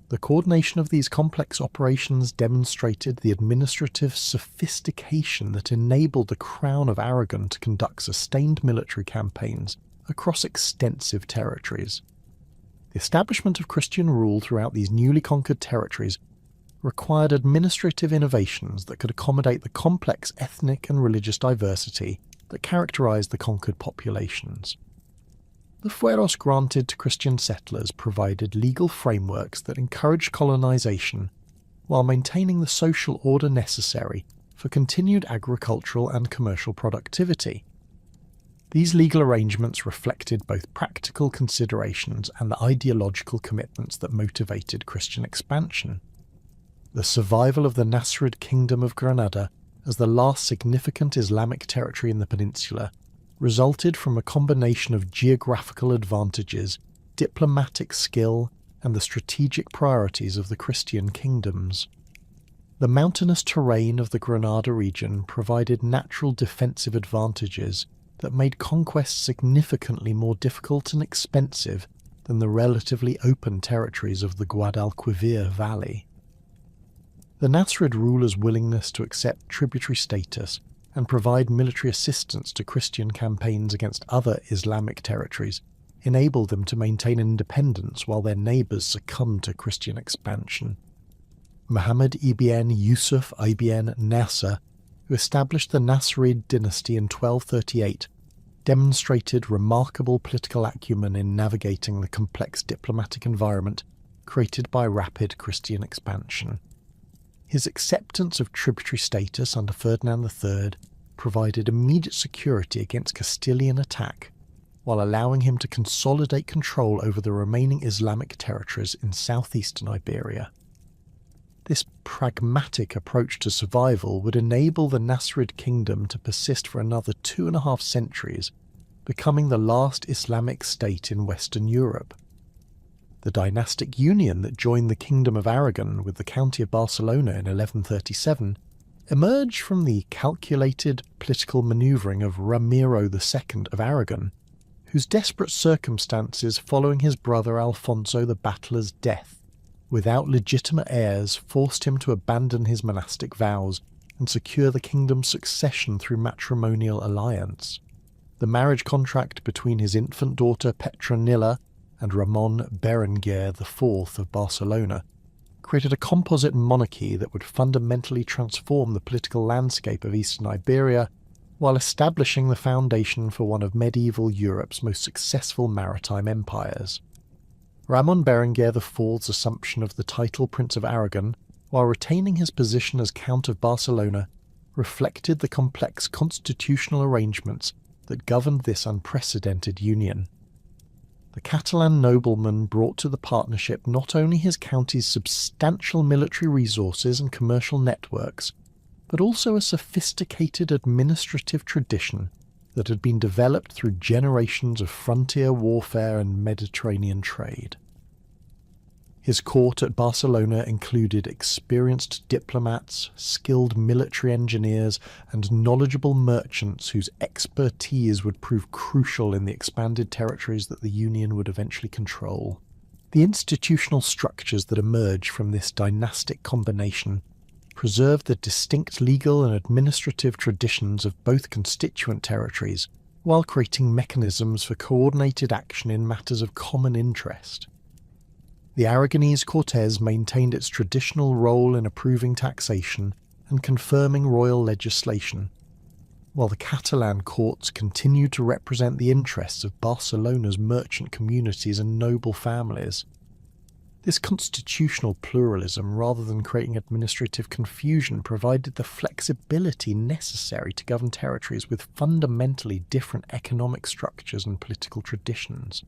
The coordination of these complex operations demonstrated the administrative sophistication that enabled the Crown of Aragon to conduct sustained military campaigns across extensive territories. The establishment of Christian rule throughout these newly conquered territories required administrative innovations that could accommodate the complex ethnic and religious diversity that characterized the conquered populations. The fueros granted to Christian settlers provided legal frameworks that encouraged colonization while maintaining the social order necessary for continued agricultural and commercial productivity. These legal arrangements reflected both practical considerations and the ideological commitments that motivated Christian expansion. The survival of the Nasrid Kingdom of Granada as the last significant Islamic territory in the peninsula resulted from a combination of geographical advantages, diplomatic skill, and the strategic priorities of the Christian kingdoms. The mountainous terrain of the Granada region provided natural defensive advantages that made conquest significantly more difficult and expensive than the relatively open territories of the Guadalquivir Valley. The Nasrid rulers' willingness to accept tributary status and provide military assistance to Christian campaigns against other Islamic territories enabled them to maintain independence while their neighbours succumbed to Christian expansion. Muhammad ibn Yusuf ibn Nasser, who established the Nasrid dynasty in 1238, demonstrated remarkable political acumen in navigating the complex diplomatic environment created by rapid Christian expansion. His acceptance of tributary status under Ferdinand III provided immediate security against Castilian attack, while allowing him to consolidate control over the remaining Islamic territories in southeastern Iberia. This pragmatic approach to survival would enable the Nasrid kingdom to persist for another 2.5 centuries, becoming the last Islamic state in Western Europe. The dynastic union that joined the Kingdom of Aragon with the County of Barcelona in 1137 emerged from the calculated political manoeuvring of Ramiro II of Aragon, whose desperate circumstances following his brother Alfonso the Battler's death, without legitimate heirs, forced him to abandon his monastic vows and secure the kingdom's succession through matrimonial alliance. The marriage contract between his infant daughter Petronilla and Ramon Berenguer IV of Barcelona created a composite monarchy that would fundamentally transform the political landscape of Eastern Iberia while establishing the foundation for one of medieval Europe's most successful maritime empires. Ramon Berenguer IV's assumption of the title Prince of Aragon, while retaining his position as Count of Barcelona, reflected the complex constitutional arrangements that governed this unprecedented union. The Catalan nobleman brought to the partnership not only his county's substantial military resources and commercial networks, but also a sophisticated administrative tradition that had been developed through generations of frontier warfare and Mediterranean trade. His court at Barcelona included experienced diplomats, skilled military engineers, and knowledgeable merchants whose expertise would prove crucial in the expanded territories that the Union would eventually control. The institutional structures that emerged from this dynastic combination preserved the distinct legal and administrative traditions of both constituent territories, while creating mechanisms for coordinated action in matters of common interest. The Aragonese Cortes maintained its traditional role in approving taxation and confirming royal legislation, while the Catalan courts continued to represent the interests of Barcelona's merchant communities and noble families. This constitutional pluralism, rather than creating administrative confusion, provided the flexibility necessary to govern territories with fundamentally different economic structures and political traditions.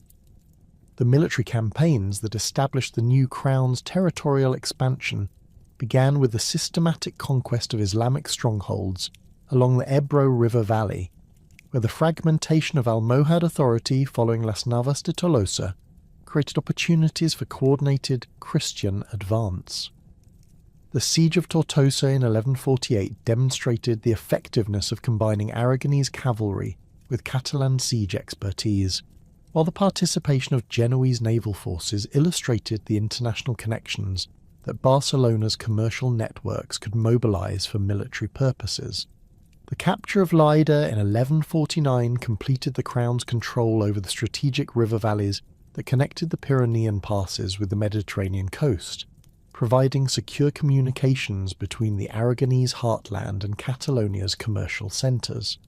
The military campaigns that established the new crown's territorial expansion began with the systematic conquest of Islamic strongholds along the Ebro River Valley, where the fragmentation of Almohad authority following Las Navas de Tolosa created opportunities for coordinated Christian advance. The siege of Tortosa in 1148 demonstrated the effectiveness of combining Aragonese cavalry with Catalan siege expertise, while the participation of Genoese naval forces illustrated the international connections that Barcelona's commercial networks could mobilize for military purposes. The capture of Lleida in 1149 completed the crown's control over the strategic river valleys that connected the Pyrenean passes with the Mediterranean coast, providing secure communications between the Aragonese heartland and Catalonia's commercial centres.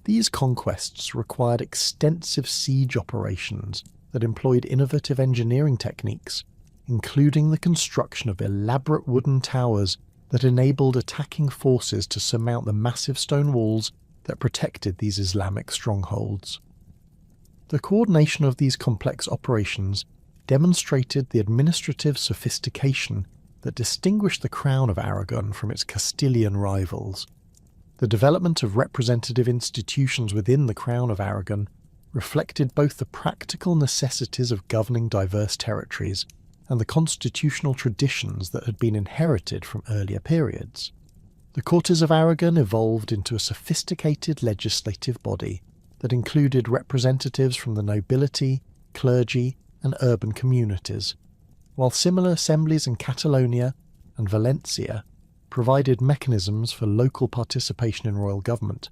These conquests required extensive siege operations that employed innovative engineering techniques, including the construction of elaborate wooden towers that enabled attacking forces to surmount the massive stone walls that protected these Islamic strongholds. The coordination of these complex operations demonstrated the administrative sophistication that distinguished the Crown of Aragon from its Castilian rivals. The development of representative institutions within the Crown of Aragon reflected both the practical necessities of governing diverse territories and the constitutional traditions that had been inherited from earlier periods. The Cortes of Aragon evolved into a sophisticated legislative body that included representatives from the nobility, clergy, and urban communities, while similar assemblies in Catalonia and Valencia provided mechanisms for local participation in royal government.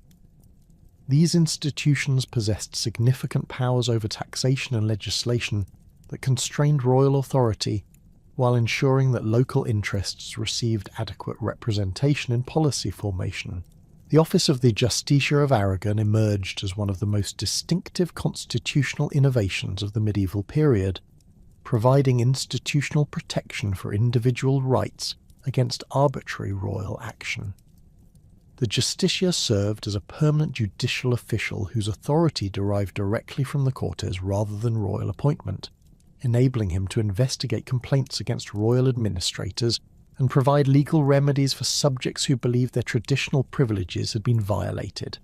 These institutions possessed significant powers over taxation and legislation that constrained royal authority while ensuring that local interests received adequate representation in policy formation. The office of the Justicia of Aragon emerged as one of the most distinctive constitutional innovations of the medieval period, providing institutional protection for individual rights against arbitrary royal action. The Justicia served as a permanent judicial official whose authority derived directly from the Cortes rather than royal appointment, enabling him to investigate complaints against royal administrators and provide legal remedies for subjects who believed their traditional privileges had been violated.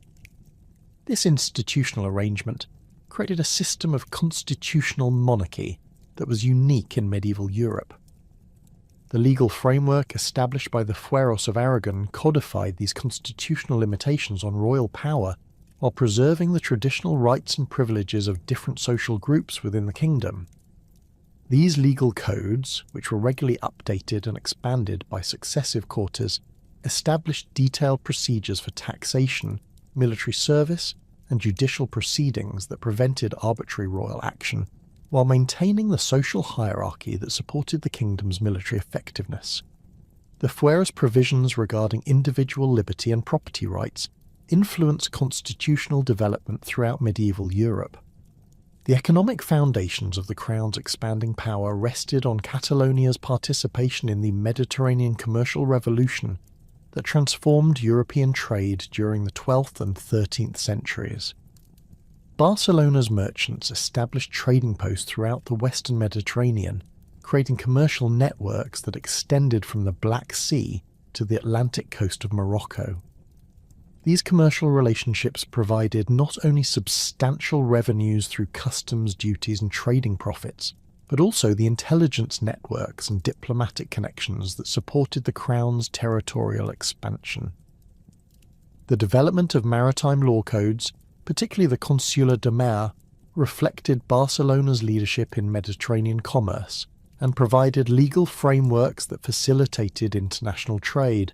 This institutional arrangement created a system of constitutional monarchy that was unique in medieval Europe. The legal framework established by the Fueros of Aragon codified these constitutional limitations on royal power while preserving the traditional rights and privileges of different social groups within the kingdom. These legal codes, which were regularly updated and expanded by successive Cortes, established detailed procedures for taxation, military service, and judicial proceedings that prevented arbitrary royal action, while maintaining the social hierarchy that supported the kingdom's military effectiveness. The Fueros provisions regarding individual liberty and property rights influenced constitutional development throughout medieval Europe. The economic foundations of the Crown's expanding power rested on Catalonia's participation in the Mediterranean commercial revolution that transformed European trade during the 12th and 13th centuries. Barcelona's merchants established trading posts throughout the western Mediterranean, creating commercial networks that extended from the Black Sea to the Atlantic coast of Morocco. These commercial relationships provided not only substantial revenues through customs duties and trading profits, but also the intelligence networks and diplomatic connections that supported the Crown's territorial expansion. The development of maritime law codes, particularly the Consular de Mer, reflected Barcelona's leadership in Mediterranean commerce and provided legal frameworks that facilitated international trade.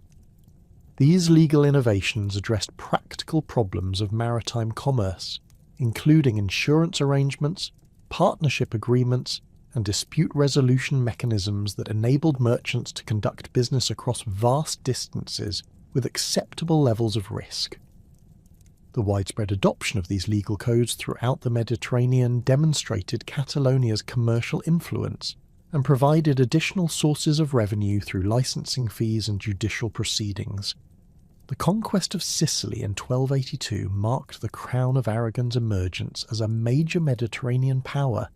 These legal innovations addressed practical problems of maritime commerce, including insurance arrangements, partnership agreements, and dispute resolution mechanisms that enabled merchants to conduct business across vast distances with acceptable levels of risk. The widespread adoption of these legal codes throughout the Mediterranean demonstrated Catalonia's commercial influence and provided additional sources of revenue through licensing fees and judicial proceedings. The conquest of Sicily in 1282 marked the Crown of Aragon's emergence as a major Mediterranean power,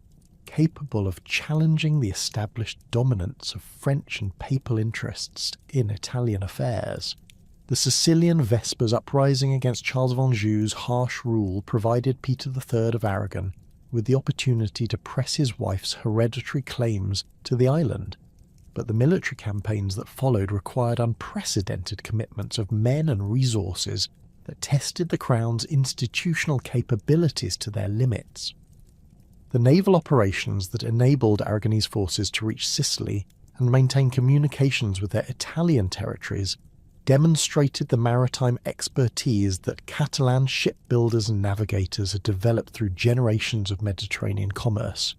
capable of challenging the established dominance of French and papal interests in Italian affairs. The Sicilian Vespers uprising against Charles of Anjou's harsh rule provided Peter III of Aragon with the opportunity to press his wife's hereditary claims to the island, but the military campaigns that followed required unprecedented commitments of men and resources that tested the Crown's institutional capabilities to their limits. The naval operations that enabled Aragonese forces to reach Sicily and maintain communications with their Italian territories demonstrated the maritime expertise that Catalan shipbuilders and navigators had developed through generations of Mediterranean commerce.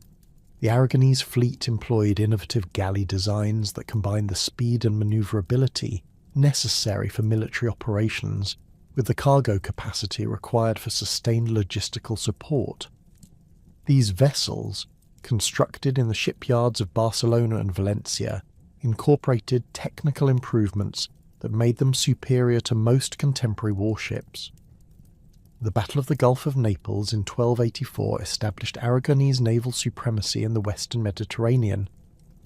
The Aragonese fleet employed innovative galley designs that combined the speed and maneuverability necessary for military operations with the cargo capacity required for sustained logistical support. These vessels, constructed in the shipyards of Barcelona and Valencia, incorporated technical improvements that made them superior to most contemporary warships. The Battle of the Gulf of Naples in 1284 established Aragonese naval supremacy in the western Mediterranean,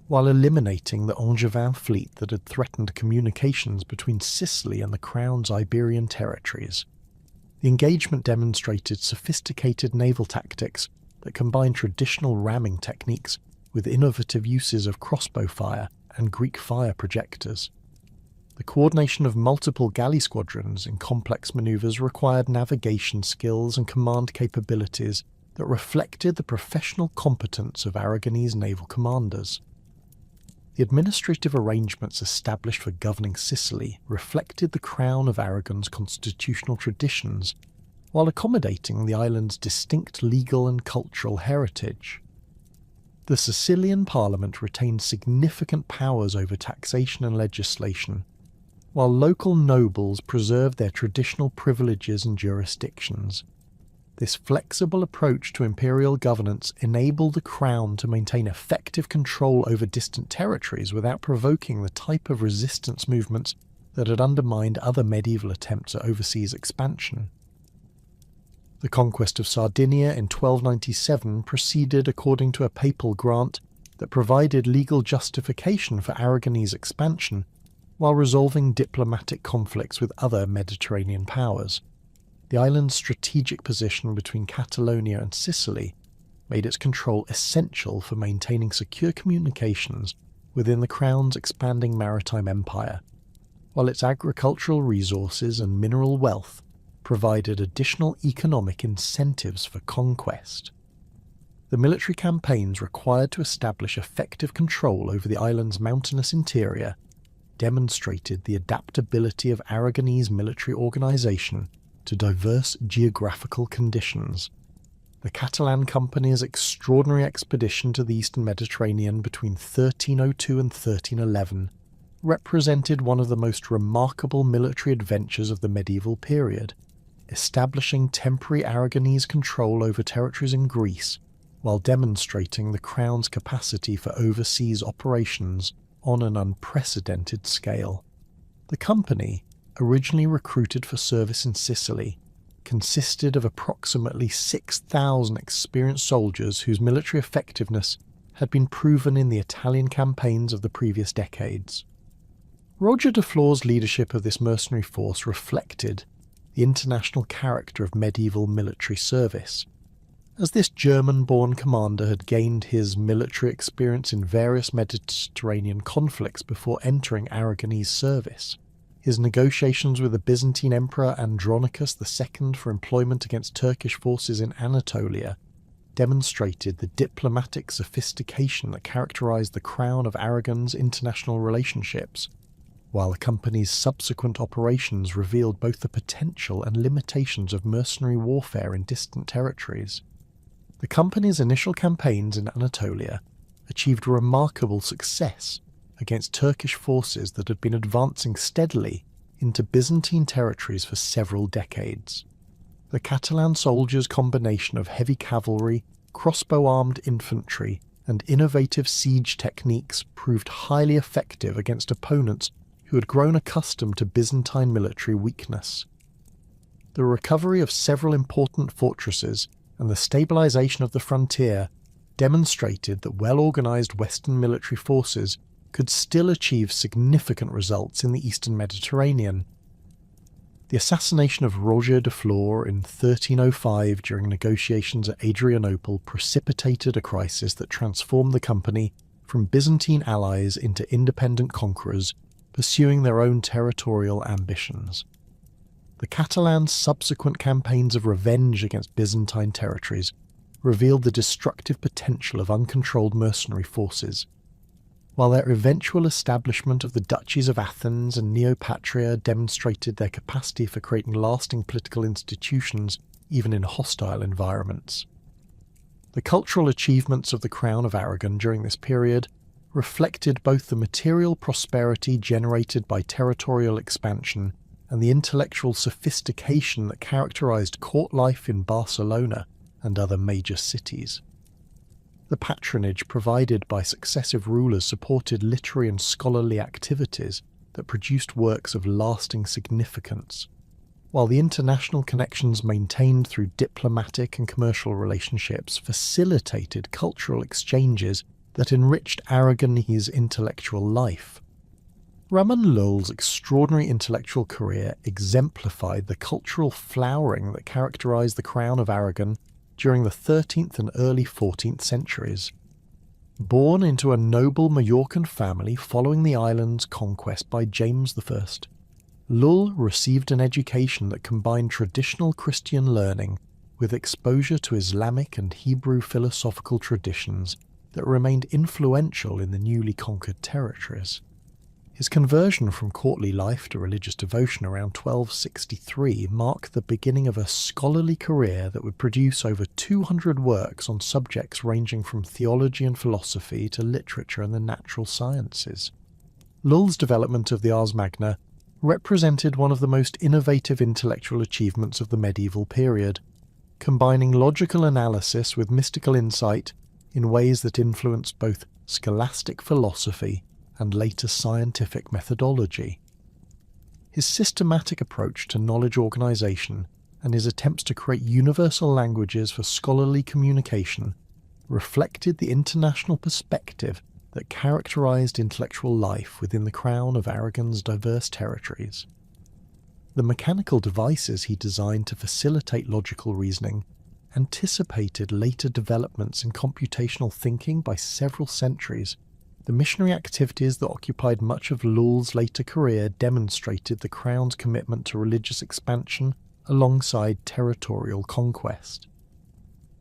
while eliminating the Angevin fleet that had threatened communications between Sicily and the Crown's Iberian territories. The engagement demonstrated sophisticated naval tactics that combined traditional ramming techniques with innovative uses of crossbow fire and Greek fire projectors. The coordination of multiple galley squadrons in complex maneuvers required navigation skills and command capabilities that reflected the professional competence of Aragonese naval commanders. The administrative arrangements established for governing Sicily reflected the Crown of Aragon's constitutional traditions, while accommodating the island's distinct legal and cultural heritage. The Sicilian Parliament retained significant powers over taxation and legislation, while local nobles preserved their traditional privileges and jurisdictions. This flexible approach to imperial governance enabled the Crown to maintain effective control over distant territories without provoking the type of resistance movements that had undermined other medieval attempts at overseas expansion. The conquest of Sardinia in 1297 proceeded according to a papal grant that provided legal justification for Aragonese expansion while resolving diplomatic conflicts with other Mediterranean powers. The island's strategic position between Catalonia and Sicily made its control essential for maintaining secure communications within the Crown's expanding maritime empire, while its agricultural resources and mineral wealth provided additional economic incentives for conquest. The military campaigns required to establish effective control over the island's mountainous interior demonstrated the adaptability of Aragonese military organisation to diverse geographical conditions. The Catalan Company's extraordinary expedition to the eastern Mediterranean between 1302 and 1311 represented one of the most remarkable military adventures of the medieval period, establishing temporary Aragonese control over territories in Greece while demonstrating the Crown's capacity for overseas operations on an unprecedented scale. The company, originally recruited for service in Sicily, consisted of approximately 6,000 experienced soldiers whose military effectiveness had been proven in the Italian campaigns of the previous decades. Roger de Flore's leadership of this mercenary force reflected the international character of medieval military service. As this German-born commander had gained his military experience in various Mediterranean conflicts before entering Aragonese service, his negotiations with the Byzantine Emperor Andronicus II for employment against Turkish forces in Anatolia demonstrated the diplomatic sophistication that characterized the Crown of Aragon's international relationships, while the company's subsequent operations revealed both the potential and limitations of mercenary warfare in distant territories. The company's initial campaigns in Anatolia achieved remarkable success against Turkish forces that had been advancing steadily into Byzantine territories for several decades. The Catalan soldiers' combination of heavy cavalry, crossbow-armed infantry, and innovative siege techniques proved highly effective against opponents who had grown accustomed to Byzantine military weakness. The recovery of several important fortresses and the stabilization of the frontier demonstrated that well-organized Western military forces could still achieve significant results in the eastern Mediterranean. The assassination of Roger de Flore in 1305 during negotiations at Adrianople precipitated a crisis that transformed the company from Byzantine allies into independent conquerors pursuing their own territorial ambitions. The Catalans' subsequent campaigns of revenge against Byzantine territories revealed the destructive potential of uncontrolled mercenary forces. While their eventual establishment of the duchies of Athens and Neopatria demonstrated their capacity for creating lasting political institutions even in hostile environments. The cultural achievements of the Crown of Aragon during this period reflected both the material prosperity generated by territorial expansion and the intellectual sophistication that characterized court life in Barcelona and other major cities. The patronage provided by successive rulers supported literary and scholarly activities that produced works of lasting significance, while the international connections maintained through diplomatic and commercial relationships facilitated cultural exchanges that enriched Aragonese intellectual life. Ramon Lull's extraordinary intellectual career exemplified the cultural flowering that characterized the Crown of Aragon during the 13th and early 14th centuries. Born into a noble Majorcan family following the island's conquest by James I, Lull received an education that combined traditional Christian learning with exposure to Islamic and Hebrew philosophical traditions that remained influential in the newly conquered territories. His conversion from courtly life to religious devotion around 1263 marked the beginning of a scholarly career that would produce over 200 works on subjects ranging from theology and philosophy to literature and the natural sciences. Lull's development of the Ars Magna represented one of the most innovative intellectual achievements of the medieval period, combining logical analysis with mystical insight in ways that influenced both scholastic philosophy and later scientific methodology. His systematic approach to knowledge organization and his attempts to create universal languages for scholarly communication reflected the international perspective that characterized intellectual life within the Crown of Aragon's diverse territories. The mechanical devices he designed to facilitate logical reasoning anticipated later developments in computational thinking by several centuries. The missionary activities that occupied much of Lull's later career demonstrated the Crown's commitment to religious expansion alongside territorial conquest.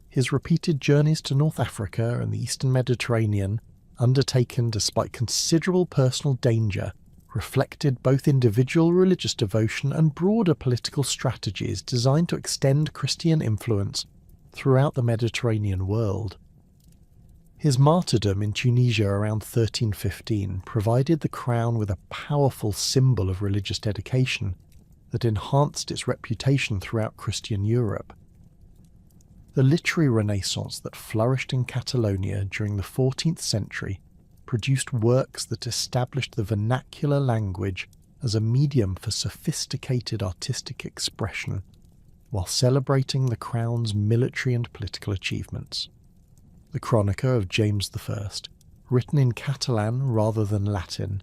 His repeated journeys to North Africa and the Eastern Mediterranean, undertaken despite considerable personal danger, reflected both individual religious devotion and broader political strategies designed to extend Christian influence throughout the Mediterranean world. His martyrdom in Tunisia around 1315 provided the Crown with a powerful symbol of religious dedication that enhanced its reputation throughout Christian Europe. The literary renaissance that flourished in Catalonia during the 14th century produced works that established the vernacular language as a medium for sophisticated artistic expression, while celebrating the Crown's military and political achievements. The Chronica of James I, written in Catalan rather than Latin,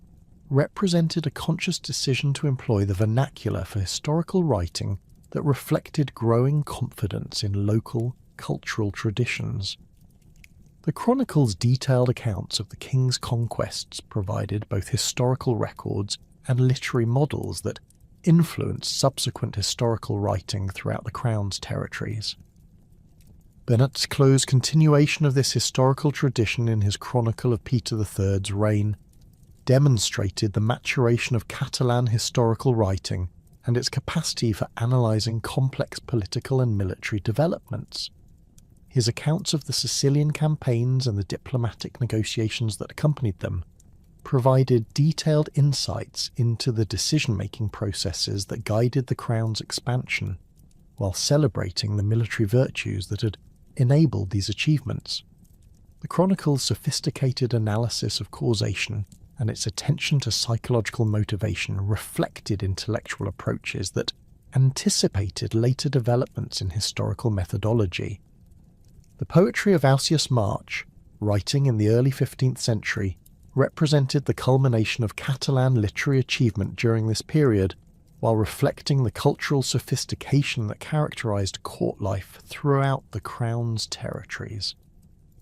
represented a conscious decision to employ the vernacular for historical writing that reflected growing confidence in local cultural traditions. The Chronicle's detailed accounts of the king's conquests provided both historical records and literary models that influenced subsequent historical writing throughout the Crown's territories. Bennett's close continuation of this historical tradition in his Chronicle of Peter III's reign demonstrated the maturation of Catalan historical writing and its capacity for analysing complex political and military developments. His accounts of the Sicilian campaigns and the diplomatic negotiations that accompanied them provided detailed insights into the decision-making processes that guided the Crown's expansion, while celebrating the military virtues that had enabled these achievements. The Chronicle's sophisticated analysis of causation and its attention to psychological motivation reflected intellectual approaches that anticipated later developments in historical methodology. The poetry of Ausias March, writing in the early 15th century, represented the culmination of Catalan literary achievement during this period, while reflecting the cultural sophistication that characterized court life throughout the Crown's territories.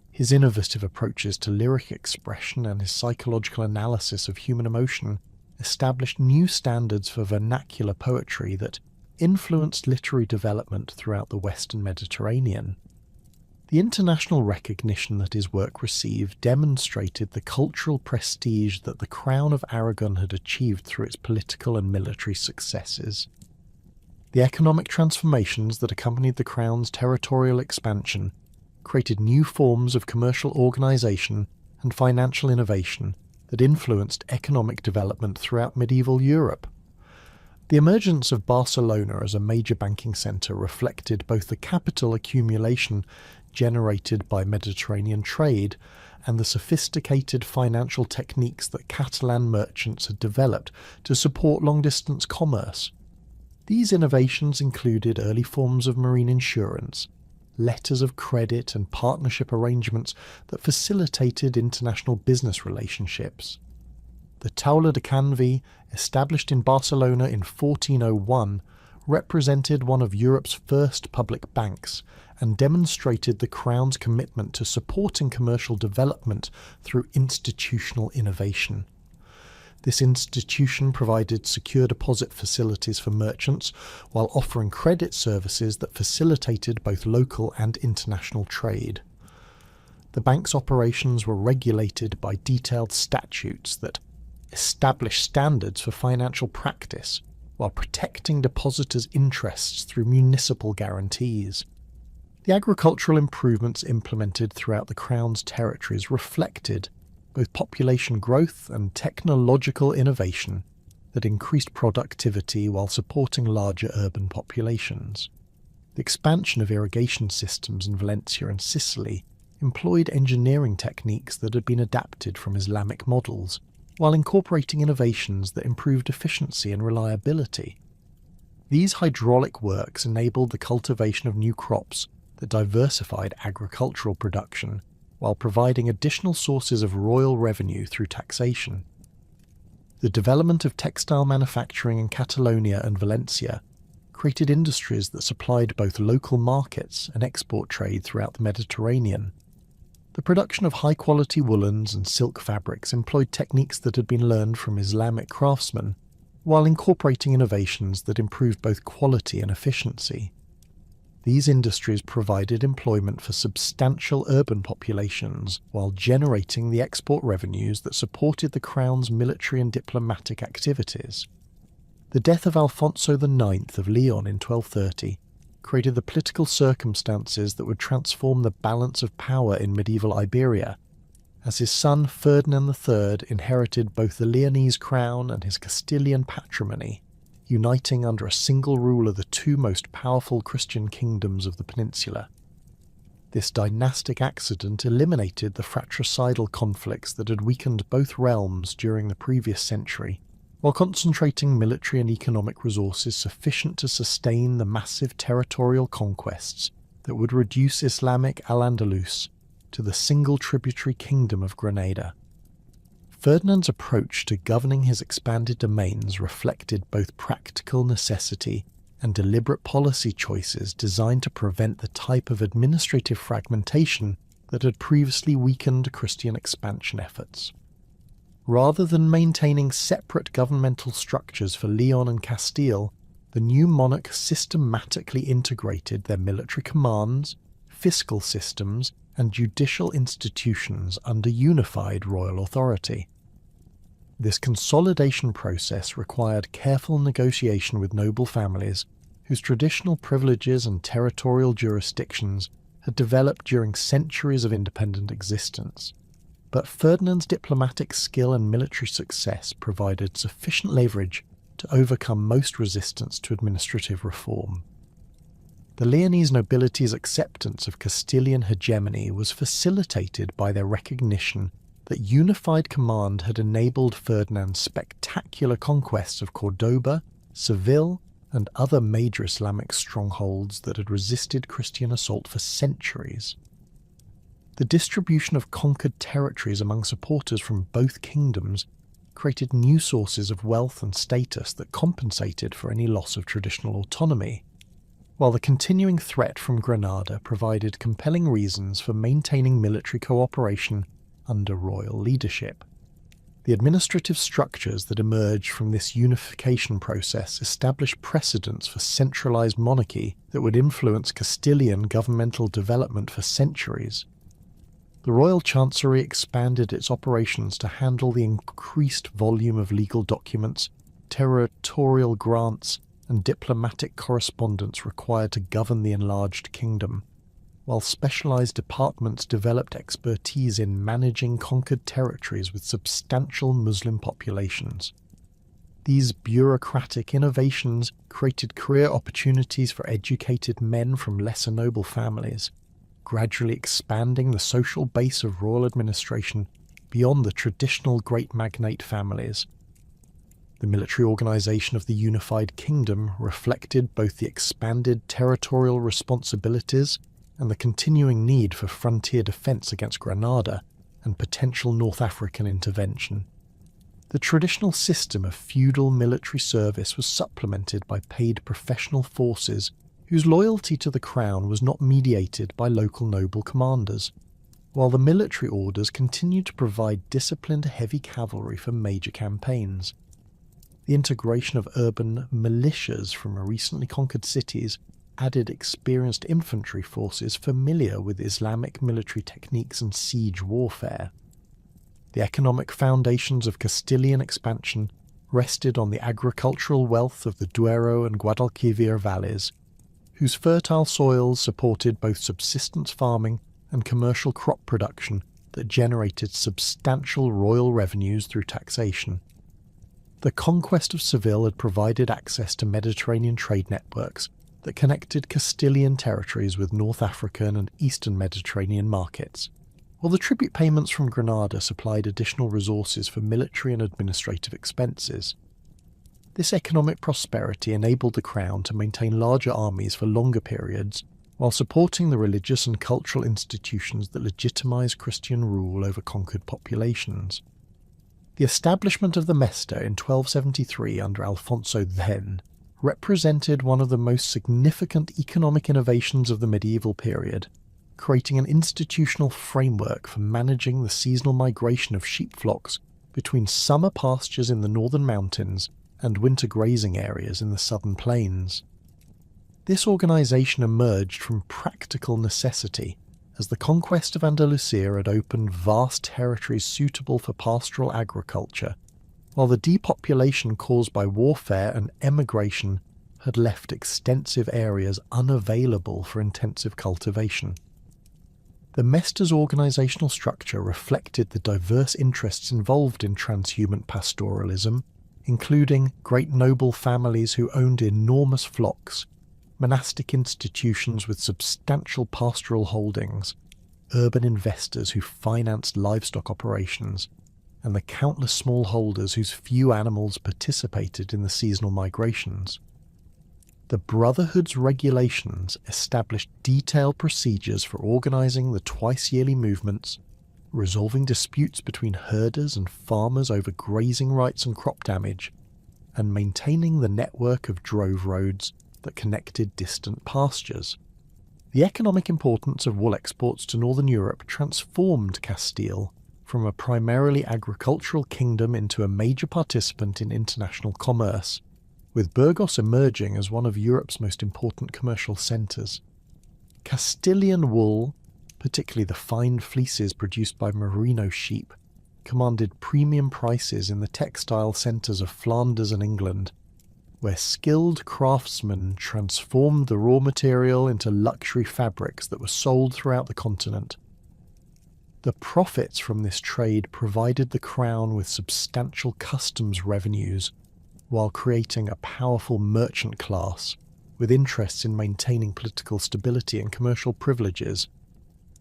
His innovative approaches to lyric expression and his psychological analysis of human emotion established new standards for vernacular poetry that influenced literary development throughout the Western Mediterranean. The international recognition that his work received demonstrated the cultural prestige that the Crown of Aragon had achieved through its political and military successes. The economic transformations that accompanied the Crown's territorial expansion created new forms of commercial organisation and financial innovation that influenced economic development throughout medieval Europe. The emergence of Barcelona as a major banking centre reflected both the capital accumulation generated by Mediterranean trade and the sophisticated financial techniques that Catalan merchants had developed to support long-distance commerce. These innovations included early forms of marine insurance, letters of credit and partnership arrangements that facilitated international business relationships. The Taula de Canvi, established in Barcelona in 1401, represented one of Europe's first public banks and demonstrated the Crown's commitment to supporting commercial development through institutional innovation. This institution provided secure deposit facilities for merchants while offering credit services that facilitated both local and international trade. The bank's operations were regulated by detailed statutes that established standards for financial practice while protecting depositors' interests through municipal guarantees. The agricultural improvements implemented throughout the Crown's territories reflected both population growth and technological innovation that increased productivity while supporting larger urban populations. The expansion of irrigation systems in Valencia and Sicily employed engineering techniques that had been adapted from Islamic models, while incorporating innovations that improved efficiency and reliability. These hydraulic works enabled the cultivation of new crops that diversified agricultural production, while providing additional sources of royal revenue through taxation. The development of textile manufacturing in Catalonia and Valencia created industries that supplied both local markets and export trade throughout the Mediterranean. The production of high-quality woolens and silk fabrics employed techniques that had been learned from Islamic craftsmen, while incorporating innovations that improved both quality and efficiency. These industries provided employment for substantial urban populations while generating the export revenues that supported the Crown's military and diplomatic activities. The death of Alfonso IX of Leon in 1230 created the political circumstances that would transform the balance of power in medieval Iberia, as his son Ferdinand III inherited both the Leonese crown and his Castilian patrimony, uniting under a single ruler the two most powerful Christian kingdoms of the peninsula. This dynastic accident eliminated the fratricidal conflicts that had weakened both realms during the previous century, while concentrating military and economic resources sufficient to sustain the massive territorial conquests that would reduce Islamic Al-Andalus to the single tributary kingdom of Granada. Ferdinand's approach to governing his expanded domains reflected both practical necessity and deliberate policy choices designed to prevent the type of administrative fragmentation that had previously weakened Christian expansion efforts. Rather than maintaining separate governmental structures for Leon and Castile, the new monarch systematically integrated their military commands, fiscal systems, and judicial institutions under unified royal authority. This consolidation process required careful negotiation with noble families whose traditional privileges and territorial jurisdictions had developed during centuries of independent existence. But Ferdinand's diplomatic skill and military success provided sufficient leverage to overcome most resistance to administrative reform. The Leonese nobility's acceptance of Castilian hegemony was facilitated by their recognition that unified command had enabled Ferdinand's spectacular conquests of Cordoba, Seville, and other major Islamic strongholds that had resisted Christian assault for centuries. The distribution of conquered territories among supporters from both kingdoms created new sources of wealth and status that compensated for any loss of traditional autonomy, while the continuing threat from Granada provided compelling reasons for maintaining military cooperation under royal leadership. The administrative structures that emerged from this unification process established precedents for centralized monarchy that would influence Castilian governmental development for centuries. The royal chancery expanded its operations to handle the increased volume of legal documents, territorial grants, and diplomatic correspondence required to govern the enlarged kingdom, while specialized departments developed expertise in managing conquered territories with substantial Muslim populations. These bureaucratic innovations created career opportunities for educated men from lesser noble families, gradually expanding the social base of royal administration beyond the traditional great magnate families. The military organization of the unified kingdom reflected both the expanded territorial responsibilities and the continuing need for frontier defence against Granada and potential North African intervention. The traditional system of feudal military service was supplemented by paid professional forces whose loyalty to the crown was not mediated by local noble commanders, while the military orders continued to provide disciplined heavy cavalry for major campaigns. The integration of urban militias from recently conquered cities added experienced infantry forces familiar with Islamic military techniques and siege warfare. The economic foundations of Castilian expansion rested on the agricultural wealth of the Duero and Guadalquivir valleys, whose fertile soils supported both subsistence farming and commercial crop production that generated substantial royal revenues through taxation. The conquest of Seville had provided access to Mediterranean trade networks that connected Castilian territories with North African and Eastern Mediterranean markets, while the tribute payments from Granada supplied additional resources for military and administrative expenses. This economic prosperity enabled the crown to maintain larger armies for longer periods, while supporting the religious and cultural institutions that legitimised Christian rule over conquered populations. The establishment of the Mesta in 1273 under Alfonso then represented one of the most significant economic innovations of the medieval period, creating an institutional framework for managing the seasonal migration of sheep flocks between summer pastures in the northern mountains and winter grazing areas in the southern plains. This organisation emerged from practical necessity, as the conquest of Andalusia had opened vast territories suitable for pastoral agriculture, while the depopulation caused by warfare and emigration had left extensive areas unavailable for intensive cultivation. The Mesta's organisational structure reflected the diverse interests involved in transhuman pastoralism, including great noble families who owned enormous flocks, monastic institutions with substantial pastoral holdings, urban investors who financed livestock operations, and the countless smallholders whose few animals participated in the seasonal migrations. The Brotherhood's regulations established detailed procedures for organising the twice-yearly movements, resolving disputes between herders and farmers over grazing rights and crop damage, and maintaining the network of drove roads that connected distant pastures. The economic importance of wool exports to northern Europe transformed Castile from a primarily agricultural kingdom into a major participant in international commerce, with Burgos emerging as one of Europe's most important commercial centres. Castilian wool, particularly the fine fleeces produced by merino sheep, commanded premium prices in the textile centres of Flanders and England, where skilled craftsmen transformed the raw material into luxury fabrics that were sold throughout the continent. The profits from this trade provided the crown with substantial customs revenues, while creating a powerful merchant class with interests in maintaining political stability and commercial privileges.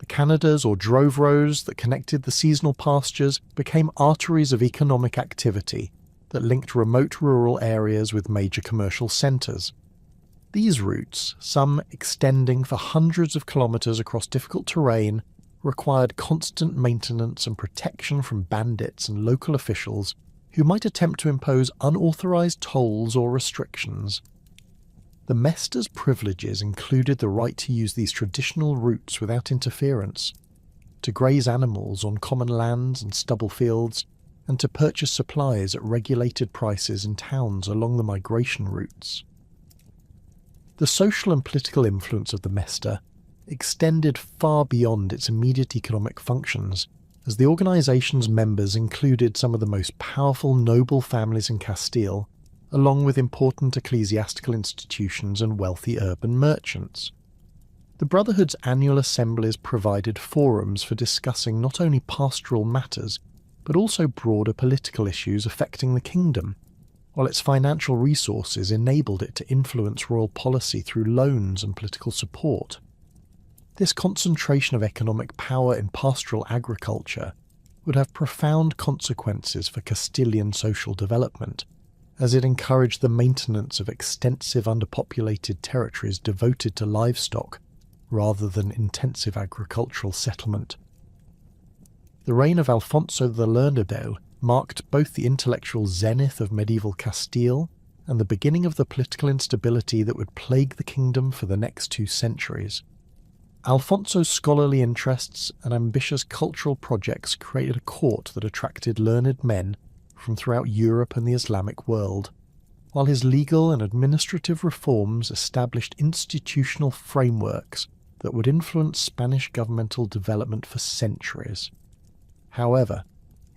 The Canadas or drove roads that connected the seasonal pastures became arteries of economic activity that linked remote rural areas with major commercial centres. These routes, some extending for hundreds of kilometres across difficult terrain, required constant maintenance and protection from bandits and local officials who might attempt to impose unauthorised tolls or restrictions. The Mesta's privileges included the right to use these traditional routes without interference, to graze animals on common lands and stubble fields, and to purchase supplies at regulated prices in towns along the migration routes. The social and political influence of the Mesta extended far beyond its immediate economic functions, as the organisation's members included some of the most powerful noble families in Castile, along with important ecclesiastical institutions and wealthy urban merchants. The Brotherhood's annual assemblies provided forums for discussing not only pastoral matters, but also broader political issues affecting the kingdom, while its financial resources enabled it to influence royal policy through loans and political support. This concentration of economic power in pastoral agriculture would have profound consequences for Castilian social development, as it encouraged the maintenance of extensive underpopulated territories devoted to livestock rather than intensive agricultural settlement. The reign of Alfonso the Learned marked both the intellectual zenith of medieval Castile and the beginning of the political instability that would plague the kingdom for the next 2 centuries. Alfonso's scholarly interests and ambitious cultural projects created a court that attracted learned men from throughout Europe and the Islamic world, while his legal and administrative reforms established institutional frameworks that would influence Spanish governmental development for centuries. However,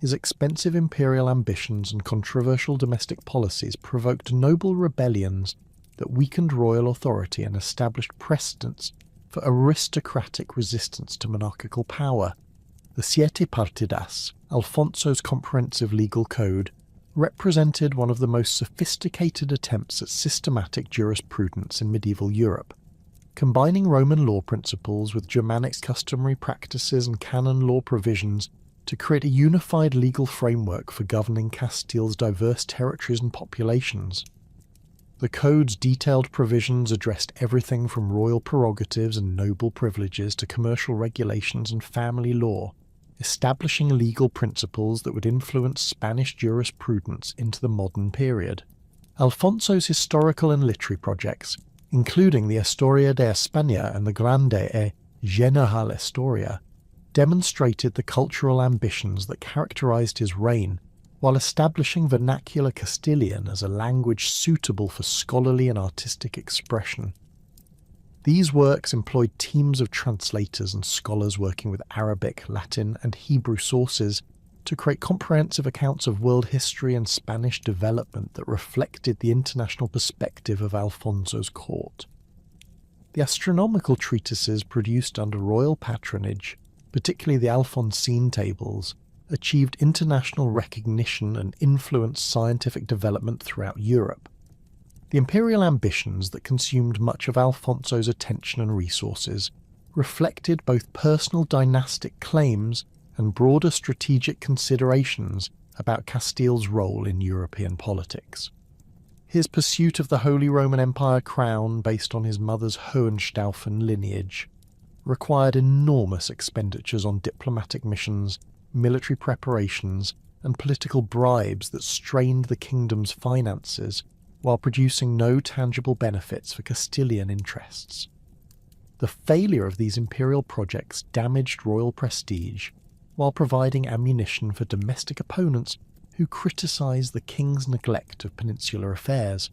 his expensive imperial ambitions and controversial domestic policies provoked noble rebellions that weakened royal authority and established precedents for aristocratic resistance to monarchical power. The Siete Partidas, Alfonso's comprehensive legal code, represented one of the most sophisticated attempts at systematic jurisprudence in medieval Europe, combining Roman law principles with Germanic customary practices and canon law provisions to create a unified legal framework for governing Castile's diverse territories and populations. The code's detailed provisions addressed everything from royal prerogatives and noble privileges to commercial regulations and family law, establishing legal principles that would influence Spanish jurisprudence into the modern period. Alfonso's historical and literary projects, including the Historia de España and the Grande e General Historia, demonstrated the cultural ambitions that characterized his reign, while establishing vernacular Castilian as a language suitable for scholarly and artistic expression. These works employed teams of translators and scholars working with Arabic, Latin, and Hebrew sources to create comprehensive accounts of world history and Spanish development that reflected the international perspective of Alfonso's court. The astronomical treatises produced under royal patronage, particularly the Alphonsine tables, achieved international recognition and influenced scientific development throughout Europe. The imperial ambitions that consumed much of Alfonso's attention and resources reflected both personal dynastic claims and broader strategic considerations about Castile's role in European politics. His pursuit of the Holy Roman Empire crown based on his mother's Hohenstaufen lineage required enormous expenditures on diplomatic missions, military preparations, and political bribes that strained the kingdom's finances while producing no tangible benefits for Castilian interests. The failure of these imperial projects damaged royal prestige while providing ammunition for domestic opponents who criticised the king's neglect of peninsular affairs.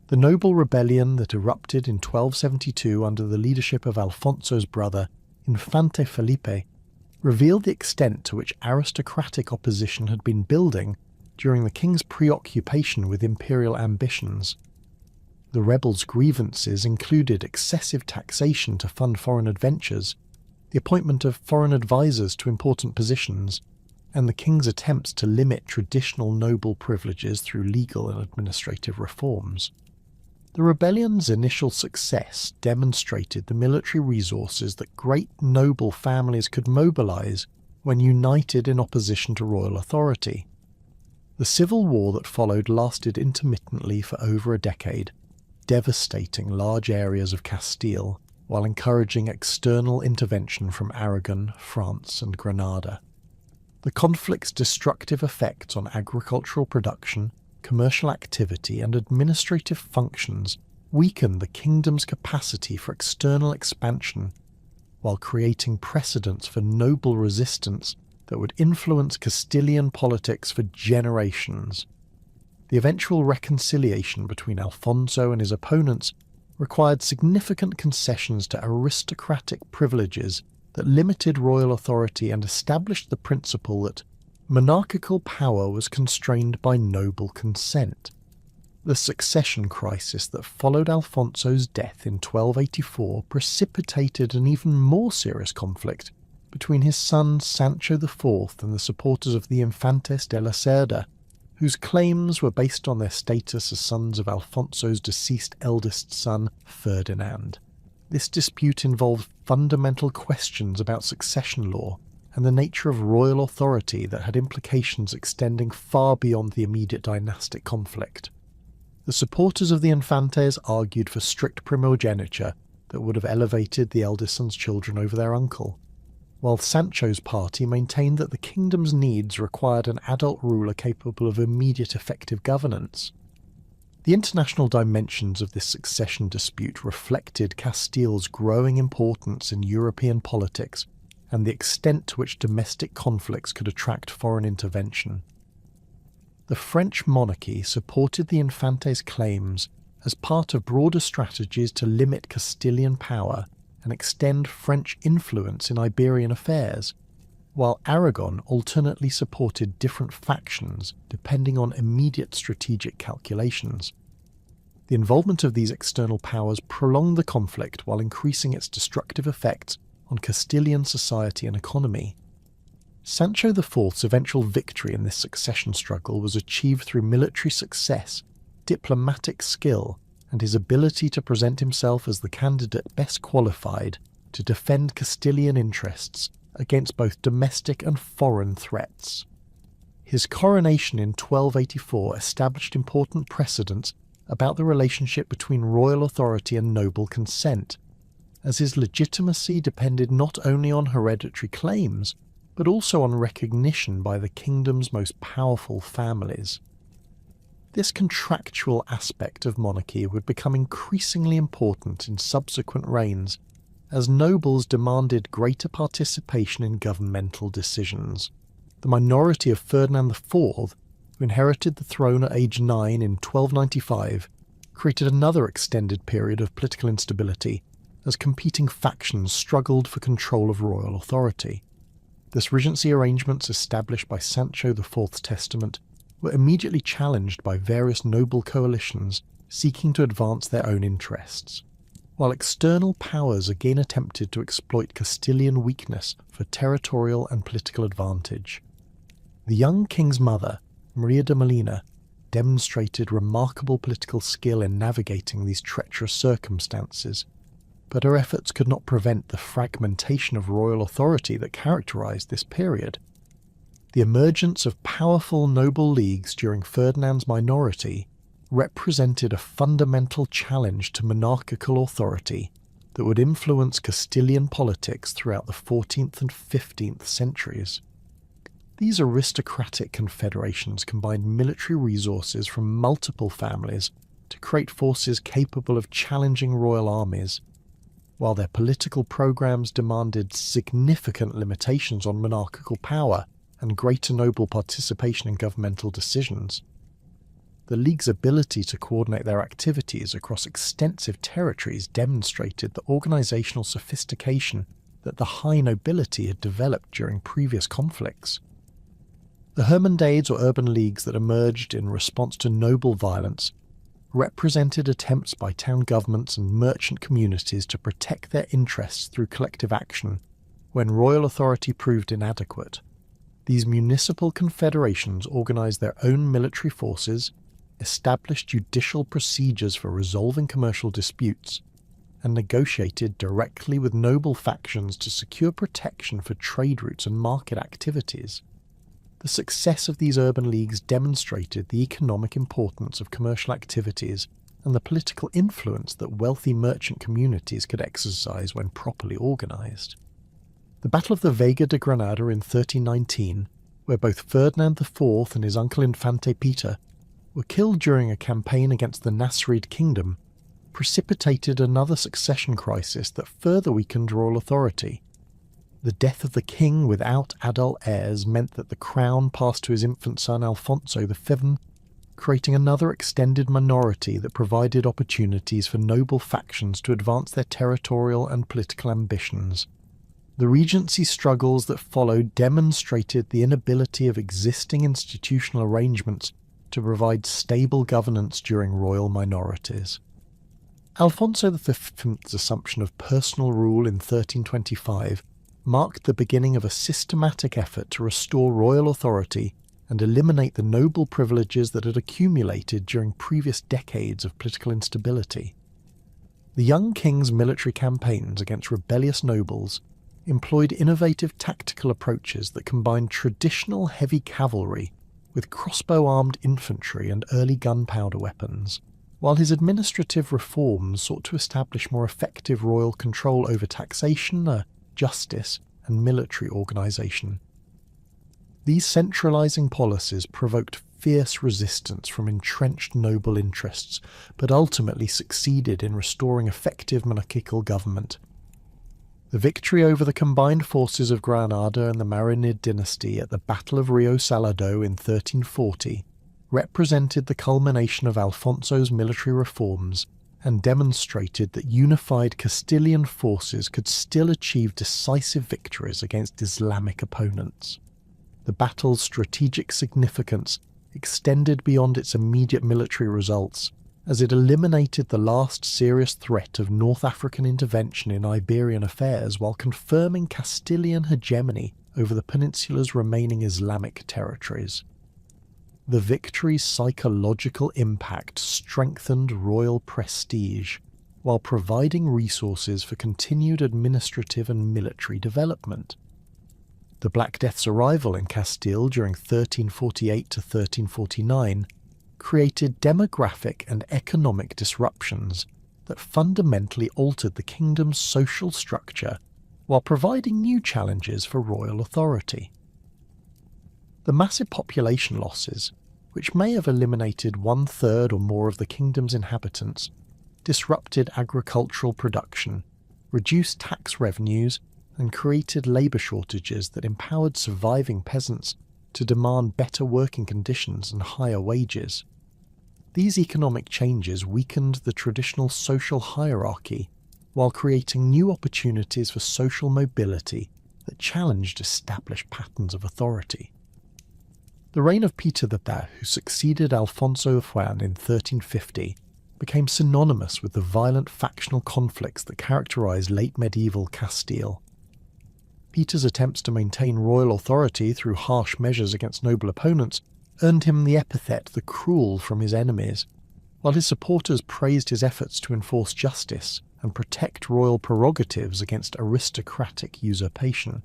The noble rebellion that erupted in 1272 under the leadership of Alfonso's brother, Infante Felipe, revealed the extent to which aristocratic opposition had been building during the king's preoccupation with imperial ambitions. The rebels' grievances included excessive taxation to fund foreign adventures, the appointment of foreign advisors to important positions, and the king's attempts to limit traditional noble privileges through legal and administrative reforms. The rebellion's initial success demonstrated the military resources that great noble families could mobilize when united in opposition to royal authority. The civil war that followed lasted intermittently for over a decade, devastating large areas of Castile while encouraging external intervention from Aragon, France, and Granada. The conflict's destructive effects on agricultural production, commercial activity, and administrative functions weakened the kingdom's capacity for external expansion, while creating precedents for noble resistance that would influence Castilian politics for generations. The eventual reconciliation between Alfonso and his opponents required significant concessions to aristocratic privileges that limited royal authority and established the principle that monarchical power was constrained by noble consent. The succession crisis that followed Alfonso's death in 1284 precipitated an even more serious conflict between his son Sancho IV and the supporters of the Infantes de la Cerda, whose claims were based on their status as sons of Alfonso's deceased eldest son, Ferdinand. This dispute involved fundamental questions about succession law and the nature of royal authority that had implications extending far beyond the immediate dynastic conflict. The supporters of the Infantes argued for strict primogeniture that would have elevated the eldest son's children over their uncle, while Sancho's party maintained that the kingdom's needs required an adult ruler capable of immediate effective governance. The international dimensions of this succession dispute reflected Castile's growing importance in European politics and the extent to which domestic conflicts could attract foreign intervention. The French monarchy supported the Infantes' claims as part of broader strategies to limit Castilian power and extend French influence in Iberian affairs, while Aragon alternately supported different factions depending on immediate strategic calculations. The involvement of these external powers prolonged the conflict while increasing its destructive effects on Castilian society and economy. Sancho IV's eventual victory in this succession struggle was achieved through military success, diplomatic skill, and his ability to present himself as the candidate best qualified to defend Castilian interests against both domestic and foreign threats. His coronation in 1284 established important precedents about the relationship between royal authority and noble consent, as his legitimacy depended not only on hereditary claims, but also on recognition by the kingdom's most powerful families. This contractual aspect of monarchy would become increasingly important in subsequent reigns, as nobles demanded greater participation in governmental decisions. The minority of Ferdinand IV, who inherited the throne at age 9 in 1295, created another extended period of political instability as competing factions struggled for control of royal authority. The regency arrangements established by Sancho IV's testament were immediately challenged by various noble coalitions seeking to advance their own interests, while external powers again attempted to exploit Castilian weakness for territorial and political advantage. The young king's mother, Maria de Molina, demonstrated remarkable political skill in navigating these treacherous circumstances, but her efforts could not prevent the fragmentation of royal authority that characterized this period. The emergence of powerful noble leagues during Ferdinand's minority represented a fundamental challenge to monarchical authority that would influence Castilian politics throughout the 14th and 15th centuries. These aristocratic confederations combined military resources from multiple families to create forces capable of challenging royal armies, while their political programs demanded significant limitations on monarchical power and greater noble participation in governmental decisions. The League's ability to coordinate their activities across extensive territories demonstrated the organizational sophistication that the high nobility had developed during previous conflicts. The Hermandades or urban leagues that emerged in response to noble violence represented attempts by town governments and merchant communities to protect their interests through collective action when royal authority proved inadequate. These municipal confederations organized their own military forces, established judicial procedures for resolving commercial disputes, and negotiated directly with noble factions to secure protection for trade routes and market activities. The success of these urban leagues demonstrated the economic importance of commercial activities and the political influence that wealthy merchant communities could exercise when properly organized. The Battle of the Vega de Granada in 1319, where both Ferdinand IV and his uncle Infante Peter were killed during a campaign against the Nasrid kingdom, precipitated another succession crisis that further weakened royal authority. The death of the king without adult heirs meant that the crown passed to his infant son Alfonso VII, creating another extended minority that provided opportunities for noble factions to advance their territorial and political ambitions. The regency struggles that followed demonstrated the inability of existing institutional arrangements to provide stable governance during royal minorities. Alfonso V's assumption of personal rule in 1325 marked the beginning of a systematic effort to restore royal authority and eliminate the noble privileges that had accumulated during previous decades of political instability. The young king's military campaigns against rebellious nobles employed innovative tactical approaches that combined traditional heavy cavalry with crossbow-armed infantry and early gunpowder weapons, while his administrative reforms sought to establish more effective royal control over taxation, justice, and military organisation. These centralising policies provoked fierce resistance from entrenched noble interests, but ultimately succeeded in restoring effective monarchical government. The victory over the combined forces of Granada and the Marinid dynasty at the Battle of Rio Salado in 1340 represented the culmination of Alfonso's military reforms and demonstrated that unified Castilian forces could still achieve decisive victories against Islamic opponents. The battle's strategic significance extended beyond its immediate military results, as it eliminated the last serious threat of North African intervention in Iberian affairs while confirming Castilian hegemony over the peninsula's remaining Islamic territories. The victory's psychological impact strengthened royal prestige, while providing resources for continued administrative and military development. The Black Death's arrival in Castile during 1348 to 1349 created demographic and economic disruptions that fundamentally altered the kingdom's social structure while providing new challenges for royal authority. The massive population losses, which may have eliminated 1/3 or more of the kingdom's inhabitants, disrupted agricultural production, reduced tax revenues, and created labour shortages that empowered surviving peasants to demand better working conditions and higher wages. These economic changes weakened the traditional social hierarchy while creating new opportunities for social mobility that challenged established patterns of authority. The reign of Peter the Bad, who succeeded Alfonso Juan in 1350, became synonymous with the violent factional conflicts that characterised late medieval Castile. Peter's attempts to maintain royal authority through harsh measures against noble opponents earned him the epithet the Cruel from his enemies, while his supporters praised his efforts to enforce justice and protect royal prerogatives against aristocratic usurpation.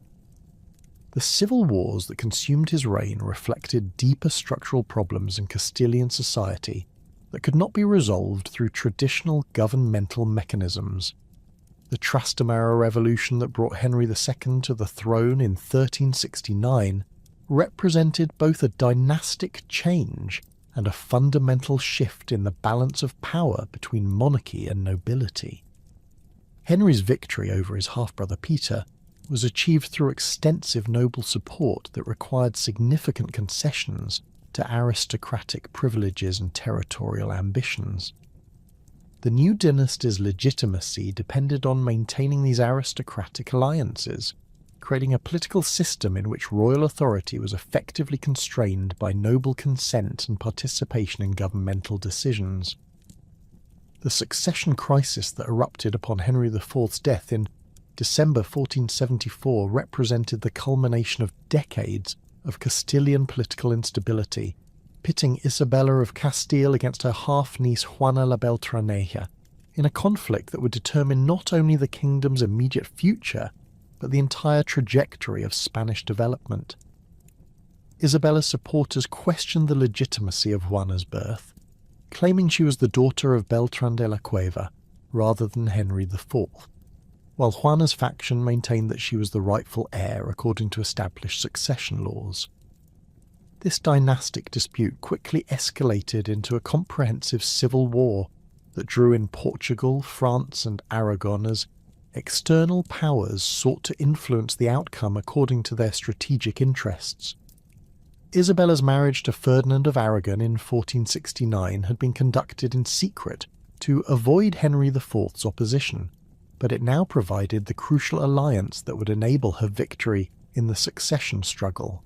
The civil wars that consumed his reign reflected deeper structural problems in Castilian society that could not be resolved through traditional governmental mechanisms. The Trastamara Revolution that brought Henry II to the throne in 1369 represented both a dynastic change and a fundamental shift in the balance of power between monarchy and nobility. Henry's victory over his half-brother Peter was achieved through extensive noble support that required significant concessions to aristocratic privileges and territorial ambitions. The new dynasty's legitimacy depended on maintaining these aristocratic alliances, creating a political system in which royal authority was effectively constrained by noble consent and participation in governmental decisions. The succession crisis that erupted upon Henry IV's death in December 1474 represented the culmination of decades of Castilian political instability, pitting Isabella of Castile against her half-niece Juana la Beltraneja, in a conflict that would determine not only the kingdom's immediate future, but the entire trajectory of Spanish development. Isabella's supporters questioned the legitimacy of Juana's birth, claiming she was the daughter of Beltran de la Cueva rather than Henry IV, while Juana's faction maintained that she was the rightful heir according to established succession laws. This dynastic dispute quickly escalated into a comprehensive civil war that drew in Portugal, France and Aragon as external powers sought to influence the outcome according to their strategic interests. Isabella's marriage to Ferdinand of Aragon in 1469 had been conducted in secret to avoid Henry IV's opposition, but it now provided the crucial alliance that would enable her victory in the succession struggle.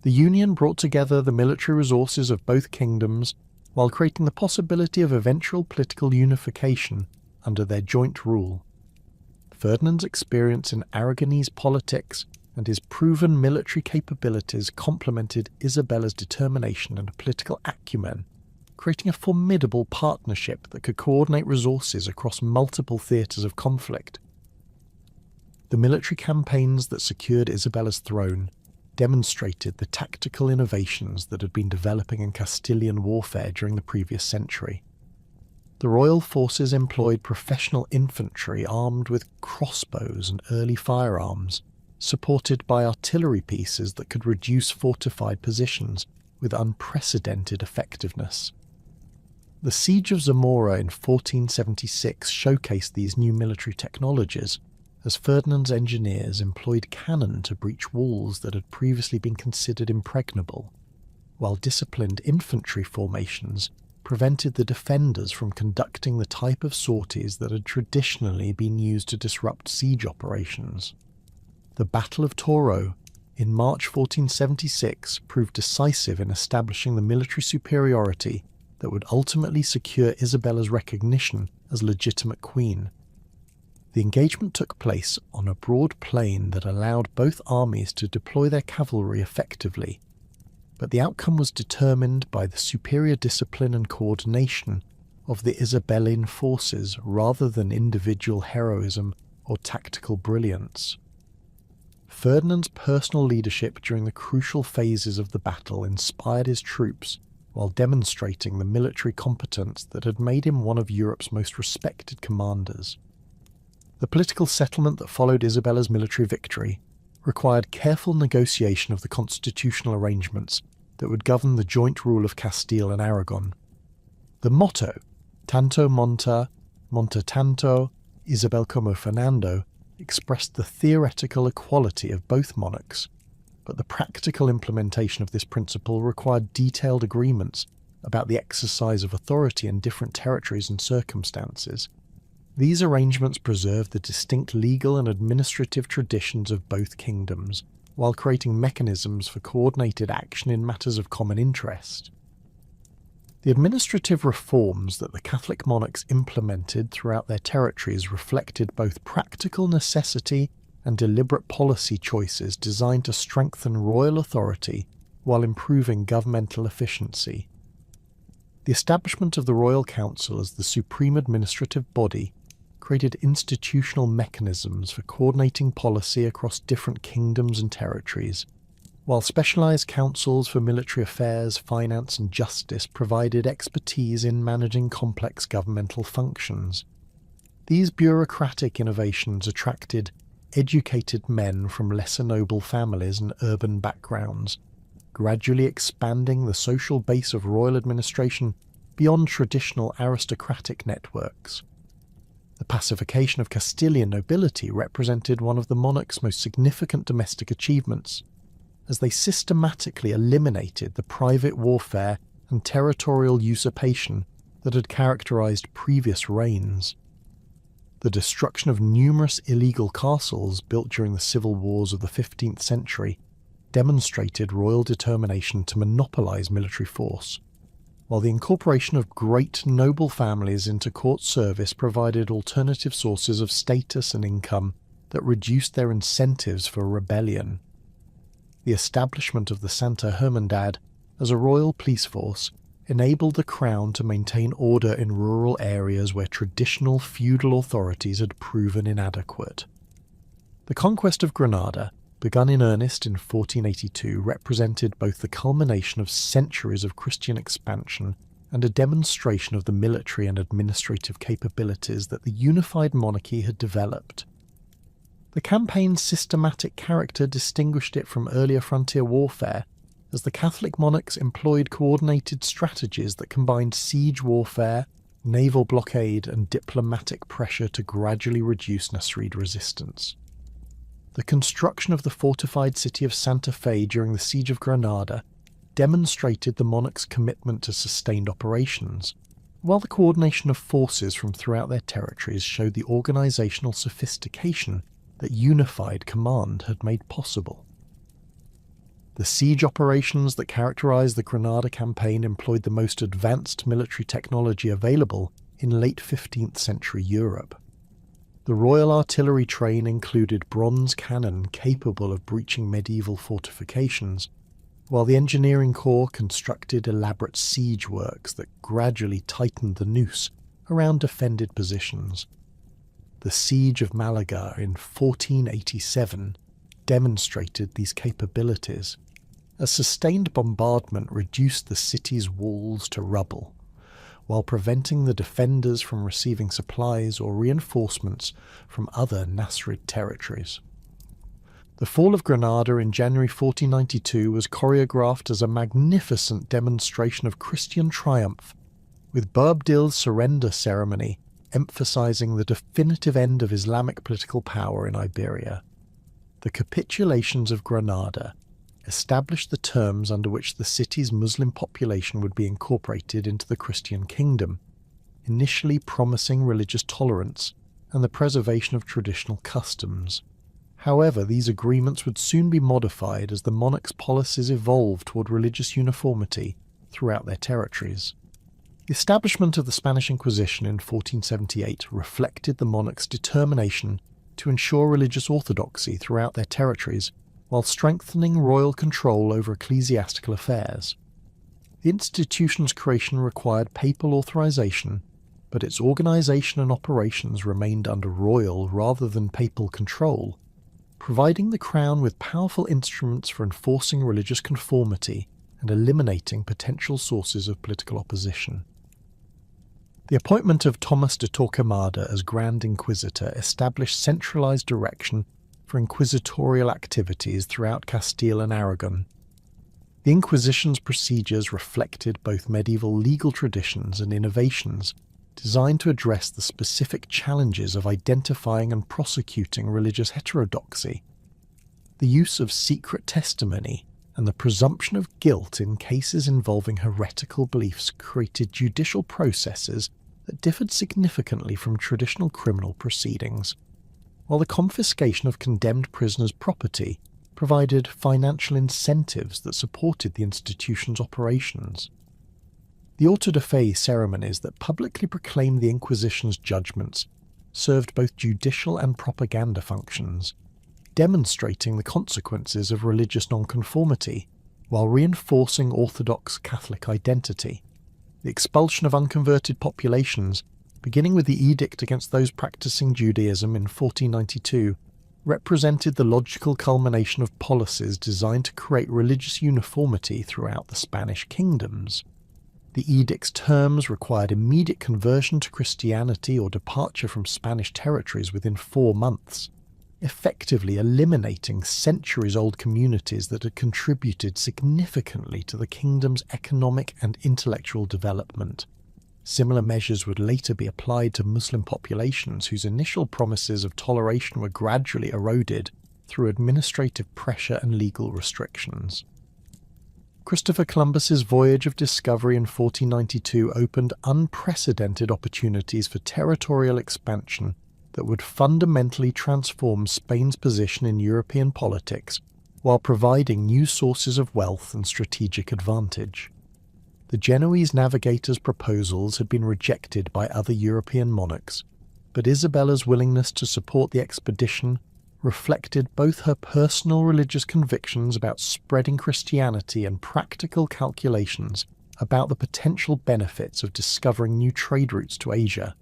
The union brought together the military resources of both kingdoms while creating the possibility of eventual political unification under their joint rule. Ferdinand's experience in Aragonese politics and his proven military capabilities complemented Isabella's determination and political acumen, creating a formidable partnership that could coordinate resources across multiple theatres of conflict. The military campaigns that secured Isabella's throne demonstrated the tactical innovations that had been developing in Castilian warfare during the previous century. The royal forces employed professional infantry armed with crossbows and early firearms, supported by artillery pieces that could reduce fortified positions with unprecedented effectiveness. The Siege of Zamora in 1476 showcased these new military technologies, as Ferdinand's engineers employed cannon to breach walls that had previously been considered impregnable, while disciplined infantry formations prevented the defenders from conducting the type of sorties that had traditionally been used to disrupt siege operations. The Battle of Toro in March 1476 proved decisive in establishing the military superiority that would ultimately secure Isabella's recognition as legitimate queen. The engagement took place on a broad plain that allowed both armies to deploy their cavalry effectively, but the outcome was determined by the superior discipline and coordination of the Isabelline forces rather than individual heroism or tactical brilliance. Ferdinand's personal leadership during the crucial phases of the battle inspired his troops while demonstrating the military competence that had made him one of Europe's most respected commanders. The political settlement that followed Isabella's military victory required careful negotiation of the constitutional arrangements that would govern the joint rule of Castile and Aragon. The motto, Tanto monta, monta tanto, Isabel como Fernando, expressed the theoretical equality of both monarchs, but the practical implementation of this principle required detailed agreements about the exercise of authority in different territories and circumstances. These arrangements preserved the distinct legal and administrative traditions of both kingdoms, while creating mechanisms for coordinated action in matters of common interest. The administrative reforms that the Catholic monarchs implemented throughout their territories reflected both practical necessity and deliberate policy choices designed to strengthen royal authority while improving governmental efficiency. The establishment of the Royal Council as the supreme administrative body created institutional mechanisms for coordinating policy across different kingdoms and territories, while specialised councils for military affairs, finance and justice provided expertise in managing complex governmental functions. These bureaucratic innovations attracted educated men from lesser noble families and urban backgrounds, gradually expanding the social base of royal administration beyond traditional aristocratic networks. The pacification of Castilian nobility represented one of the monarch's most significant domestic achievements, as they systematically eliminated the private warfare and territorial usurpation that had characterized previous reigns. The destruction of numerous illegal castles built during the civil wars of the 15th century demonstrated royal determination to monopolize military force, while the incorporation of great noble families into court service provided alternative sources of status and income that reduced their incentives for rebellion. The establishment of the Santa Hermandad as a royal police force enabled the crown to maintain order in rural areas where traditional feudal authorities had proven inadequate. The conquest of Granada, begun in earnest in 1482, represented both the culmination of centuries of Christian expansion and a demonstration of the military and administrative capabilities that the unified monarchy had developed. The campaign's systematic character distinguished it from earlier frontier warfare, as the Catholic monarchs employed coordinated strategies that combined siege warfare, naval blockade, and diplomatic pressure to gradually reduce Nasrid resistance. The construction of the fortified city of Santa Fe during the Siege of Granada demonstrated the monarch's commitment to sustained operations, while the coordination of forces from throughout their territories showed the organisational sophistication that unified command had made possible. The siege operations that characterised the Granada campaign employed the most advanced military technology available in late 15th century Europe. The Royal Artillery train included bronze cannon capable of breaching medieval fortifications, while the Engineering Corps constructed elaborate siege works that gradually tightened the noose around defended positions. The Siege of Malaga in 1487 demonstrated these capabilities. A sustained bombardment reduced the city's walls to rubble, while preventing the defenders from receiving supplies or reinforcements from other Nasrid territories. The fall of Granada in January 1492 was choreographed as a magnificent demonstration of Christian triumph, with Boabdil's surrender ceremony emphasizing the definitive end of Islamic political power in Iberia. The capitulations of Granada established the terms under which the city's Muslim population would be incorporated into the Christian kingdom, initially promising religious tolerance and the preservation of traditional customs. However, these agreements would soon be modified as the monarch's policies evolved toward religious uniformity throughout their territories. The establishment of the Spanish Inquisition in 1478 reflected the monarch's determination to ensure religious orthodoxy throughout their territories while strengthening royal control over ecclesiastical affairs. The institution's creation required papal authorization, but its organization and operations remained under royal rather than papal control, providing the crown with powerful instruments for enforcing religious conformity and eliminating potential sources of political opposition. The appointment of Thomas de Torquemada as Grand Inquisitor established centralized direction for inquisitorial activities throughout Castile and Aragon. The Inquisition's procedures reflected both medieval legal traditions and innovations designed to address the specific challenges of identifying and prosecuting religious heterodoxy. The use of secret testimony and the presumption of guilt in cases involving heretical beliefs created judicial processes that differed significantly from traditional criminal proceedings, while the confiscation of condemned prisoners' property provided financial incentives that supported the institution's operations. The auto de fe ceremonies that publicly proclaimed the Inquisition's judgments served both judicial and propaganda functions, demonstrating the consequences of religious nonconformity while reinforcing Orthodox Catholic identity. The expulsion of unconverted populations, beginning with the edict against those practicing Judaism in 1492, represented the logical culmination of policies designed to create religious uniformity throughout the Spanish kingdoms. The edict's terms required immediate conversion to Christianity or departure from Spanish territories within 4 months, effectively eliminating centuries-old communities that had contributed significantly to the kingdom's economic and intellectual development. Similar measures would later be applied to Muslim populations whose initial promises of toleration were gradually eroded through administrative pressure and legal restrictions. Christopher Columbus's voyage of discovery in 1492 opened unprecedented opportunities for territorial expansion that would fundamentally transform Spain's position in European politics while providing new sources of wealth and strategic advantage. The Genoese navigator's proposals had been rejected by other European monarchs, but Isabella's willingness to support the expedition reflected both her personal religious convictions about spreading Christianity and practical calculations about the potential benefits of discovering new trade routes to Asia.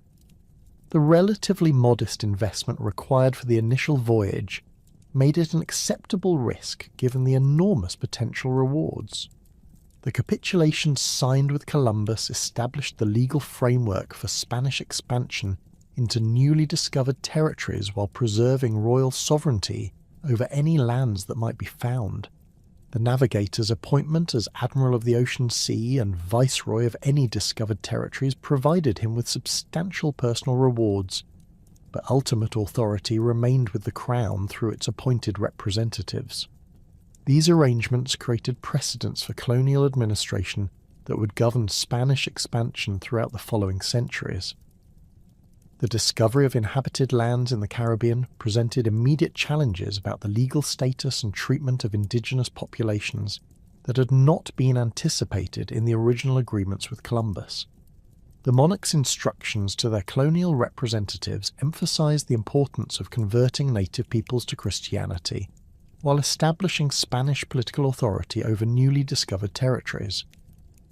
The relatively modest investment required for the initial voyage made it an acceptable risk given the enormous potential rewards. The capitulation signed with Columbus established the legal framework for Spanish expansion into newly discovered territories while preserving royal sovereignty over any lands that might be found. The navigator's appointment as Admiral of the Ocean Sea and Viceroy of any discovered territories provided him with substantial personal rewards, but ultimate authority remained with the Crown through its appointed representatives. These arrangements created precedents for colonial administration that would govern Spanish expansion throughout the following centuries. The discovery of inhabited lands in the Caribbean presented immediate challenges about the legal status and treatment of indigenous populations that had not been anticipated in the original agreements with Columbus. The monarch's instructions to their colonial representatives emphasized the importance of converting native peoples to Christianity, while establishing Spanish political authority over newly discovered territories.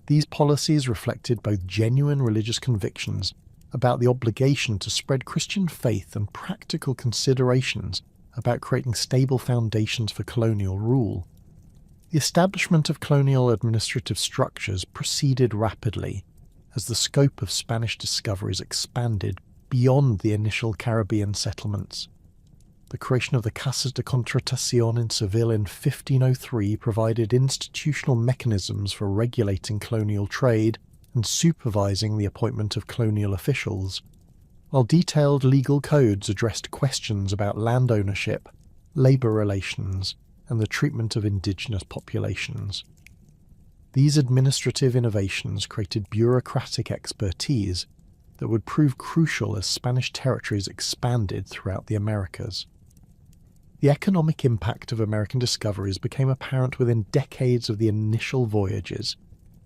These policies reflected both genuine religious convictions about the obligation to spread Christian faith and practical considerations about creating stable foundations for colonial rule. The establishment of colonial administrative structures proceeded rapidly as the scope of Spanish discoveries expanded beyond the initial Caribbean settlements. The creation of the Casas de Contratación in Seville in 1503 provided institutional mechanisms for regulating colonial trade and supervising the appointment of colonial officials, while detailed legal codes addressed questions about land ownership, labour relations, and the treatment of indigenous populations. These administrative innovations created bureaucratic expertise that would prove crucial as Spanish territories expanded throughout the Americas. The economic impact of American discoveries became apparent within decades of the initial voyages,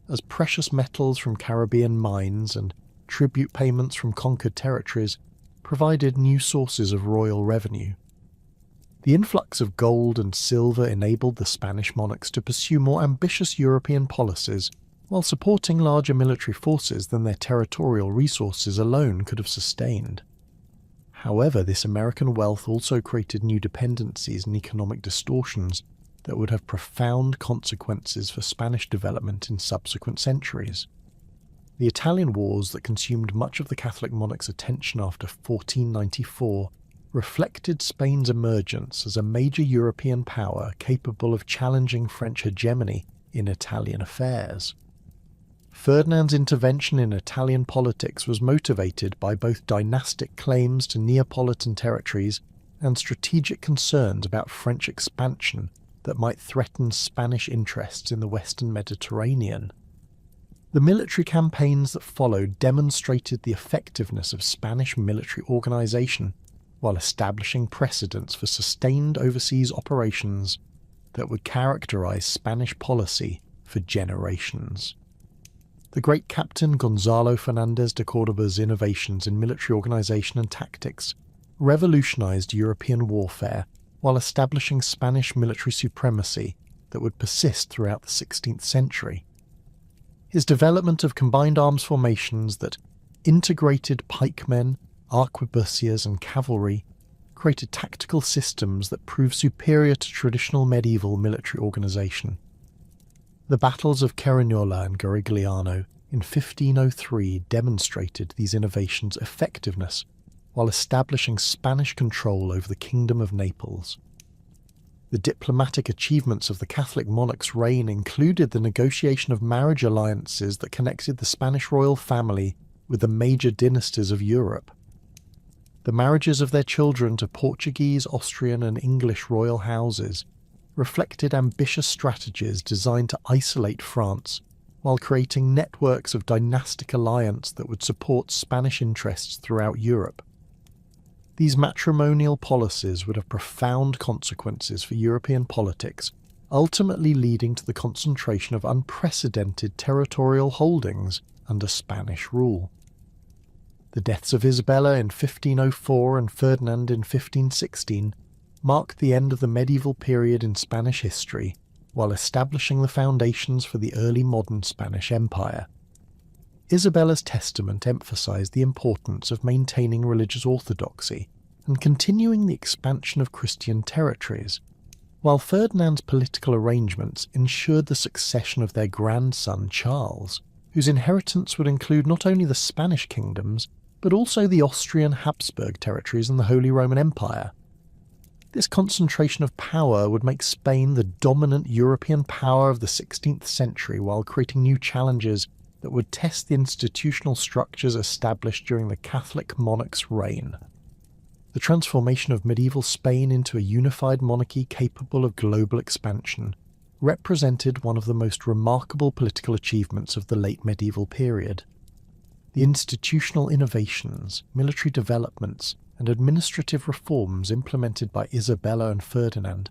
as precious metals from Caribbean mines and tribute payments from conquered territories provided new sources of royal revenue. The influx of gold and silver enabled the Spanish monarchs to pursue more ambitious European policies while supporting larger military forces than their territorial resources alone could have sustained. However, this American wealth also created new dependencies and economic distortions that would have profound consequences for Spanish development in subsequent centuries. The Italian wars that consumed much of the Catholic monarch's attention after 1494 reflected Spain's emergence as a major European power capable of challenging French hegemony in Italian affairs. Ferdinand's intervention in Italian politics was motivated by both dynastic claims to Neapolitan territories and strategic concerns about French expansion that might threaten Spanish interests in the Western Mediterranean. The military campaigns that followed demonstrated the effectiveness of Spanish military organization while establishing precedents for sustained overseas operations that would characterize Spanish policy for generations. The great Captain Gonzalo Fernández de Córdoba's innovations in military organization and tactics revolutionized European warfare while establishing Spanish military supremacy that would persist throughout the 16th century. His development of combined arms formations that integrated pikemen, arquebusiers and cavalry created tactical systems that proved superior to traditional medieval military organization. The battles of Cerignola and Garigliano in 1503 demonstrated these innovations' effectiveness while establishing Spanish control over the Kingdom of Naples. The diplomatic achievements of the Catholic monarch's reign included the negotiation of marriage alliances that connected the Spanish royal family with the major dynasties of Europe. The marriages of their children to Portuguese, Austrian and English royal houses reflected ambitious strategies designed to isolate France while creating networks of dynastic alliance that would support Spanish interests throughout Europe. These matrimonial policies would have profound consequences for European politics, ultimately leading to the concentration of unprecedented territorial holdings under Spanish rule. The deaths of Isabella in 1504 and Ferdinand in 1516 marked the end of the medieval period in Spanish history, while establishing the foundations for the early modern Spanish Empire. Isabella's testament emphasized the importance of maintaining religious orthodoxy and continuing the expansion of Christian territories, while Ferdinand's political arrangements ensured the succession of their grandson Charles, whose inheritance would include not only the Spanish kingdoms, but also the Austrian Habsburg territories and the Holy Roman Empire. This concentration of power would make Spain the dominant European power of the 16th century while creating new challenges that would test the institutional structures established during the Catholic monarch's reign. The transformation of medieval Spain into a unified monarchy capable of global expansion represented one of the most remarkable political achievements of the late medieval period. The institutional innovations, military developments, and administrative reforms implemented by Isabella and Ferdinand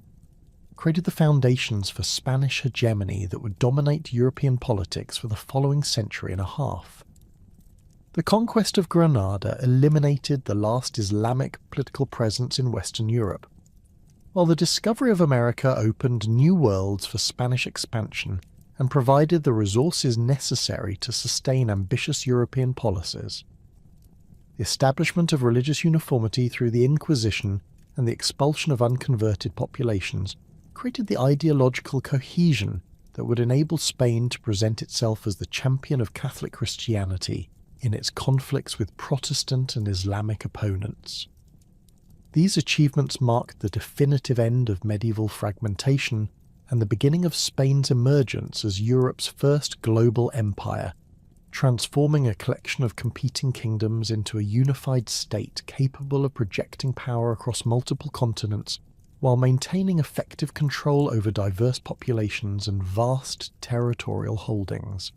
created the foundations for Spanish hegemony that would dominate European politics for the following century and a half. The conquest of Granada eliminated the last Islamic political presence in Western Europe, while the discovery of America opened new worlds for Spanish expansion and provided the resources necessary to sustain ambitious European policies. The establishment of religious uniformity through the Inquisition and the expulsion of unconverted populations created the ideological cohesion that would enable Spain to present itself as the champion of Catholic Christianity in its conflicts with Protestant and Islamic opponents. These achievements marked the definitive end of medieval fragmentation and the beginning of Spain's emergence as Europe's first global empire, transforming a collection of competing kingdoms into a unified state capable of projecting power across multiple continents while maintaining effective control over diverse populations and vast territorial holdings.